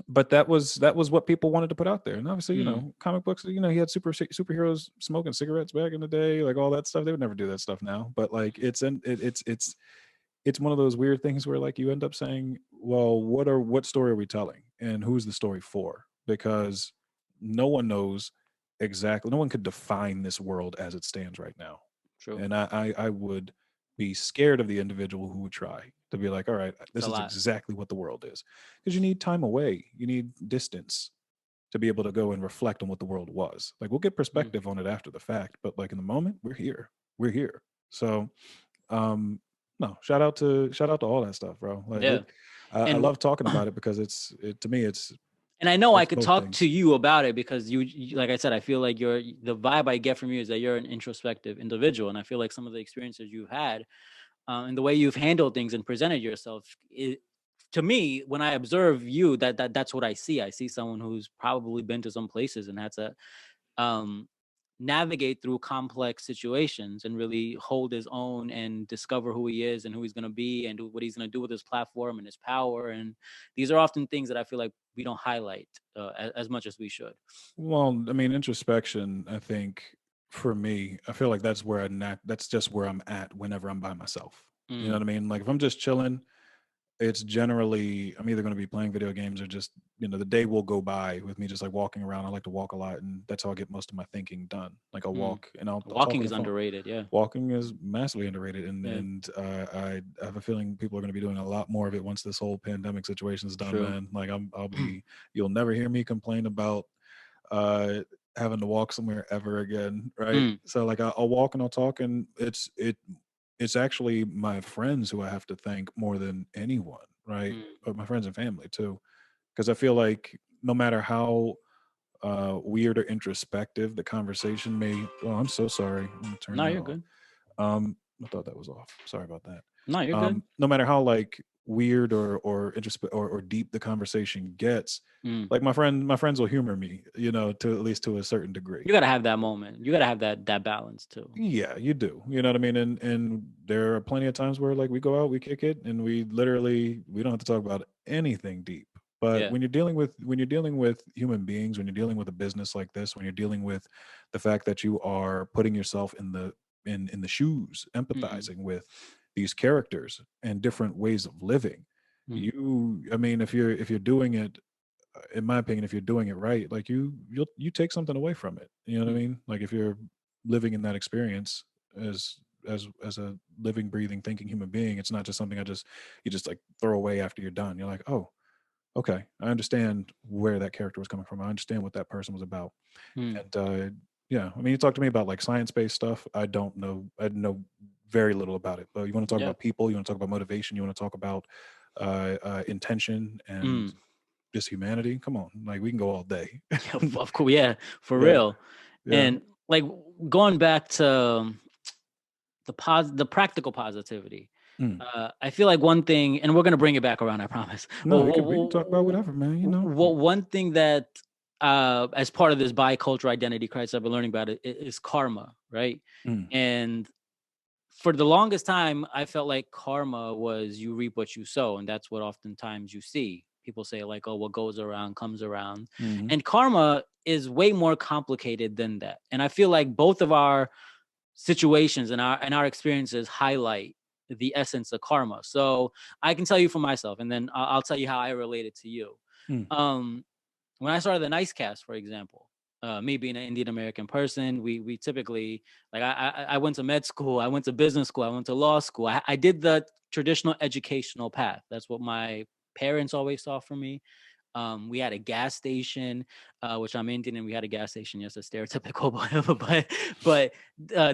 But that was what people wanted to put out there. And obviously, you know, comic books, you know, he had superheroes smoking cigarettes back in the day, like all that stuff. They would never do that stuff now. But like it's one of those weird things where like you end up saying, well, what story are we telling, and who's the story for? Because no one knows exactly. No one could define this world as it stands right now. True. And I would be scared of the individual who would try to be like, all right, this is exactly what the world is. Because you need time away. You need distance to be able to go and reflect on what the world was. Like we'll get perspective on it after the fact, but like in the moment, we're here. So no, shout out to all that stuff, bro. Like, I love talking about it because to me it's. And I know I could talk to you about it because you, like I said, I feel like the vibe I get from you is that you're an introspective individual, and I feel like some of the experiences you've had, and the way you've handled things and presented yourself, to me, when I observe you, that's what I see. I see someone who's probably been to some places and had to navigate through complex situations and really hold his own and discover who he is and who he's going to be and what he's going to do with his platform and his power. And these are often things that I feel like we don't highlight as much as we should. Well, I mean, introspection, I think for me, I feel like that's just where I'm at whenever I'm by myself. You know what I mean? Like if I'm just chilling, it's generally I'm either going to be playing video games or just the day will go by with me just like walking around. I like to walk a lot, and that's how I get most of my thinking done. Like I'll walk and I'll talk Walking on the is phone. underrated. Yeah. Walking is massively underrated, Yeah. and I have a feeling people are going to be doing a lot more of it once this whole pandemic situation is done. True. Man, like I'll be. You'll never hear me complain about uh having to walk somewhere ever again, right? Mm. So like I'll walk and I'll talk, and it's actually my friends who I have to thank more than anyone, right? Mm. But my friends and family too, because I feel like no matter how weird or introspective the conversation may. Oh, I'm so sorry. I'm gonna turn No, that you're off. good. I thought that was off. Sorry about that. No, you're good. No matter how like weird or deep the conversation gets, Mm. like my friends will humor me, to at least to a certain degree. You gotta have that moment. You gotta have that balance too. Yeah, you do. You know what I mean? And there are plenty of times where like we go out, we kick it, and we don't have to talk about anything deep. But Yeah. when you're dealing with human beings, when you're dealing with a business like this, when you're dealing with the fact that you are putting yourself in the shoes, Mm. empathizing with these characters and different ways of living, Mm. I mean, if you're doing it, in my opinion, if you're doing it right, like you take something away from it. You know what I Mm. mean? Like if you're living in that experience as as a living, breathing, thinking human being, it's not just something you just like throw away after you're done. You're like, oh, okay, I understand where that character was coming from. I understand what that person was about. Mm. And yeah, I mean, you talk to me about like science-based stuff. I don't know. I know very little about it. But you want to talk Yeah. about people, you want to talk about motivation, you want to talk about intention and Mm. just humanity. Come on, like we can go all day. Of course. Yeah. For Yeah, real. yeah. And like going back to the practical positivity. Mm. I feel like one thing, and we're gonna bring it back around, I promise. No, we can talk about whatever, man. One thing that, as part of this bicultural identity crisis, I've been learning about it is karma, right? Mm. And for the longest time, I felt like karma was you reap what you sow, and that's what oftentimes you see. People say like, "Oh, what goes around comes around," Mm-hmm. and karma is way more complicated than that. And I feel like both of our situations and our experiences highlight the essence of karma. So I can tell you for myself, and then I'll tell you how I relate it to you. Mm. Um, when I started the NiceCast, for example, me being an Indian American person, we typically like I went to med school, I went to business school, I went to law school. I did the traditional educational path. That's what my parents always saw for me. We had a gas station, which I'm Indian, and we had a gas station. Yes, a stereotypical, but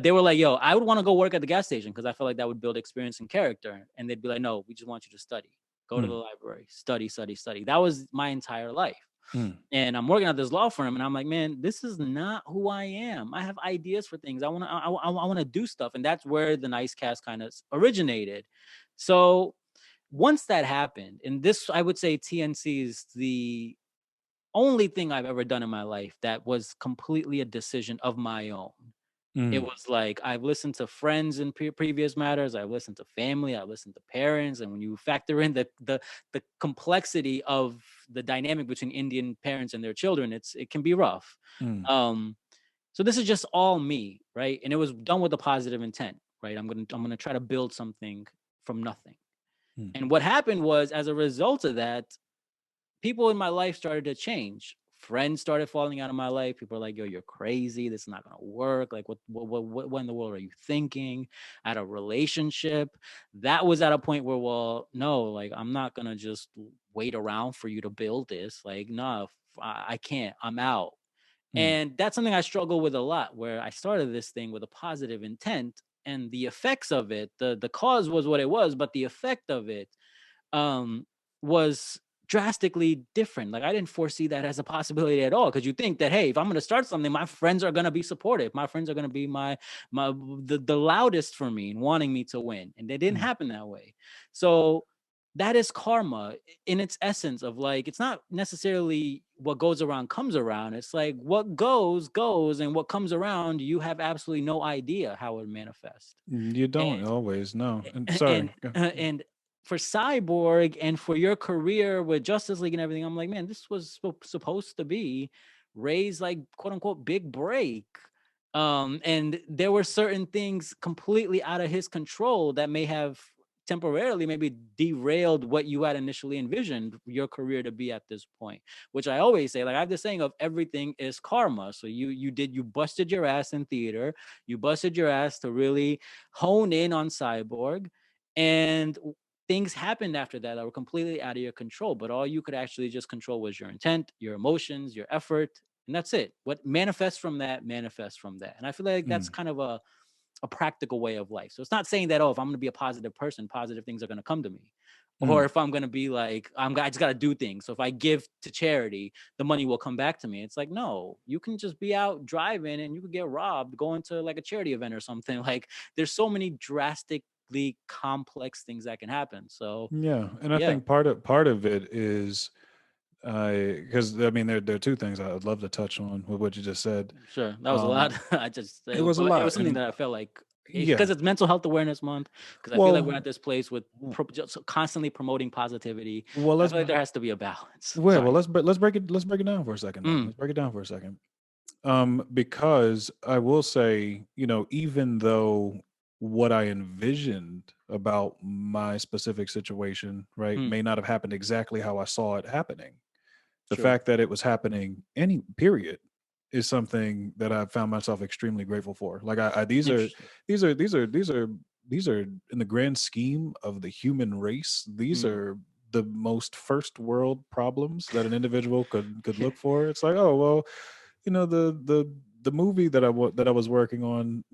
they were like, "Yo, I would want to go work at the gas station because I feel like that would build experience and character." And they'd be like, "No, we just want you to study. Go to the Mm. library, study, study, study." That was my entire life. Mm. And I'm working at this law firm, and I'm like, man, this is not who I am. I have ideas for things. I want to do stuff, and that's where the Nice Cast kind of originated. So once that happened, and this, I would say, TNC is the only thing I've ever done in my life that was completely a decision of my own. It Mm. was like I've listened to friends in previous matters. I've listened to family. I've listened to parents. And when you factor in the complexity of the dynamic between Indian parents and their children, it can be rough. Mm. Um, so this is just all me, right? And it was done with a positive intent, right? I'm gonna try to build something from nothing. Mm. And what happened was, as a result of that, people in my life started to change. Friends started falling out of my life. People are like, "Yo, you're crazy. This is not gonna work. Like, what in the world are you thinking?" I had a relationship that was at a point where, well, no, like, I'm not gonna just wait around for you to build this. Like, no, I can't. I'm out. Mm. And that's something I struggle with a lot. Where I started this thing with a positive intent, and the effects of it, the cause was what it was, but the effect of it um, was drastically different. Like I didn't foresee that as a possibility at all. Because you think that, hey, if I'm going to start something, my friends are going to be supportive. My friends are going to be the loudest for me and wanting me to win. And it didn't Mm. happen that way. So that is karma in its essence of like, it's not necessarily what goes around comes around. It's like what goes, and what comes around, you have absolutely no idea how it manifests. You don't always know. And and sorry. and for Cyborg and for your career with Justice League and everything, I'm like, man, this was supposed to be Ray's like quote unquote big break. And there were certain things completely out of his control that may have temporarily maybe derailed what you had initially envisioned your career to be at this point. Which I always say, like I have this saying of everything is karma. So you busted your ass in theater, you busted your ass to really hone in on Cyborg, and things happened after that were completely out of your control. But all you could actually just control was your intent, your emotions, your effort, and that's it. What manifests from that manifests from that. And I feel like that's kind of a practical way of life. So it's not saying that, oh, if I'm going to be a positive person, positive things are going to come to me. Or if I'm going to be like, I just got to do things. So if I give to charity, the money will come back to me. It's like, no, you can just be out driving and you could get robbed going to like a charity event or something. Like there's so many drastically complex things that can happen. So Yeah, and I think part of it is because I mean there are two things I'd love to touch on with what you just said. sure, that was a lot. It was a But it was lot, something and that I felt like, yeah, because it's Mental Health Awareness Month. Because I feel like we're well, at this place with just constantly promoting positivity. well, I let's feel like there has to be a balance. well, Sorry. let's break it down for a second. Then Mm, let's break it down for a second. Because I will say, even though what I envisioned about my specific situation, right, mm, may not have happened exactly how I saw it happening, the true. fact that it was happening any period is something that I've found myself extremely grateful for. Like I these are Interesting. these are these are these are these are in the grand scheme of the human race, these Mm. are the most first world problems that an individual could look for. It's like, oh well, the movie that I was working on,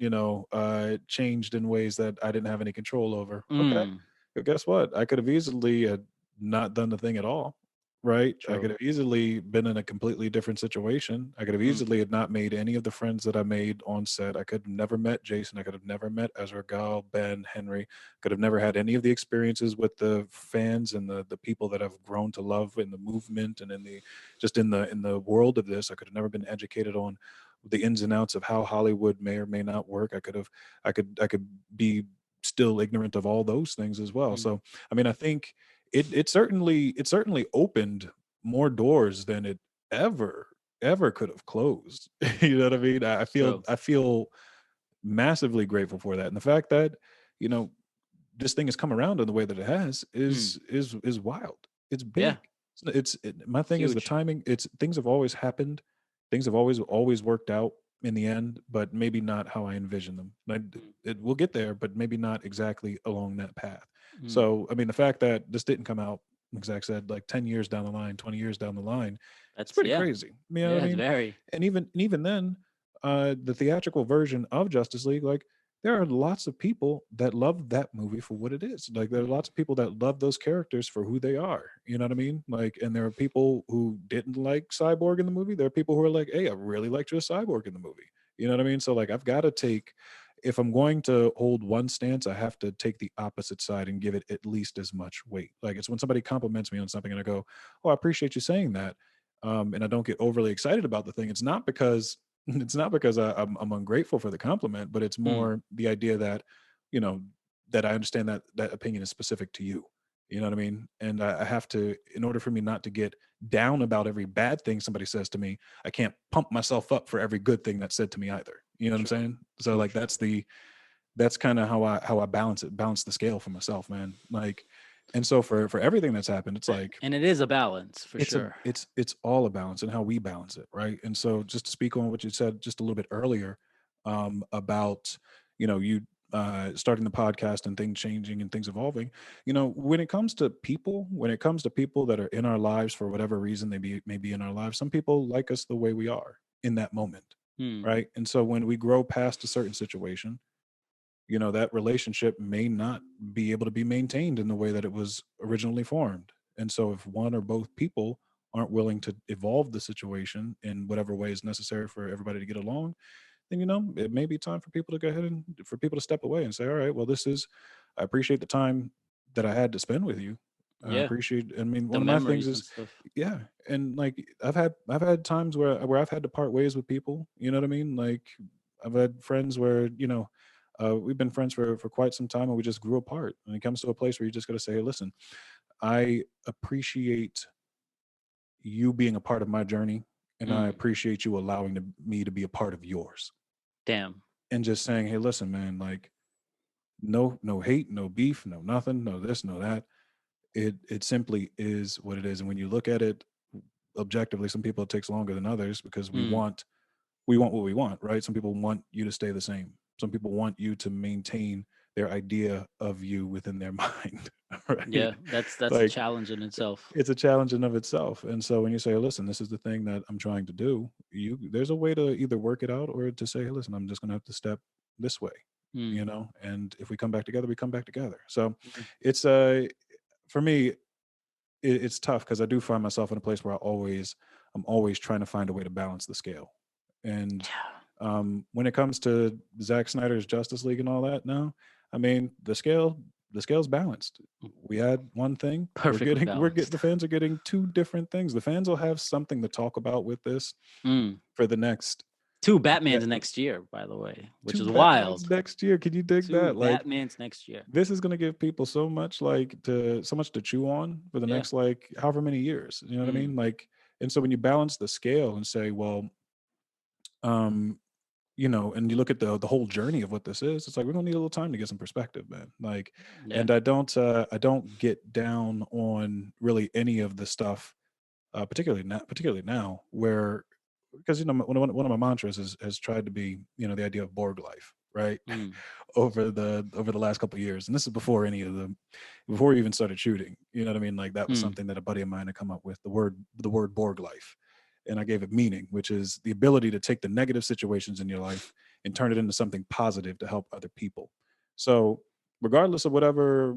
changed in ways that I didn't have any control over. Okay. Mm, But guess what? I could have easily not done the thing at all, right? I true. could have easily been in a completely different situation. I could have Mm, easily had not made any of the friends that I made on set. I could have never met Jason. I could have never met Ezra, Gal, Ben, Henry. Could have never had any of the experiences with the fans and the people that I've grown to love in the movement and in the just in the world of this. I could have never been educated on the ins and outs of how Hollywood may or may not work. I could be still ignorant of all those things as well. mm, So I mean, I think it certainly opened more doors than it ever could have closed. You know what I mean? I feel true. I feel massively grateful for that, and the fact that you know this thing has come around in the way that it has Mm, is wild. It's yeah. big. My thing is the Huge. timing. It's things have always happened. Things have always worked out in the end, but maybe not how I envisioned them. Mm, It will get there, but maybe not exactly along that path. mm. So I mean, the fact that this didn't come out, like Zach said, like 10 years down the line, 20 years down the line, it's That's, pretty yeah. crazy. You know what I Yeah, it's mean? very. And even then, the theatrical version of Justice League, like there are lots of people that love that movie for what it is. Like there are Mm, lots of people that love those characters for who they are. You know what I mean? Like, and there are people who didn't like Cyborg in the movie. There are people who are like, hey, I really liked your Cyborg in the movie. You know what I mean? So like I've got to take if I'm going to hold one stance, I have to take the opposite side and give it at least as much weight. Like it's when somebody compliments me on something and I go, "Oh, I appreciate you saying that," and I don't get overly excited about the thing. It's not because I'm ungrateful for the compliment, but it's mm, more the idea that you know that I understand that that opinion is specific to you. You know what I mean? And I have to, in order for me not to get down about every bad thing somebody says to me, I can't pump myself up for every good thing that's said to me either. You know what I'm true. saying? So like True. that's kind of how I balance the scale for myself, man. Like, and so for everything that's happened, it's like And it is a balance for sure. it's all a balance and how we balance it, right? And so just to speak on what you said just a little bit earlier, about you starting the podcast and things changing and things evolving. When it comes to people that are in our lives for whatever reason may be in our lives, some people like us the way we are in that moment, Mm, right? And so when we grow past a certain situation, that relationship may not be able to be maintained in the way that it was originally formed. And so if one or both people aren't willing to evolve the situation in whatever way is necessary for everybody to get along, then it may be time for people to go ahead and for people to step away and say, all right, well, I appreciate the time that I had to spend with you. I yeah. appreciate, I mean, The one of my things memories and is, stuff. yeah. And like I've had times where I've had to part ways with people, you know what I mean? Like I've had friends where, we've been friends for quite some time and we just grew apart. And it comes to a place where you just got to say, hey, listen, I appreciate you being a part of my journey and I Mm, appreciate you allowing me to be a part of yours. damn. And just saying, hey, listen, man, like no hate, no beef, no nothing, no this, no that. It simply is what it is. And when you look at it objectively, some people it takes longer than others because Mm. we want what we want, right? Some people want you to stay the same. Some people want you to maintain their idea of you within their mind, right? Yeah, that's a Like challenge in itself. it's a challenge in of itself. And so when you say, listen, this is the thing that I'm trying to do, there's a way to either work it out or to say, hey, listen, I'm just gonna have to step this way, Mm. and if we come back together, we come back together. So Mm. it's for me, it's tough because I do find myself in a place where I'm always trying to find a way to balance the scale. And when it comes to Zack Snyder's Justice League and all that, no, I mean the scale's balanced. We had one thing. Perfectly The balanced. fans are getting two different things. The fans will have something to talk about with this Mm. for the next Two de- Batmans next year, by the way, which two is Batmans wild. next year. Can you dig Two that? Like Batmans next year. this is going to give people so much to chew on for the Yeah. next like however many years. You know what I Mm. mean? Like, and so when you balance the scale and say, well, um, and you look at the whole journey of what this is, it's like we're gonna need a little time to get some perspective, man. Like, Yeah. and I don't get down on really any of the stuff, particularly now, where because one of my mantras has tried to be the idea of Borg life, right? Mm. Over the last couple of years, and this is before we even started shooting. You know what I mean? Like that was Mm. something that a buddy of mine had come up with, the word Borg life, and I gave it meaning, which is the ability to take the negative situations in your life and turn it into something positive to help other people. So regardless of whatever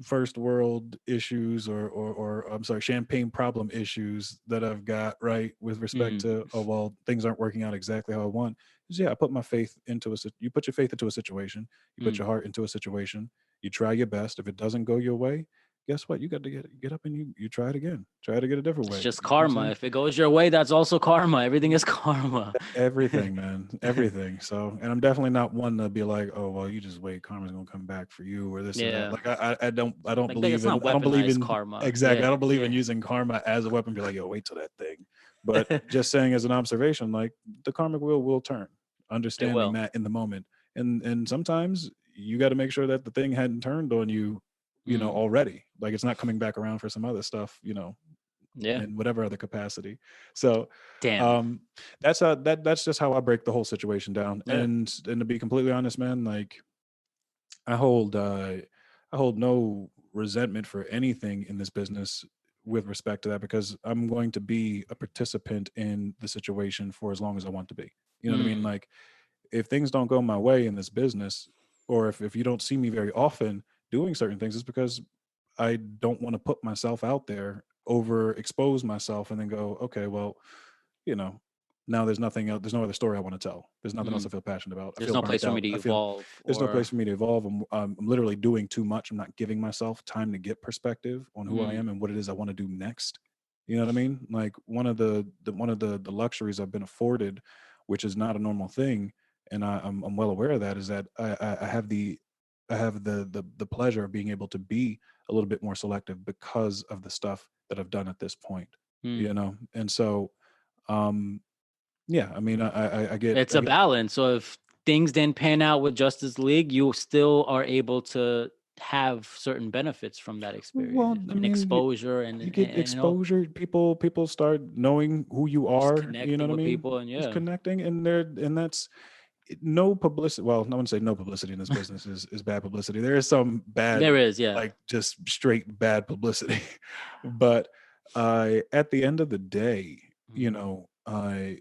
first world issues or I'm sorry, champagne problem issues that I've got, right, with respect Mm. to, oh well, things aren't working out exactly how I want, is yeah, I put my faith into you put your faith into a situation, you put Mm. your heart into a situation, you try your best. If it doesn't go your way, guess what? You got to get up and you try it again. Try to get a different It's way. just You know what I'm karma. saying? If it goes your way, that's also karma. Everything is karma. Everything, man, everything. So, and I'm definitely not one to be like, oh well, you just wait, karma's gonna come back for you or this or that. Yeah. Like I don't Like it's believe in not weaponized karma. exactly. I Yeah. don't believe in Yeah. using karma as a weapon. Be like, yo, wait till that thing. But just saying as an observation, like the karmic wheel will turn. It Understanding will. that in the moment, and sometimes you got to make sure that the thing hadn't turned on you, Mm. already. Like it's not coming back around for some other stuff, Yeah. in whatever other capacity. So Damn. um that's just how I break the whole situation down. Yeah. And to be completely honest, man, like I hold uh I hold no resentment for anything in this business with respect to that because I'm going to be a participant in the situation for as long as I want to be. You know what I mean? Mm. Like if things don't go my way in this business, or if you don't see me very often doing certain things, it's because I don't want to put myself out there, overexpose myself, and then go, okay, well, you know, now there's nothing else. There's no other story I want to tell. There's nothing else Mm. I feel passionate about. I There's feel no place burnt for me out. to I feel evolve there's no place or for me to evolve. I'm literally doing too much. I'm not giving myself time to get perspective on who I mm. am and what it is I want to do next. You know what I mean? Like one of the luxuries I've been afforded, which is not a normal thing, and I'm well aware of that, is that I have the pleasure of being able to be a little bit more selective because of the stuff that I've done at this point. Mm. And so um yeah, I mean, It's I a get, balance. So if things didn't pan out with Justice League, you still are able to have certain benefits from that well, experience I and mean, exposure and you get you know, exposure. People start knowing who you just are. You know connecting what I with mean? people and Just yeah. connecting, and that's no publicity. Well, I wouldn't say no publicity in this business is bad publicity. There is some bad, There is, yeah. like just straight bad publicity, but at the end of the day, Mm.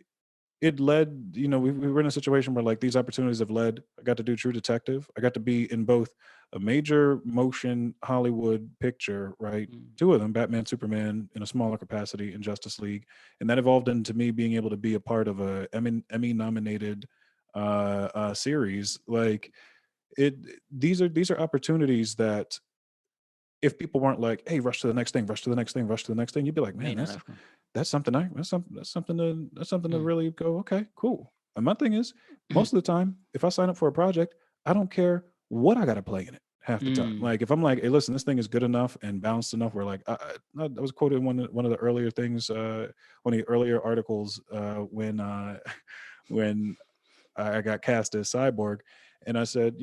it led, we were in a situation where like these opportunities have led. I got to do True Detective. I got to be in both a major motion Hollywood picture, right? Mm. Two of them, Batman, Superman, in a smaller capacity, in Justice League, and that evolved into me being able to be a part of a Emmy nominated series. Like it, these are opportunities that if people weren't like, "Hey, rush to the next thing, rush to the next thing, rush to the next thing," you'd be like, May "Man, not have come. that's something to Mm. really go, okay, cool." And my thing is, most of the time, if I sign up for a project, I don't care what I got to play in it half the time. Mm. Like if I'm like, hey, listen, this thing is good enough and balanced enough where like I was quoted in one of the earlier things, one of the earlier articles when when I got cast as Cyborg, and I said,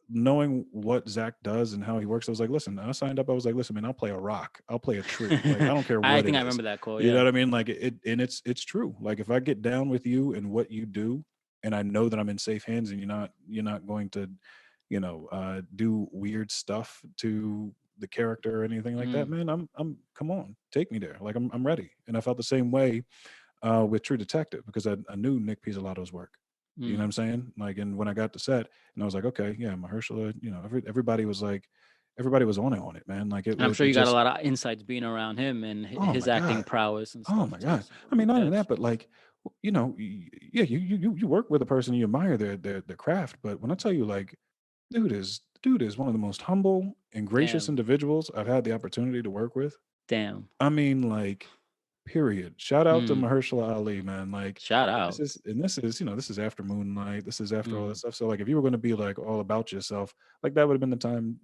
knowing what Zach does and how he works, I was like, listen, I signed up. I was like, listen, man, I'll play a rock. I'll play a tree. Like, I don't care what I it think I is. remember that quote. You know Yeah. what I mean? Like and it's true. Like if I get down with you and what you do, and I know that I'm in safe hands and you're not going to, do weird stuff to the character or anything like that, man, I'm come on, take me there. Like I'm ready. And I felt the same way with True Detective because I knew Nick Pizzolatto's work. You know what I'm saying? Like, and when I got to set, and I was like, okay, yeah, Mahershala, everybody was on it, man. Like And I'm it sure you got a just, lot of insights being around him and oh his my acting god, prowess and oh stuff my too. god. So, I mean, not only yes. that, but like, yeah, you work with a person, you admire their craft, but when I tell you, like, dude is one of the most humble and gracious Damn. individuals I've had the opportunity to work with. Damn. I mean, like, period. Shout out to Mm. Mahershala Ali, man. Like, Shout out. this is this is after Moonlight. This is after all that Mm. stuff. So, like, if you were going to be like all about yourself, like that would have been the time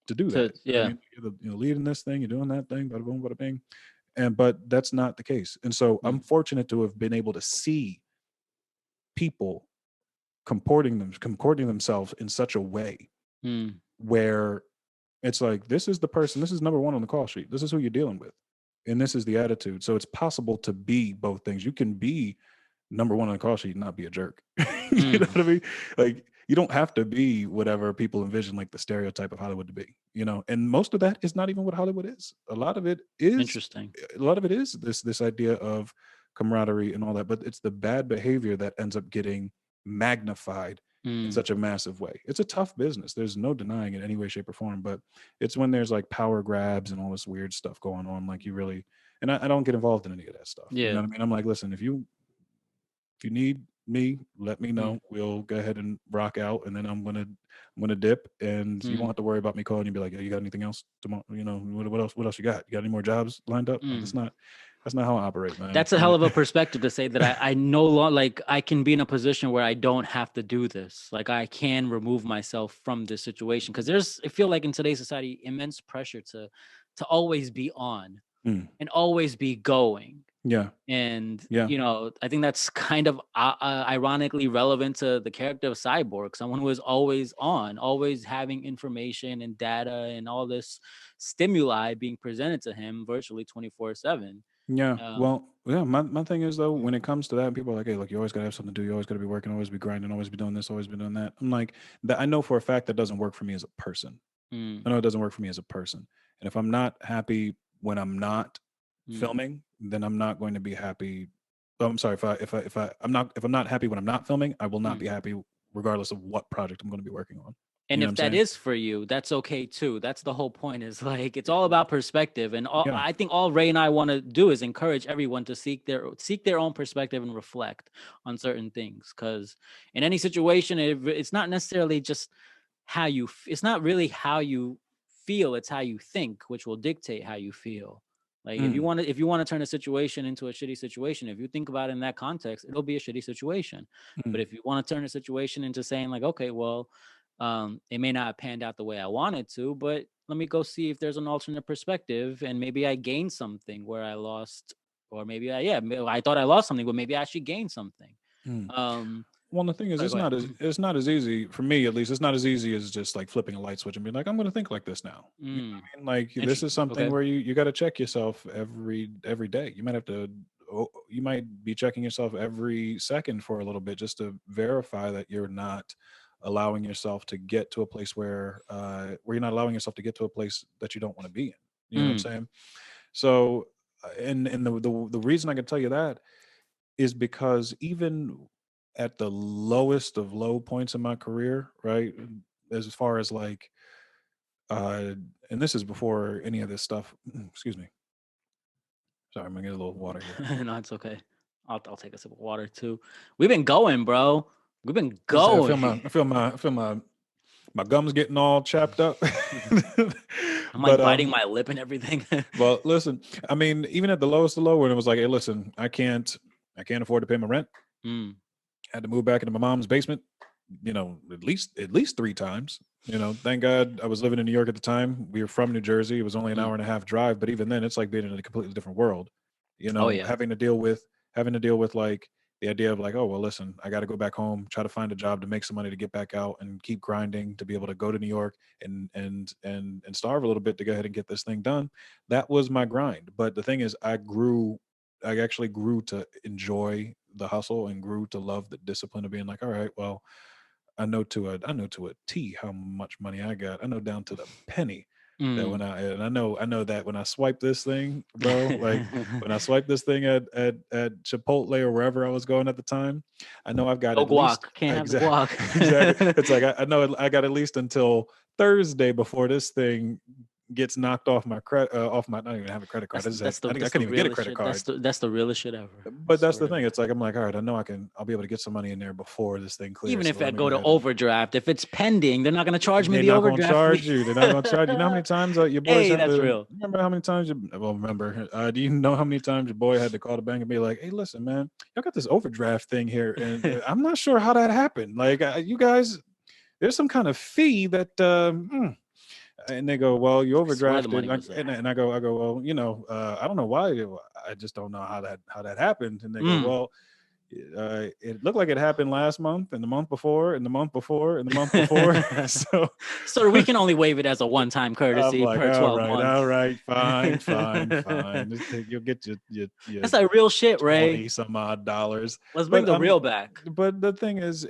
to do that. You know what I Yeah. mean, you're leading this thing, you're doing that thing, bada boom, bada bing. But that's not the case. And so I'm fortunate to have been able to see people comporting themselves in such a way where it's like, this is the person, this is number one on the call sheet. This is who you're dealing with. And this is the attitude. So it's possible to be both things. You can be number one on the call sheet and not be a jerk. You know what I mean? Like, you don't have to be whatever people envision like the stereotype of Hollywood to be, and most of that is not even what Hollywood is. A lot of it is Interesting. this idea of camaraderie and all that, but it's the bad behavior that ends up getting magnified in such a massive way. It's a tough business. There's no denying it in any way, shape, or form, but it's when there's like power grabs and all this weird stuff going on, like you really, and I don't get involved in any of that stuff. Yeah. You know what I mean? I'm like, listen, if you need me, let me know. We'll go ahead and rock out, and then I'm gonna dip, and you won't have to worry about me calling you and be like, "Yo, you got anything else tomorrow? What else? What else you got? You got any more jobs lined up?" Like, that's not how I operate, man. That's a hell of a perspective to say that I no longer, like, I can be in a position where I don't have to do this. Like, I can remove myself from this situation because I feel like in today's society, immense pressure to always be on and always be going. Yeah. And, Yeah. I think that's kind of ironically relevant to the character of Cyborg, someone who is always on, always having information and data and all this stimuli being presented to him virtually 24/7. Yeah. Well, yeah. My thing is though, when it comes to that, people are like, "Hey, look, you always gotta have something to do. You always gotta be working. Always be grinding. Always be doing this. Always be doing that." I'm like, that. I know for a fact that doesn't work for me as a person. I know it doesn't work for me as a person. And if I'm not happy when I'm not filming, then I'm not going to be happy. Oh, I'm sorry. If I'm not happy when I'm not filming, I will not be happy regardless of what project I'm going to be working on. And You know if what that I'm saying? is for you, that's okay too. That's the whole point, is like, it's all about perspective. And Yeah. I think all Ray and I want to do is encourage everyone to seek their own perspective and reflect on certain things. Because in any situation, it's not necessarily just it's not really how you feel, it's how you think, which will dictate how you feel. Like, if you want to turn a situation into a shitty situation, if you think about it in that context, it'll be a shitty situation. But if you want to turn a situation into saying like, okay, well, it may not have panned out the way I wanted to, but let me go see if there's an alternate perspective, and maybe I gained something where I lost, or maybe I thought I lost something, but maybe I actually gained something. Well, the thing is, Sorry, it's not as easy for me, at least. It's not as easy as just like flipping a light switch and being like, I'm going to think like this now. You know what I mean? Like, this is something where you got to check yourself every day. You might have to, you might be checking yourself every second for a little bit just to verify that you're not allowing yourself to get to a place where you're not allowing yourself to get to a place that you don't want to be in. You know what I'm saying? So, and the reason I can tell you that is because even at the lowest of low points in my career, right? As far as like, and this is before any of this stuff. Excuse me. Sorry, I'm gonna get a little water here. No, it's okay. I'll take a sip of water too. We've been going, bro. We've been I feel going. my gums getting all chapped up. I'm like biting my lip and everything. Well, listen, I mean, even at the lowest of low, when it was like, hey, listen, I can't afford to pay my rent. Had to move back into my mom's basement, at least 3 times. Thank God I was living in New York at the time. We were from New Jersey. It was only an hour and a half drive, but even then it's like being in a completely different world. Oh, yeah. Having to deal with like the idea of like, oh well, listen, I got to go back home, try to find a job to make some money to get back out and keep grinding to be able to go to New York and starve a little bit to go ahead and get this thing done. That was my grind. But the thing is, I actually grew to enjoy the hustle and grew to love the discipline of being like, all right, well, I know to a T how much money I got. I know down to the penny that Mm. when I know that when I swipe this thing, bro, like when I swipe this thing at Chipotle or wherever I was going at the time, I know I've got No at least guac. Can't have the exactly exactly. guac. It's like I know I got at least until Thursday before this thing gets knocked off my credit off my. I don't even have a credit card. I That's couldn't the even get a realest credit shit. card. That's the realest shit ever. But that's the Swear to thing. God. It's like I'm like, all right, I know I'll be able to get some money in there before this thing Even clears. So if I let me go go to ahead and overdraft, if it's pending, they're not gonna charge me they're the not gonna overdraft fee. charge you. They're not gonna charge you. You know how many times your boys Hey, had that's to real. remember how many times you well remember. Do you know how many times your boy had to call the bank and be like, hey, listen, man, y'all got this overdraft thing here, and I'm not sure how that happened. Like you guys, there's some kind of fee that and they go, well, you I swear the overdrafted, money was there. and I go, well, I don't know why, I just don't know how that happened, and they go, Mm. well, it looked like it happened last month, and the month before, and the month before, and the month before. So So we can only waive it as a one-time I'm courtesy like, per 12 months. all right, fine, fine. You'll get your That's like real shit, Ray. 20 some odd dollars. Let's bring But the real back. but the thing is,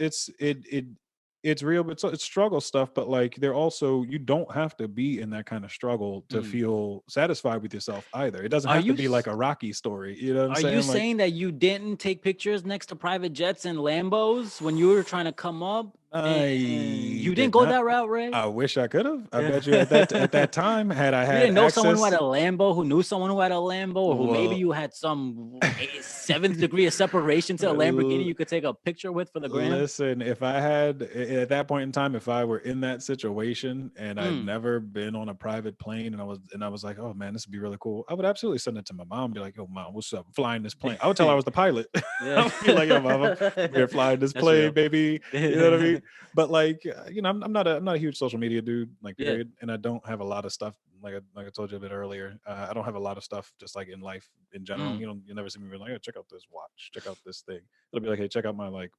it's real, but it's struggle stuff. But like, they're also, you don't have to be in that kind of struggle to Mm. feel satisfied with yourself either. It doesn't Are have to you be like a Rocky story. You know what I'm are you saying? Like, saying that you didn't take pictures next to private jets and Lambos when you were trying to come up? And I you didn't did go not. that route, Ray? I wish I could have. I bet you at that time, had I You had didn't know someone who had access. a Lambo, who knew someone who had a Lambo, or who maybe Well, you had some seventh degree of separation to a Lamborghini you could take a picture with for the gram? listen, if I had at that point in time, if I were in that situation and I'd Mm. never been on a private plane and I was like, oh man, this would be really cool, I would absolutely send it to my mom. Be like, yo, mom, what's up? I'm flying this plane. I would tell her I was the pilot. Yeah. I would be like, yo, mama, we're flying this That's plane, real. baby. You know what I mean? But like, I'm not a huge social media dude, like Yeah. period, and I don't have a lot of stuff. Like I told you a bit earlier, I don't have a lot of stuff just like in life in general. Mm. You never see me be like, oh, check out this watch, check out this thing. It'll be like, hey, check out my like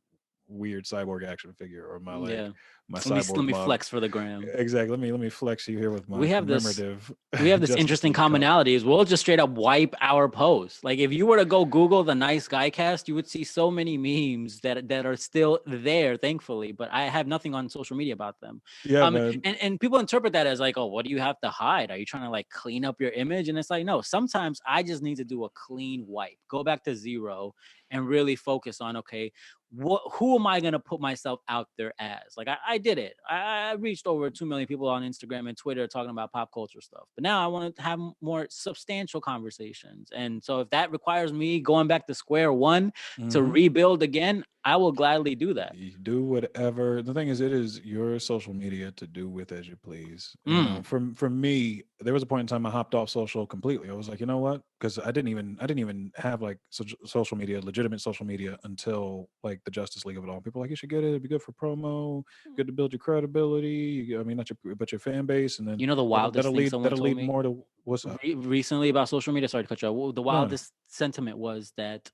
weird cyborg action figure or my Yeah. my Let cyborg me mug. flex for the gram. Exactly. Let me flex you here with my We have this commemorative Justice interesting League cup. commonality is we'll just straight up wipe our posts. Like if you were to go Google the Nice Guy Cast, you would see so many memes that are still there, thankfully. But I have nothing on social media about them. Yeah, man. And people interpret that as like, oh, what do you have to hide? Are you trying to like clean up your image? And it's like, no, sometimes I just need to do a clean wipe, go back to zero, and really focus on, okay, who am I going to put myself out there as? Like I did it. I reached over 2 million people on Instagram and Twitter talking about pop culture stuff. But now I want to have more substantial conversations. And so if that requires me going back to square one to rebuild again, I will gladly do that. You do whatever. The thing is, it is your social media to do with as you please. You know, Mm. for me, there was a point in time I hopped off social completely. I was like, you know what? Because I didn't even have like social media, legitimate social media, until like the Justice League of it all. People were like, you should get it. It'd be good for promo, good to build your credibility. I mean, not your but your fan base, and then You know, the wildest thing someone that'll told lead me more to what's up. recently about social media. Sorry to cut you off. The No. wildest sentiment was that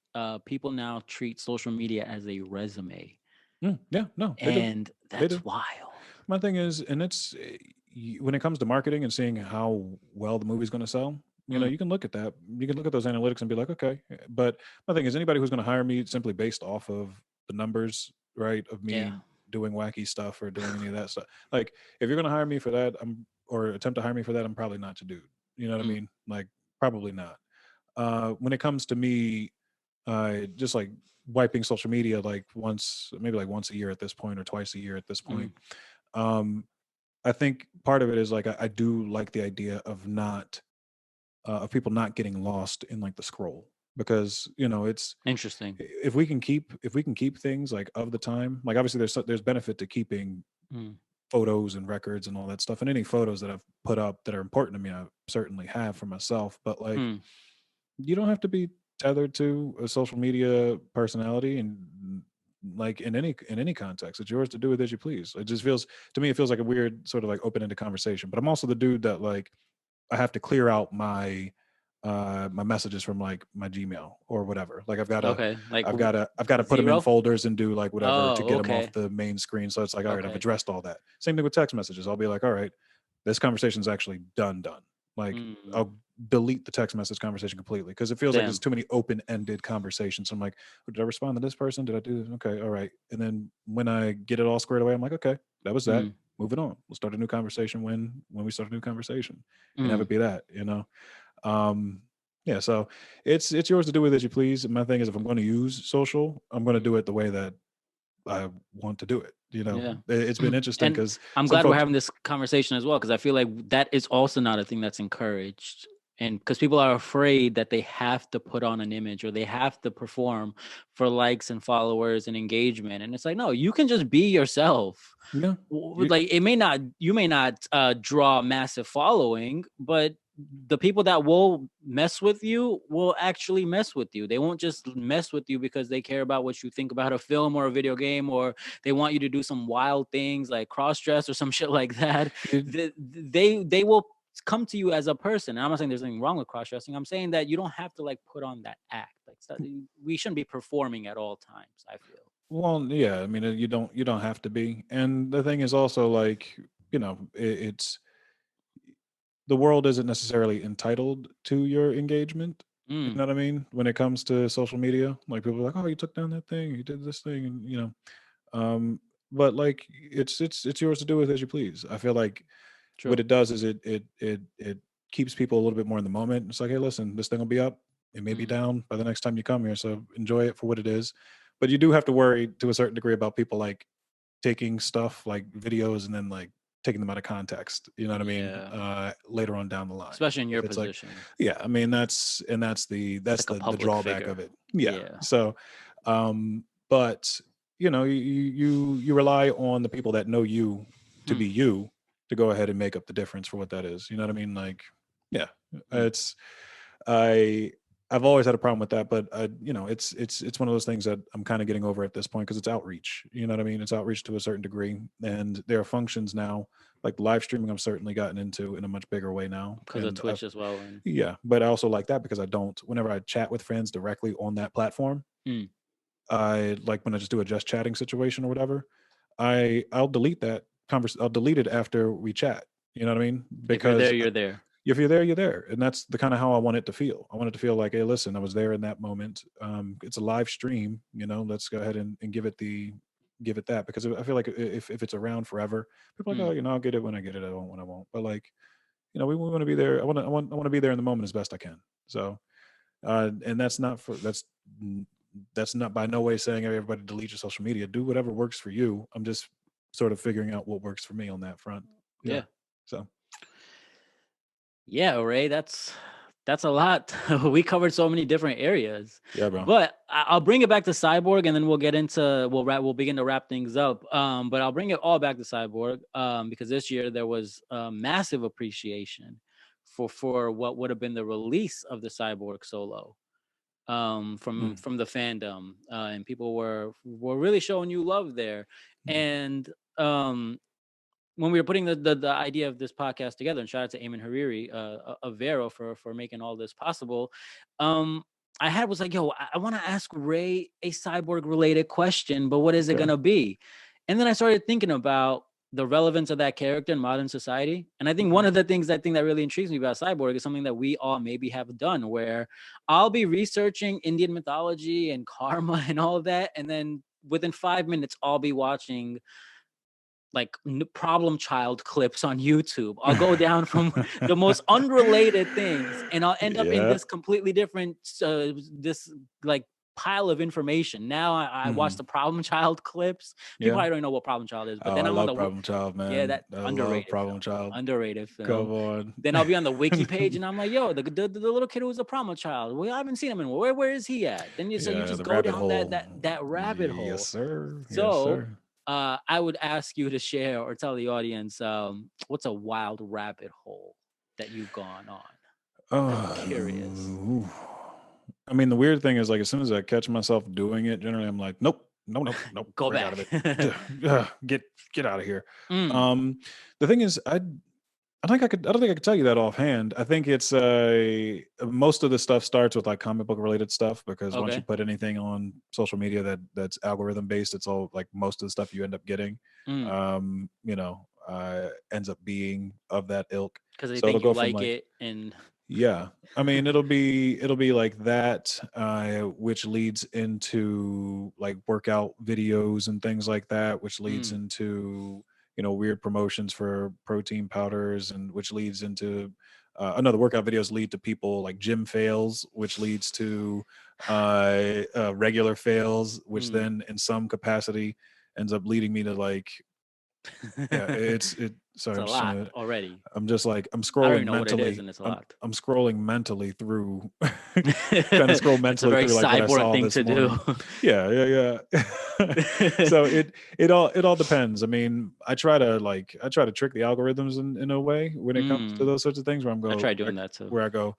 people now treat social media as a resume. Yeah, no, they do. And They that's do. wild. My thing is, and it's when it comes to marketing and seeing how well the movie's going to sell, you can look at that. You can look at those analytics and be like, okay. But my thing is, anybody who's going to hire me simply based off of the numbers, right, of me Yeah. doing wacky stuff or doing any of that stuff. Like, if you're going to hire me for that, or attempt to hire me for that, I'm probably not your dude. You know what I mean? Like, probably not. When it comes to me, just like wiping social media like maybe like once a year at this point, or twice a year at this point. I think part of it is like I do like the idea of not of people not getting lost in like the scroll, because it's Interesting. if we can keep things like of the time, like obviously there's benefit to keeping photos and records and all that stuff, and any photos that I've put up that are important to me I certainly have for myself, but like you don't have to be tethered to a social media personality, and like in any context, it's yours to do with as you please. It just feels to me, it feels like a weird sort of like open-ended conversation. But I'm also the dude that like I have to clear out my my messages from like my Gmail or whatever. Like I've got like to put them in folders and do like whatever to get them okay. off the main screen. So it's like, all right, I've addressed all that. Same thing with text messages. I'll be like, all right, this conversation's actually done. Like I'll delete the text message conversation completely because it feels like there's too many open-ended conversations. So I'm like, oh, did I respond to this person? Did I do this? Okay, all right. And then when I get it all squared away, I'm like, okay, that was that. Moving on. We'll start a new conversation when we start a new conversation and have it be that, you know? Yeah, so it's yours to do with as you please. My thing is, if I'm going to use social, I'm going to do it the way that I want to do it. You know, it's been interesting because I'm glad we're having this conversation as well, because I feel like that is also not a thing that's encouraged. And because people are afraid that they have to put on an image or they have to perform for likes and followers and engagement. And it's like, no, you can just be yourself. Yeah. Like you may not draw a massive following, but the people that will mess with you will actually mess with you. They won't just mess with you because they care about what you think about a film or a video game, or they want you to do some wild things like cross-dress or some shit like that. They will come to you as a person. And I'm not saying there's anything wrong with cross-dressing. I'm saying that you don't have to like put on that act. Like we shouldn't be performing at all times, I feel. Well, yeah, I mean, you don't have to be. And the thing is also like, you know, it's the world isn't necessarily entitled to your engagement. You know what I mean? When it comes to social media, like people are like, oh, you took down that thing, you did this thing, and you know, but like it's yours to do with as you please. I feel like what it does is it keeps people a little bit more in the moment. It's like, hey, listen, this thing will be up. It may be down by the next time you come here, so enjoy it for what it is. But you do have to worry to a certain degree about people like taking stuff like videos and then like taking them out of context. You know what I mean? Later on down the line, especially in your position. Like, yeah, I mean that's the drawback figure. of it. Yeah. So, but you know, you rely on the people that know you to be you to go ahead and make up the difference for what that is. You know what I mean? Like, yeah, I've always had a problem with that, but you know, it's one of those things that I'm kind of getting over at this point because it's outreach. You know what I mean? It's outreach to a certain degree, and there are functions now like live streaming. I've certainly gotten into in a much bigger way now because of Twitch as well. Yeah, but I also like that because whenever I chat with friends directly on that platform, I like when I just do a just chatting situation or whatever, I'll delete that I'll delete it after we chat. You know what I mean? Because if you're there. If you're there, you're there. And that's the kind of how I want it to feel. I want it to feel like, hey, listen, I was there in that moment. It's a live stream, you know, let's go ahead and give it that. Because I feel like if it's around forever, people are like, oh, you know, I'll get it when I get it. I won't when I won't. But like, you know, we want to be there. I want to be there in the moment as best I can. So, and that's not by no way saying everybody delete your social media. Do whatever works for you. I'm just sort of figuring out what works for me on that front. Yeah. So. Yeah, Ray, that's a lot. We covered so many different areas. Yeah, bro. But I'll bring it back to Cyborg, and then we'll begin to wrap things up. But I'll bring it all back to Cyborg, because this year there was massive appreciation for what would have been the release of the Cyborg solo, from the fandom, and people were really showing you love there, and when we were putting the idea of this podcast together, and shout out to Eamon Hariri of Vero for making all this possible, I was like, yo, I want to ask Ray a Cyborg related question, but what is it going to be? And then I started thinking about the relevance of that character in modern society. And I think one of the things that really intrigues me about Cyborg is something that we all maybe have done, where I'll be researching Indian mythology and karma and all of that, and then within 5 minutes, I'll be watching like problem child clips on YouTube. I'll go down from the most unrelated things, and I'll end up in this completely different, this like pile of information. Now I watch the problem child clips. People probably don't know what problem child is, but then I'm on the problem child, man. Yeah, that underrated problem child. Underrated film. Come on. Then I'll be on the wiki page, and I'm like, yo, the little kid who was a problem child. Well, I haven't seen him in where is he at? Then you just go down that rabbit hole. Yes, sir. So. Yes, sir. I would ask you to share or tell the audience what's a wild rabbit hole that you've gone on. I'm curious. I mean, the weird thing is, like, as soon as I catch myself doing it, generally I'm like, nope. Go back. Out of it. Get out of here. The thing is, I don't think I could tell you that offhand. I think it's most of the stuff starts with like comic book related stuff, because once you Okay. put anything on social media that's algorithm based, it's all like most of the stuff you end up getting, Mm. ends up being of that ilk. Because they So it'll think you go from like like, it, and yeah, I mean, it'll be like that, which leads into like workout videos and things like that, which leads mm. into weird promotions for protein powders, and which leads into another workout videos lead to people like gym fails, which leads to regular fails, which Mm. then in some capacity ends up leading me to like, yeah, it. It's Sorry, a I'm just lot gonna already. I'm just like I'm I already scrolling know what it is, mentally. and it's a I'm lot. I'm scrolling mentally through, trying to scroll It's a mentally very through like what I cyborg saw thing this to do. morning. Yeah. So it all depends. I mean, I try to trick the algorithms in a way when it comes to Mm. those sorts of things, I tried doing that too. where I go,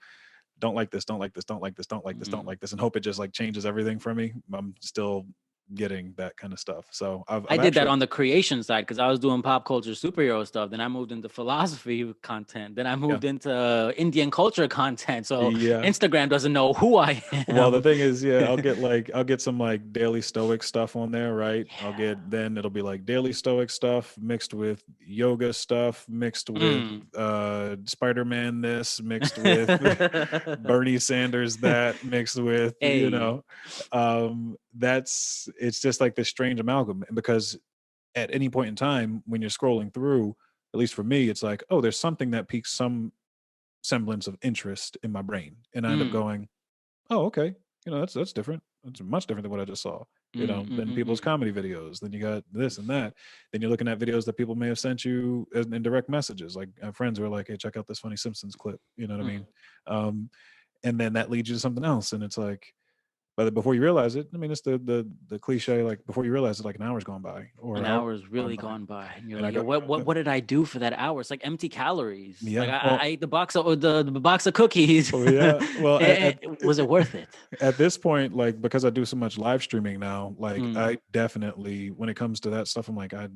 don't like this, don't like this, don't like this, don't like this, don't Mm. like this, and hope it just like changes everything for me. I'm still getting that kind of stuff. So I I've did that actually, on the creation side because I was doing pop culture superhero stuff. Then I moved into philosophy content. Then I yeah, moved into Indian culture content. So yeah. Instagram doesn't know who I Well, the am. thing is, yeah, I'll get some like daily stoic stuff on there, right? Then it'll be like daily stoic stuff mixed with yoga stuff, mixed with Mm. Spider-Man this, mixed with Bernie Sanders that, mixed with, Hey. that's it's just like this strange amalgam, because at any point in time when you're scrolling through, at least for me, it's like, oh, there's something that piques some semblance of interest in my brain, and I end up Mm. going, oh, okay. That's different. That's much different than what I just saw. Mm, mm, Than mm, people's mm. comedy videos. Then you got this and that. Then you're looking at videos that people may have sent you in direct messages. Like I have friends who are like, "Hey, check out this funny Simpsons clip." You know what I Mm. mean? And then that leads you to something else, and it's like, but before you realize it, I mean, it's the cliche, like before you realize it, like an hour's gone by or An hours hour's gone really by, gone by, and you're and I like, "Yo, go, what did I do for that hour?" It's like empty calories. Like yeah, I well, ate the box of cookies. well, yeah, well, Was it worth it? at this point, like because I do so much live streaming now, like Mm, I definitely, when it comes to that stuff, I'm like, I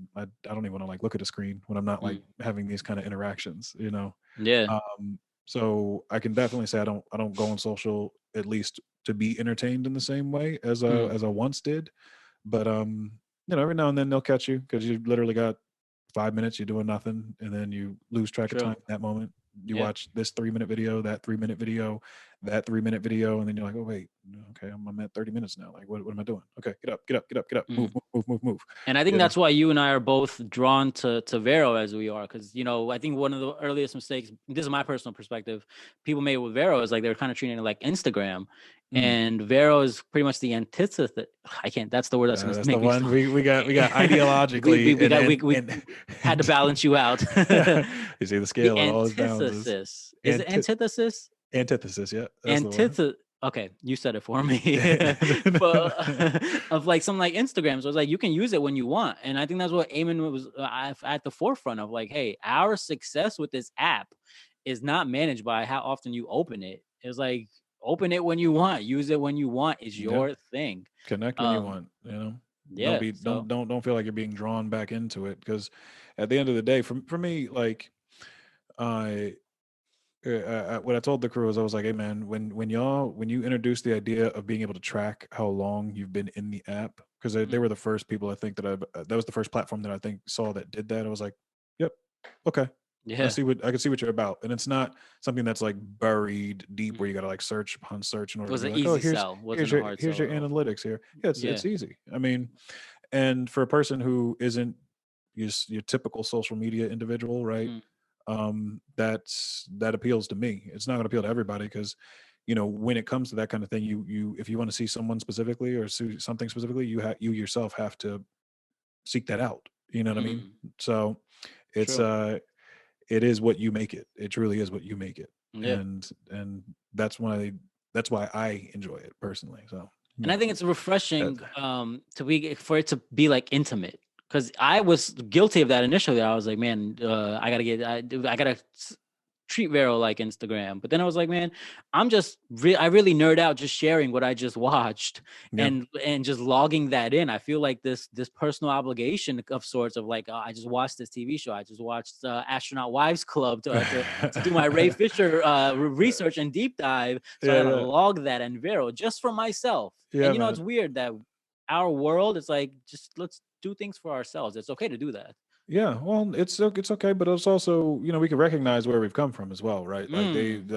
don't even want to like look at a screen when I'm not like mm. having these kind of interactions. Yeah, So I can definitely say I don't go on social, at least to be entertained in the same way as mm, I once did. But every now and then they'll catch you because you literally got 5 minutes, you're doing nothing, and then you lose track of true. time in that moment. You Yeah. watch this 3 minute video, that 3 minute video, that 3 minute video, and then you're like, oh wait, okay, I'm at 30 minutes now. Like, what am I doing? Okay, get up, get up, get up, get up, move, Mm. move, move, move, move. And I think You know? that's why you and I are both drawn to Vero as we are, because I think one of the earliest mistakes, this is my personal perspective, people made with Vero is like they were kind of treating it like Instagram, Mm. and Vero is pretty much the antithesis. I can't. That's the word that's gonna That's the make me. one we got we ideologically, we got we and had to balance you out. you see the The scale and all its balances. antithesis is it antithesis? Antithesis, yeah, that's the one. Antithesis. Okay, you said it for me. But of like some like Instagram, so it's like you can use it when you want, and I think that's what Eamon was at the forefront of. Like, hey, our success with this app is not managed by how often you open it. It's like open it when you want, use it when you want. Is Yeah, your thing. connect when you Um, want. Don't yeah. be So don't feel like you're being drawn back into it, because at the end of the day, for me, like I what I told the crew is, I was like, hey man, when you introduced the idea of being able to track how long you've been in the app, because they mm, were the first people I think that was the first platform that I think saw that did that. I was like, yep, okay, yeah, I can see what you're about, and it's not something that's like buried deep where mm. you got to like search upon search in It order to was be an like, oh, easy sell. Wasn't a hard here's sell your at all. analytics here. Yeah, Yeah. it's easy. I mean, and for a person who isn't your typical social media individual, right? Mm, That appeals to me. It's not going to appeal to everybody, because when it comes to that kind of thing, you if you want to see someone specifically or see something specifically, you yourself have to seek that out. You know what I mean? mm, So it's true. it is what you make it. It truly is what you make it. Yeah. And that's why I enjoy it personally. So And I think it's that, refreshing to be for it to be like intimate, because I was guilty of that initially. I was like, man, I gotta treat Vero like Instagram. But then I was like, man, I'm just I really nerd out just sharing what I just watched Yeah. and just logging that in. I feel like this personal obligation of sorts of like, oh, I just watched this TV show. I just watched Astronaut Wives Club to do my Ray Fisher research and deep dive. So I Yeah, gotta yeah. log that in Vero just for myself. Yeah, And you know, man. it's weird that our world is like, just let's do things for ourselves. It's okay to do that. Yeah, well, it's okay, but it's also, you know, we can recognize where we've come from as well, right? Mm.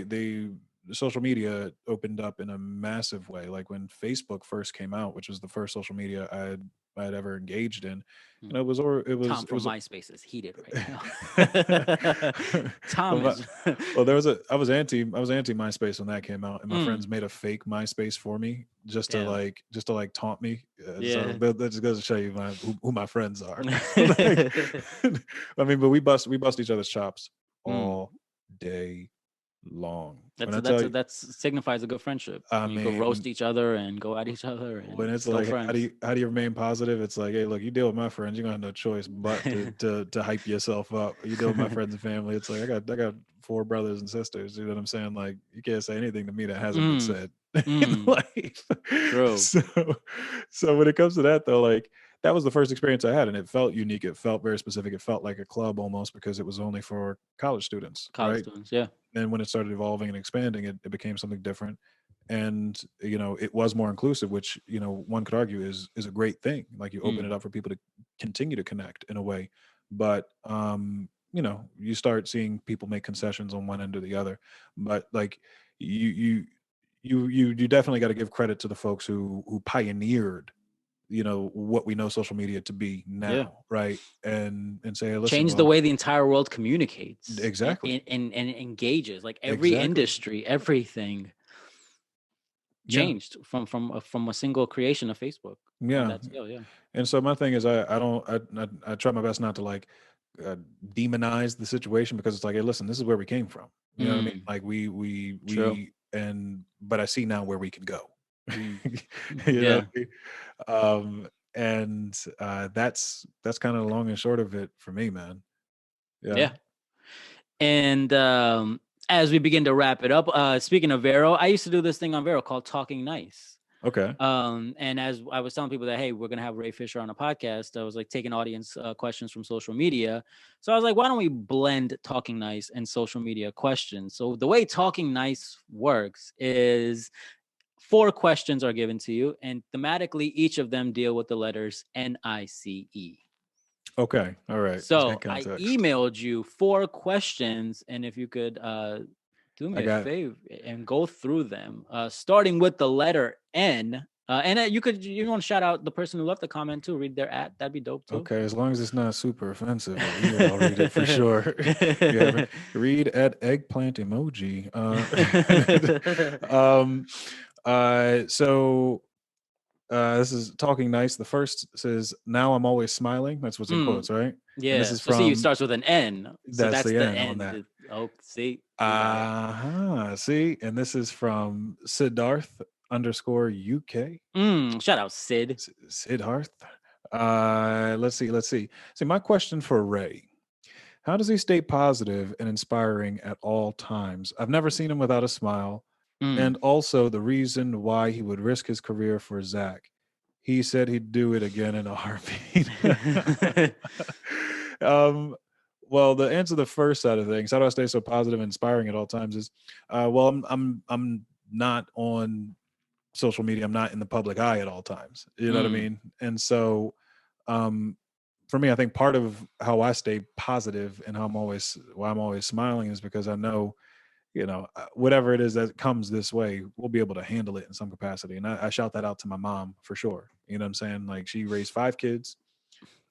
They social media opened up in a massive way. Like when Facebook first came out, which was the first social media I had ever engaged in, and Tom it from was MySpace is heated right now. Tom well, is well, there was I was anti MySpace when that came out, and my friends Mm. made a fake MySpace for me Damn. just to like taunt me. So Yeah. that just goes to show you who my friends are. Like, I mean, but we bust each other's chops Mm. all day long. When That's I tell you, that signifies a good friendship. I When you could roast mean, each other and go at each other when and it's still like friends. how do you remain positive? It's like, hey, look, you deal with my friends, you're gonna have no choice but to hype yourself up. You deal with my friends and family. It's like I got 4 brothers and sisters. You know what I'm saying? Like you can't say anything to me that hasn't been Mm. said in Mm. life. True. So when it comes to that though, like that was the first experience I had, and it felt unique. It felt very specific. It felt like a club almost because it was only for college students, College right? students, yeah. And when it started evolving and expanding, it became something different. And you know, it was more inclusive, which, you know, one could argue is a great thing. Like you open Mm. it up for people to continue to connect in a way. But you know, you start seeing people make concessions on one end or the other. But like you you you definitely got to give credit to the folks who pioneered, you know, what we know social media to be Yeah. now, right? And say, hey, listen, Change the well, way the entire world communicates exactly, and engages. Like every exactly, industry, everything yeah, changed from a single creation of Facebook on yeah. that scale. Yeah. And so my thing is, I don't, I try my best not to like demonize the situation, because it's like, hey, listen, this is where we came from. You know what I mean? Mm. Like True. and but I see now where we can go. Mm. You know Yeah. what I mean? And that's kind of the long and short of it for me, man. Yeah. Yeah. And as we begin to wrap it up, speaking of Vero, I used to do this thing on Vero called Talking Nice. Okay. And as I was telling people that, hey, we're gonna have Ray Fisher on a podcast, I was like taking audience questions from social media. So I was like, why don't we blend Talking Nice and social media questions? So the way Talking Nice works is 4 questions are given to you, and thematically, each of them deal with the letters NICE. Okay. All right. Let's So get I context. emailed you 4 questions, and if you could do I me a got favor and go through them, starting with the letter N. And you want to shout out the person who left the comment too. Read their at. That'd be dope too. okay. As long as it's not super offensive over here, I'll read it for sure. Yeah. Read at eggplant emoji. So this is Talking Nice. The first says, "Now I'm always smiling." That's what's in Mm, quotes, right? And this yeah. is So see, it from starts with an N. So that's that's the the end on that. end. Oh, see, you got it. See, and this is from Siddharth underscore UK. Shout out Sid. Siddharth. Let's see. Let's see. See, my question for Ray: how does he stay positive and inspiring at all times? I've never seen him without a smile. And Mm. also the reason why he would risk his career for Zach. He said he'd do it again in a heartbeat. um, well, the answer to the first side of things, how do I stay so positive and inspiring at all times, is well, I'm not on social media. I'm not in the public eye at all times. You know what I Mm. mean? And so um for me, I think part of how I stay positive and how why I'm always smiling is because I know, you know, whatever it is that comes this way, we'll be able to handle it in some capacity. And I shout that out to my mom for sure. You know what I'm saying? Like she raised 5 kids.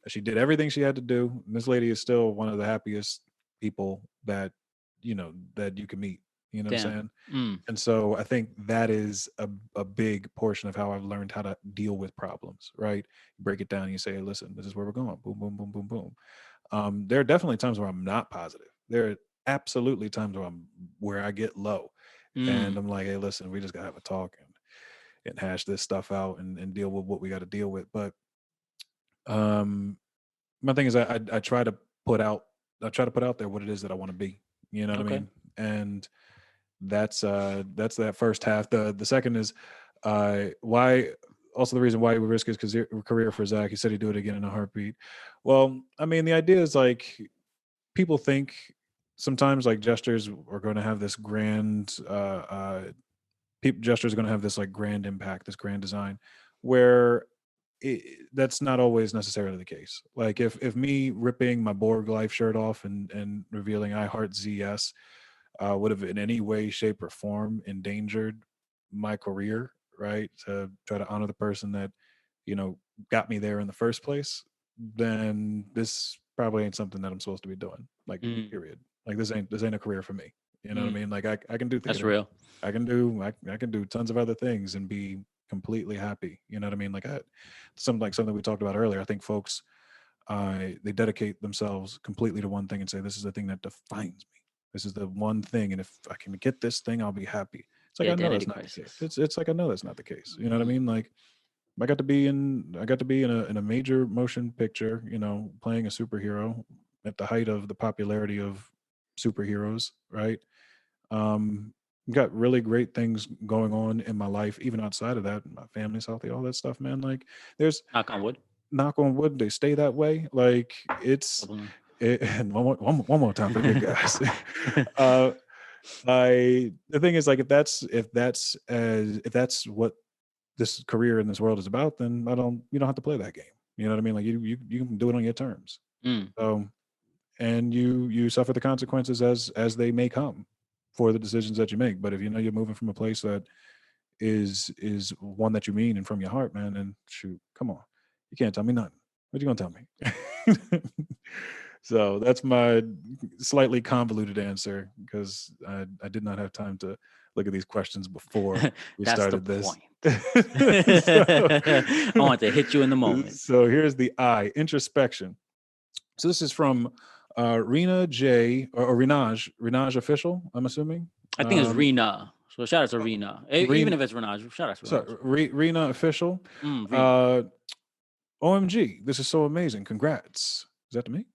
She did everything she had to do. And this lady is still one of the happiest people that, you know, that you can meet. You know what I'm Damn. saying? Mm. And so I think that is a big portion of how I've learned how to deal with problems, right? You break it down and you say, hey, listen, this is where we're going. Boom, boom, boom, boom, boom. There are definitely times where I'm not positive. There are absolutely times where I get low. And Mm. I'm like, hey, listen, we just gotta have a talk and hash this stuff out and deal with what we gotta deal with. But um my thing is I try to put out there what it is that I want to be. You know what I Okay. mean? And that's that first half. The second is why. Also, the reason why he would risk his career for Zach. He said he'd do it again in a heartbeat. Well, I mean, the idea is like people think sometimes like gestures are going to have this grand gestures are going to have this like grand impact, this grand design, where that's not always necessarily the case. Like if me ripping my Borg life shirt off and revealing I heart ZS would have in any way, shape, or form endangered my career, right? To try to honor the person that, got me there in the first place, then this probably ain't something that I'm supposed to be doing. Like, Mm. period. Like this ain't a career for me. You know what I mean? Like I can do That's theater. real. I can do tons of other things and be completely happy. You know what I mean? Like something we talked about earlier. I think folks they dedicate themselves completely to one thing and say, this is the thing that defines me. This is the one thing, and if I can get this thing, I'll be happy. It's like The I know identity that's not the case. crisis. It's like I know that's not the case. You know what I mean? Like I got to be in a major motion picture, playing a superhero at the height of the popularity of superheroes, right? Got really great things going on in my life, even outside of that. My family's healthy, all that stuff, man. Like there's Knock on wood. knock on wood, they stay that way. Like and one more time for the big guys. uh the thing is like if that's what this career in this world is about, then you don't have to play that game. You know what I mean? Like you can do it on your terms. Mm. So and you suffer the consequences as they may come for the decisions that you make. But if you know you're moving from a place that is one that you mean and from your heart, man, and shoot, come on. You can't tell me nothing. What you gonna tell me? So that's my slightly convoluted answer because I did not have time to look at these questions before we That's the started this. point. I want to hit you in the moment. So here's the introspection. So this is from Rena J or Renaj official, I'm assuming. I think it's Rena. So shout out to Rena. Even if it's Renaj, shout out to Renaj. So Rena official. Rena. OMG, this is so amazing. Congrats. Is that to me?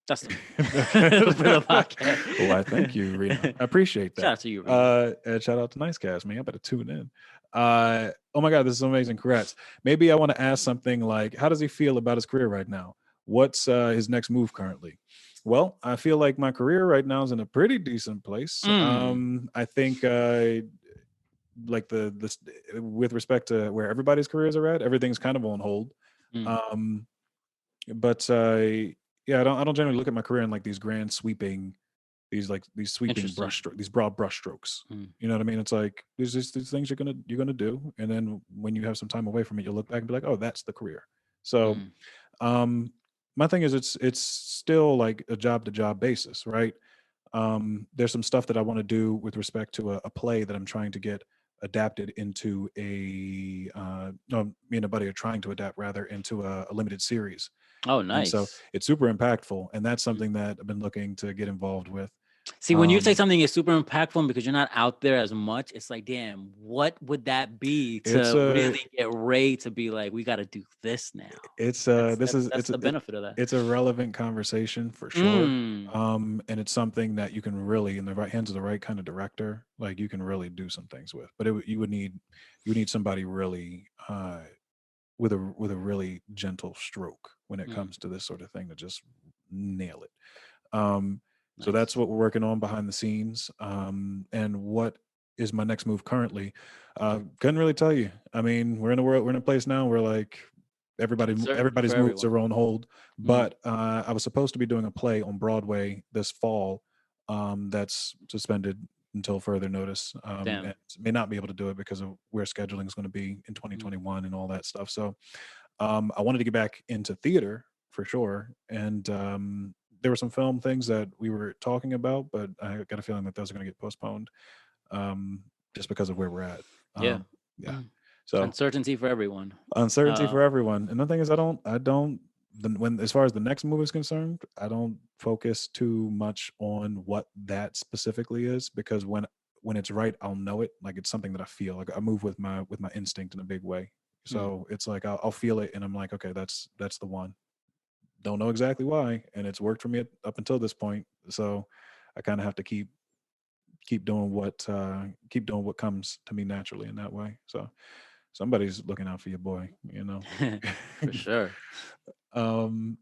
That's the for the podcast. Well, I thank you, Rena. I appreciate that. Shout out to you, Rena. And shout out to NiceCast, man. I better tune in. Oh my God, this is amazing. Congrats. Maybe I want to ask something like, how does he feel about his career right now? What's his next move currently? Well, I feel like my career right now is in a pretty decent place. I think like the with respect to where everybody's careers are at, everything's kind of on hold. But yeah, I don't generally look at my career in like these grand sweeping, these brushstrokes, these broad brushstrokes. You know what I mean? It's like there's just these things you're gonna do, and then when you have some time away from it, you'll look back and be like, oh, that's the career. So, my thing is, it's still like a job to job basis, right? There's some stuff that I want to do with respect to a play that I'm trying to get adapted into me and a buddy are trying to adapt rather into a limited series. Oh, nice. And so it's super impactful, and that's something that I've been looking to get involved with. See, when you say something is super impactful because you're not out there as much, it's like, damn, what would that be to really get Ray to be like, we got to do this now? It's that's the benefit of that. It's a relevant conversation for sure. And it's something that you can really, in the right hands of the right kind of director, like you can really do some things with. But you would need somebody really with a really gentle stroke when it comes to this sort of thing to just nail it. So that's what we're working on behind the scenes. And what is my next move currently? Couldn't really tell you. I mean, we're in a place now where like everybody's moves are on hold. But I was supposed to be doing a play on Broadway this fall that's suspended until further notice. And may not be able to do it because of where scheduling is going to be in 2021 and all that stuff. So I wanted to get back into theater for sure. And there were some film things that we were talking about, but I got a feeling that those are going to get postponed just because of where we're at. Yeah. So uncertainty for everyone. For everyone. And the thing is, when as far as the next move is concerned, I don't focus too much on what that specifically is, because when it's right, I'll know it. Like it's something that I feel. Like I move with my instinct in a big way. So it's like I'll feel it, and I'm like, okay, that's the one. Don't know exactly why, and it's worked for me up until this point. So I kind of have to keep doing what comes to me naturally in that way. So somebody's looking out for your boy, you know. For sure. um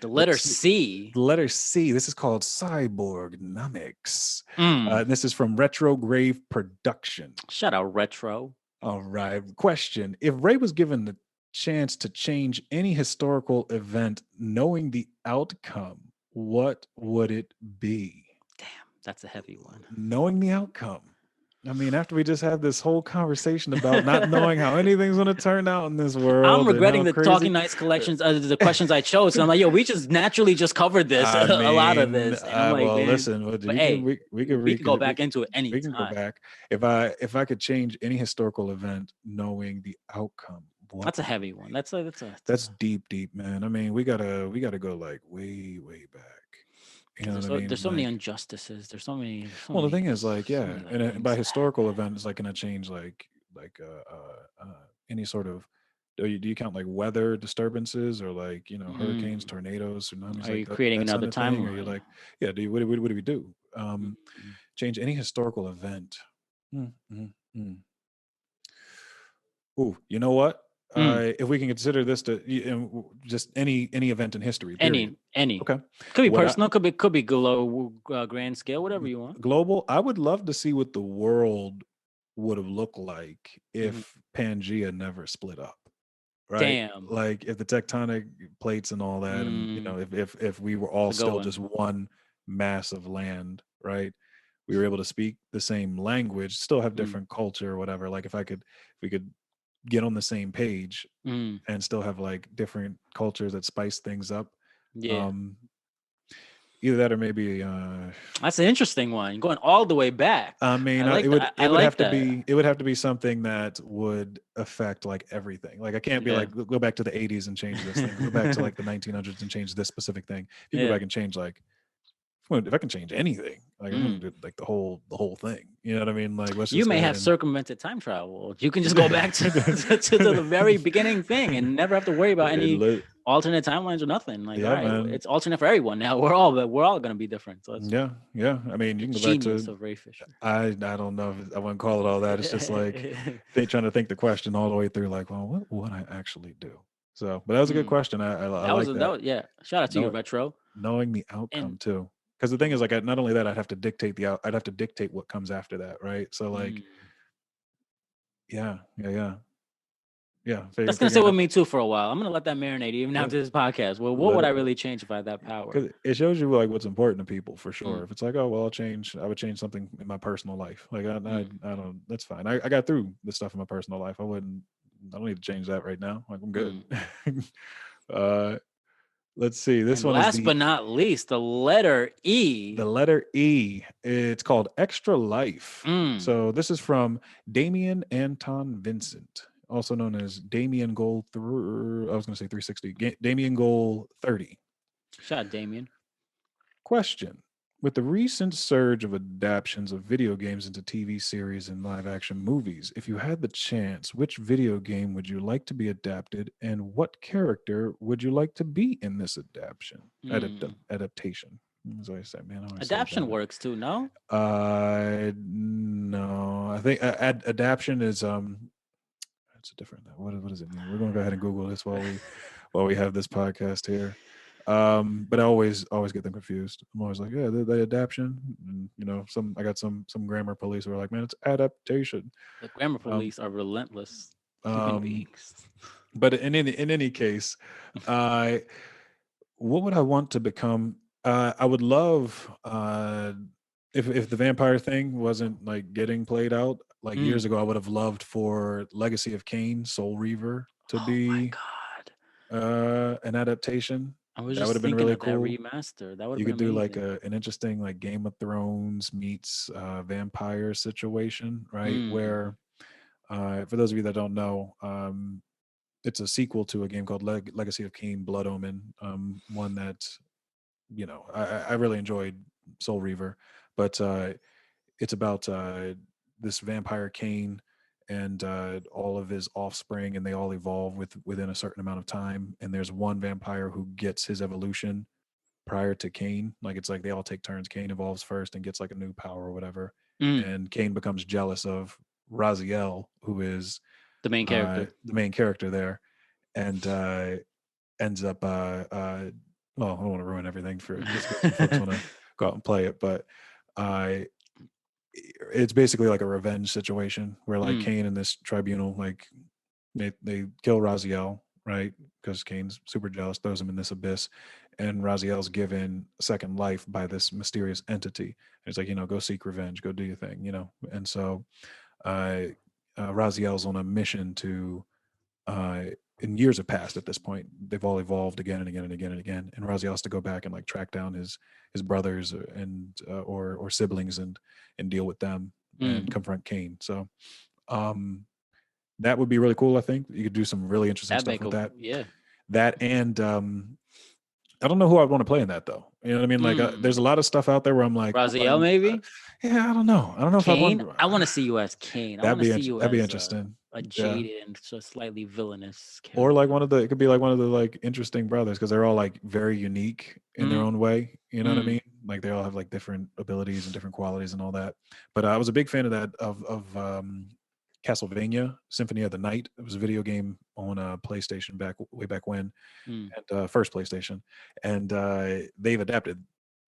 The letter let's see. C. The letter C. This is called Cyborgnomics. Mm. This is from Retrograve Production. Shout out Retro. All right. Question: if Ray was given the chance to change any historical event, knowing the outcome, what would it be? Damn, that's a heavy one. Knowing the outcome. I mean, after we just had this whole conversation about not knowing how anything's going to turn out in this world, I'm regretting and the how crazy- Talking Nice collections, the questions I chose. And I'm like, yo, we just naturally just covered this, I a lot of mean, this. And I'm like, well, man, listen, but we hey, we can go back into it we can go anytime. back. If I could change any historical event, knowing the outcome, what That's a would heavy it one. be? That's deep, man. I mean, we gotta go like way back. You know what I mean? there's so many Like, injustices. There's so many. well, the thing is, like, so yeah, many, like, and things by that historical happen. event, it's like gonna change any sort of. Do you count like weather disturbances or like hurricanes, Mm. tornadoes, tsunamis, Are like you creating that kind another of thing? Or you're timeline? like, yeah, what do we do? Mm. Change any historical event. Mm, mm, mm. Ooh, you know what? Mm. If we can consider this to just any event in history, period. Any Okay. could be What I, personal, could be grand scale, whatever you want. global, I would love to see what the world would have looked like Mhm. if Pangea never split up. Right? Damn. Like if the tectonic plates and all that, and Mm. if we were all That's a good still one. just one mass of land, right? We were able to speak the same language, still have Mm. different culture or whatever. Like if we could get on the same page Mm. and still have like different cultures that spice things up. Yeah. Either that or maybe That's an interesting one. Going all the way back. I mean, I like that. I it would like have to that. be something that would affect like everything. Like I can't be Yeah. like go back to the 80s and change this thing. Go back to like the 1900s and change this specific thing. If you go Yeah. back and change like if I can change anything, like I'm gonna do like the whole thing. You know what I mean? Like let's You just go may ahead have and circumvented time travel. You can just go back to the very beginning thing and never have to worry about any alternate timelines or nothing. Like, all yeah, right, man. it's alternate for everyone now. We're all gonna be different. So it's Yeah. I mean, you the can go back genius to of Ray Fisher. I don't know if I wouldn't call it all that. It's just like trying to think the question all the way through. Like, well, what would I actually do? So, but that was a good question. I like that. That was yeah. Shout out to you, Know, Retro. knowing the outcome And too, because the thing is, like, not only that, I'd have to dictate I'd have to dictate what comes after that, right? So, like, yeah. That's gonna sit with me too for a while. I'm gonna let that marinate even after this podcast. Well, what would I really change if I had that power? Because it shows you like what's important to people for sure. If it's like, oh well, I would change something in my personal life. Like I don't. That's fine. I got through the stuff in my personal life. I don't need to change that right now. Like I'm good. Let's see. This one last is but not least, the letter E. The letter E. It's called Extra Life. So this is from Damien Anton Vincent, also known as Damien Goal. I was going to say 360. Damien Goal 30. Shout out Damien. Question: with the recent surge of adaptations of video games into TV series and live action movies, if you had the chance, which video game would you like to be adapted and what character would you like to be in this adaptation? As I say, man, Adaptation works too, no? No. I think adaptation is it's a different what does it mean? We're going to go ahead and Google this while we have this podcast here. But I always get them confused. I'm always like, yeah, the adaptation, and I got some grammar police who are like, man, it's adaptation. The grammar police are relentless human beings. But in any case, what would I want to become? I would love if the vampire thing wasn't like getting played out like years ago. I would have loved for Legacy of Kain, Soul Reaver to be an adaptation. I was that would just have been thinking really of cool. that remaster. That would You have been could do amazing. like an interesting like Game of Thrones meets vampire situation, right? Where for those of you that don't know, it's a sequel to a game called Legacy of Kain, Blood Omen. One that I really enjoyed Soul Reaver, but it's about this vampire Kain and all of his offspring, and they all evolve within a certain amount of time. And there's one vampire who gets his evolution prior to Kane. Like it's like they all take turns. Kane evolves first and gets like a new power or whatever, Mm, and Kane becomes jealous of Raziel, who is the main character. the main character there, and ends up well, I don't want to ruin everything for just in case some folks want to go out and play it, but it's basically like a revenge situation where like Kane and this tribunal, like they kill Raziel, right? Because Kane's super jealous, throws him in this abyss, and Raziel's given a second life by this mysterious entity. And it's like, you know, go seek revenge, go do your thing, you know. And so Raziel's on a mission to and years have passed at this point. They've all evolved again and again and again and again. And Raziel has to go back and like track down his brothers and or siblings and deal with them and confront Kane. So that would be really cool. I think you could do some really interesting stuff with that. Yeah. That and I don't know who I want to play in that though. You know what I mean? Like there's a lot of stuff out there where I'm like Raziel, maybe. Yeah, I don't know. I don't know Kane? if I want to see you as Kane. I want to see you that'd be as interesting. A jaded and so slightly villainous character. Or like it could be like one of the like interesting brothers because they're all like very unique in their own way. You know what I mean? Like they all have like different abilities and different qualities and all that. But I was a big fan of that of Castlevania Symphony of the Night. It was a video game on PlayStation way back when, and first PlayStation, and they've adapted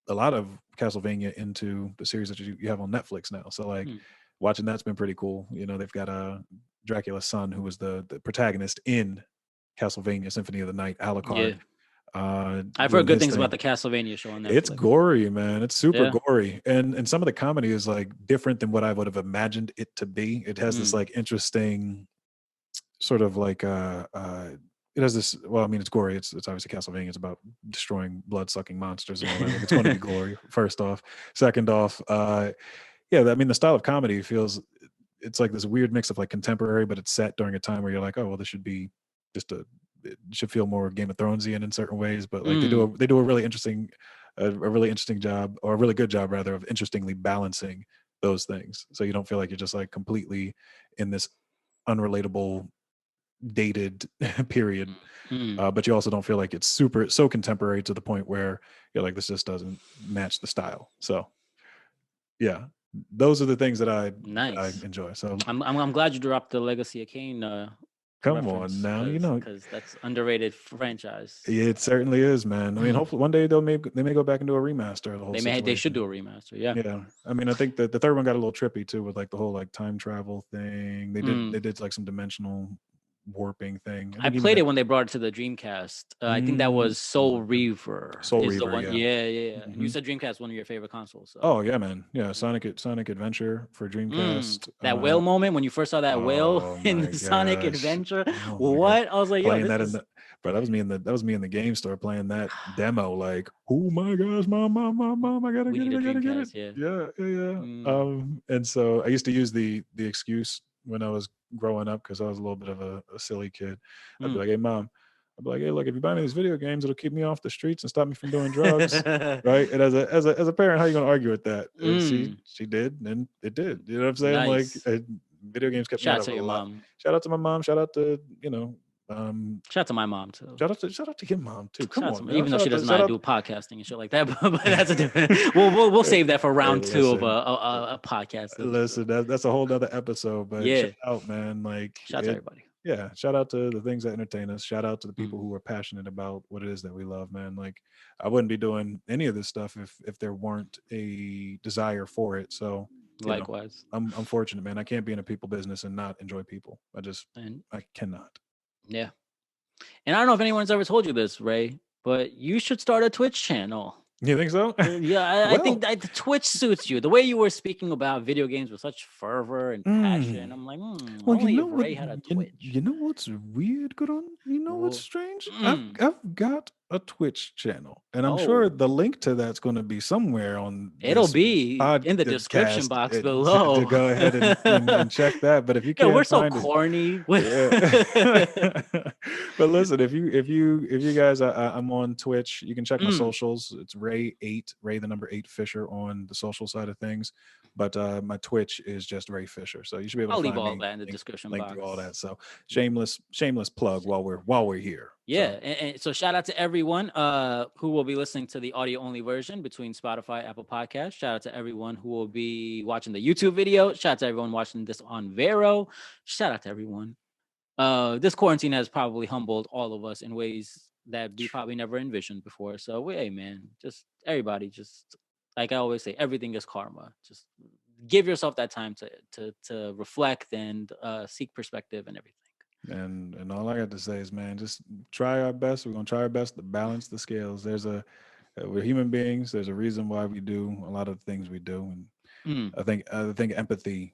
a lot of Castlevania into the series that you have on Netflix now. So like watching that's been pretty cool. You know, they've got Dracula's son, who was the protagonist in Castlevania Symphony of the Night, Alucard. Yeah. I've heard good things about the Castlevania show on Netflix. It's gory, man. It's super gory, and some of the comedy is like different than what I would have imagined it to be. It has this like interesting sort of like it has this. Well, I mean, it's gory. It's obviously Castlevania. It's about destroying blood-sucking monsters and all that. Like, it's going to be gory. First off, second off, yeah. I mean, the style of comedy feels. It's like this weird mix of like contemporary, but it's set during a time where you're like, oh well, this should be just it should feel more Game of Thronesian in certain ways, but like they do a really interesting job, or a really good job rather, of interestingly balancing those things. So you don't feel like you're just like completely in this unrelatable, dated period, but you also don't feel like it's so contemporary to the point where you're like, this just doesn't match the style. So yeah, those are the things that I enjoy. So I'm glad you dropped the Legacy of Kane. Come on now, you know, because that's underrated franchise. It certainly is, man. I mean, hopefully one day they may go back and do a remaster of the whole situation. They should do a remaster. Yeah. I mean, I think that the third one got a little trippy too, with like the whole like time travel thing. They did like some dimensional warping thing. I played it when they brought it to the Dreamcast. I think that was Soul Reaver. The one. Yeah. And you said Dreamcast, one of your favorite consoles. So. Oh yeah, man. Yeah, Sonic Adventure for Dreamcast. That whale moment when you first saw that whale in the Sonic Adventure. What? I was like, playing that bro, that was me in the game store playing that demo. Like, oh my gosh, mom, I gotta get it. Yeah. And so I used to use the excuse when I was growing up, because I was a little bit of a silly kid. I'd be like, hey mom, I'd be like, hey, look, if you buy me these video games, it'll keep me off the streets and stop me from doing drugs. Right? And as a parent, how are you gonna argue with that? And she did, and it did. You know what I'm saying? Nice. Like video games kept me out of it a lot. Mom. Shout out to my mom. Shout out to, shout out to my mom too. Shout out to your mom too. Come on, even though she doesn't know how to do podcasting and shit like that, but that's a different. We'll save that for round two of a podcast. Listen, that's a whole nother episode. But shout out, man. Like, shout out to everybody. Yeah, shout out to the things that entertain us. Shout out to the people who are passionate about what it is that we love, man. Like, I wouldn't be doing any of this stuff if there weren't a desire for it. So likewise, I'm fortunate, man. I can't be in a people business and not enjoy people. I cannot. Yeah. And I don't know if anyone's ever told you this, Ray, but you should start a Twitch channel. You think so? Yeah, I think that Twitch suits you. The way you were speaking about video games with such fervor and passion, I'm like, well, only if Ray had a Twitch. You know what's weird, good on? You know what's strange? I've got a Twitch channel, and I'm sure the link to that's going to be somewhere on. It'll be in the description box below. To go ahead and check that. But if you can't, we're so corny. But listen, if you guys, I'm on Twitch. You can check my socials. It's Ray the number 8 Fisher on the social side of things. But my Twitch is just Ray Fisher. So you should be able to leave find all that in the description box. Through all that. So shameless plug while we're here. Yeah, and so shout out to everyone who will be listening to the audio only version between Spotify, Apple Podcasts. Shout out to everyone who will be watching the YouTube video. Shout out to everyone watching this on Vero. Shout out to everyone. This quarantine has probably humbled all of us in ways that we probably never envisioned before. So, hey, man, just everybody, just like I always say, everything is karma. Just give yourself that time to reflect and seek perspective and everything. And all I got to say is, man, just try our best. We're gonna try our best to balance the scales. We're human beings. There's a reason why we do a lot of the things we do, and I think empathy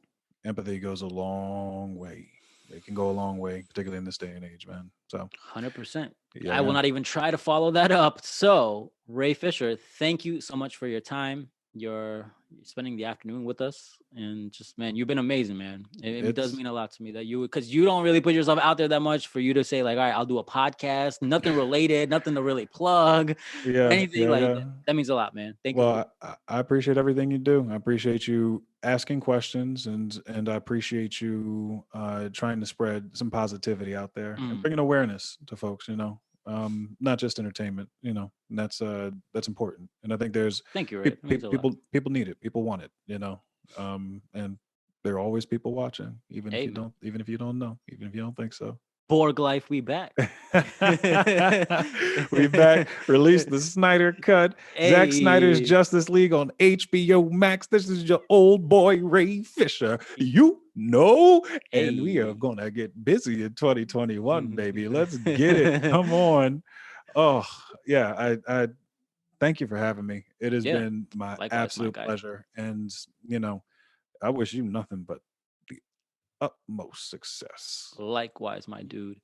goes a long way. It can go a long way, particularly in this day and age, man. So 100%. yeah, I will man. not even try to follow that up. So, Ray Fisher, thank you so much for your time. You're spending the afternoon with us, and just, man, you've been amazing, man. It does mean a lot to me that because you don't really put yourself out there that much for you to say like, all right, I'll do a podcast, nothing related, nothing to really plug, or anything that. That means a lot, man. Thank you. Well, I appreciate everything you do. I appreciate you asking questions, and I appreciate you trying to spread some positivity out there and bringing awareness to folks. Not just entertainment. And that's important. And I think there's Thank you, Ray. people need it. People want it. And there are always people watching, even if you don't know, even if you don't think so. Borg life, we back. We back. Released the Snyder Cut. Hey. Zack Snyder's Justice League on HBO Max. This is your old boy Ray Fisher. And we are gonna get busy in 2021, baby. Let's get it. Come on. Oh yeah, I thank you for having me. It has been my absolute pleasure, and I wish you nothing but utmost success. Likewise, my dude.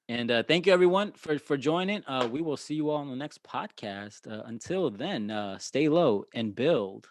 And thank you everyone for joining. We will see you all on the next podcast. Until then, stay low and build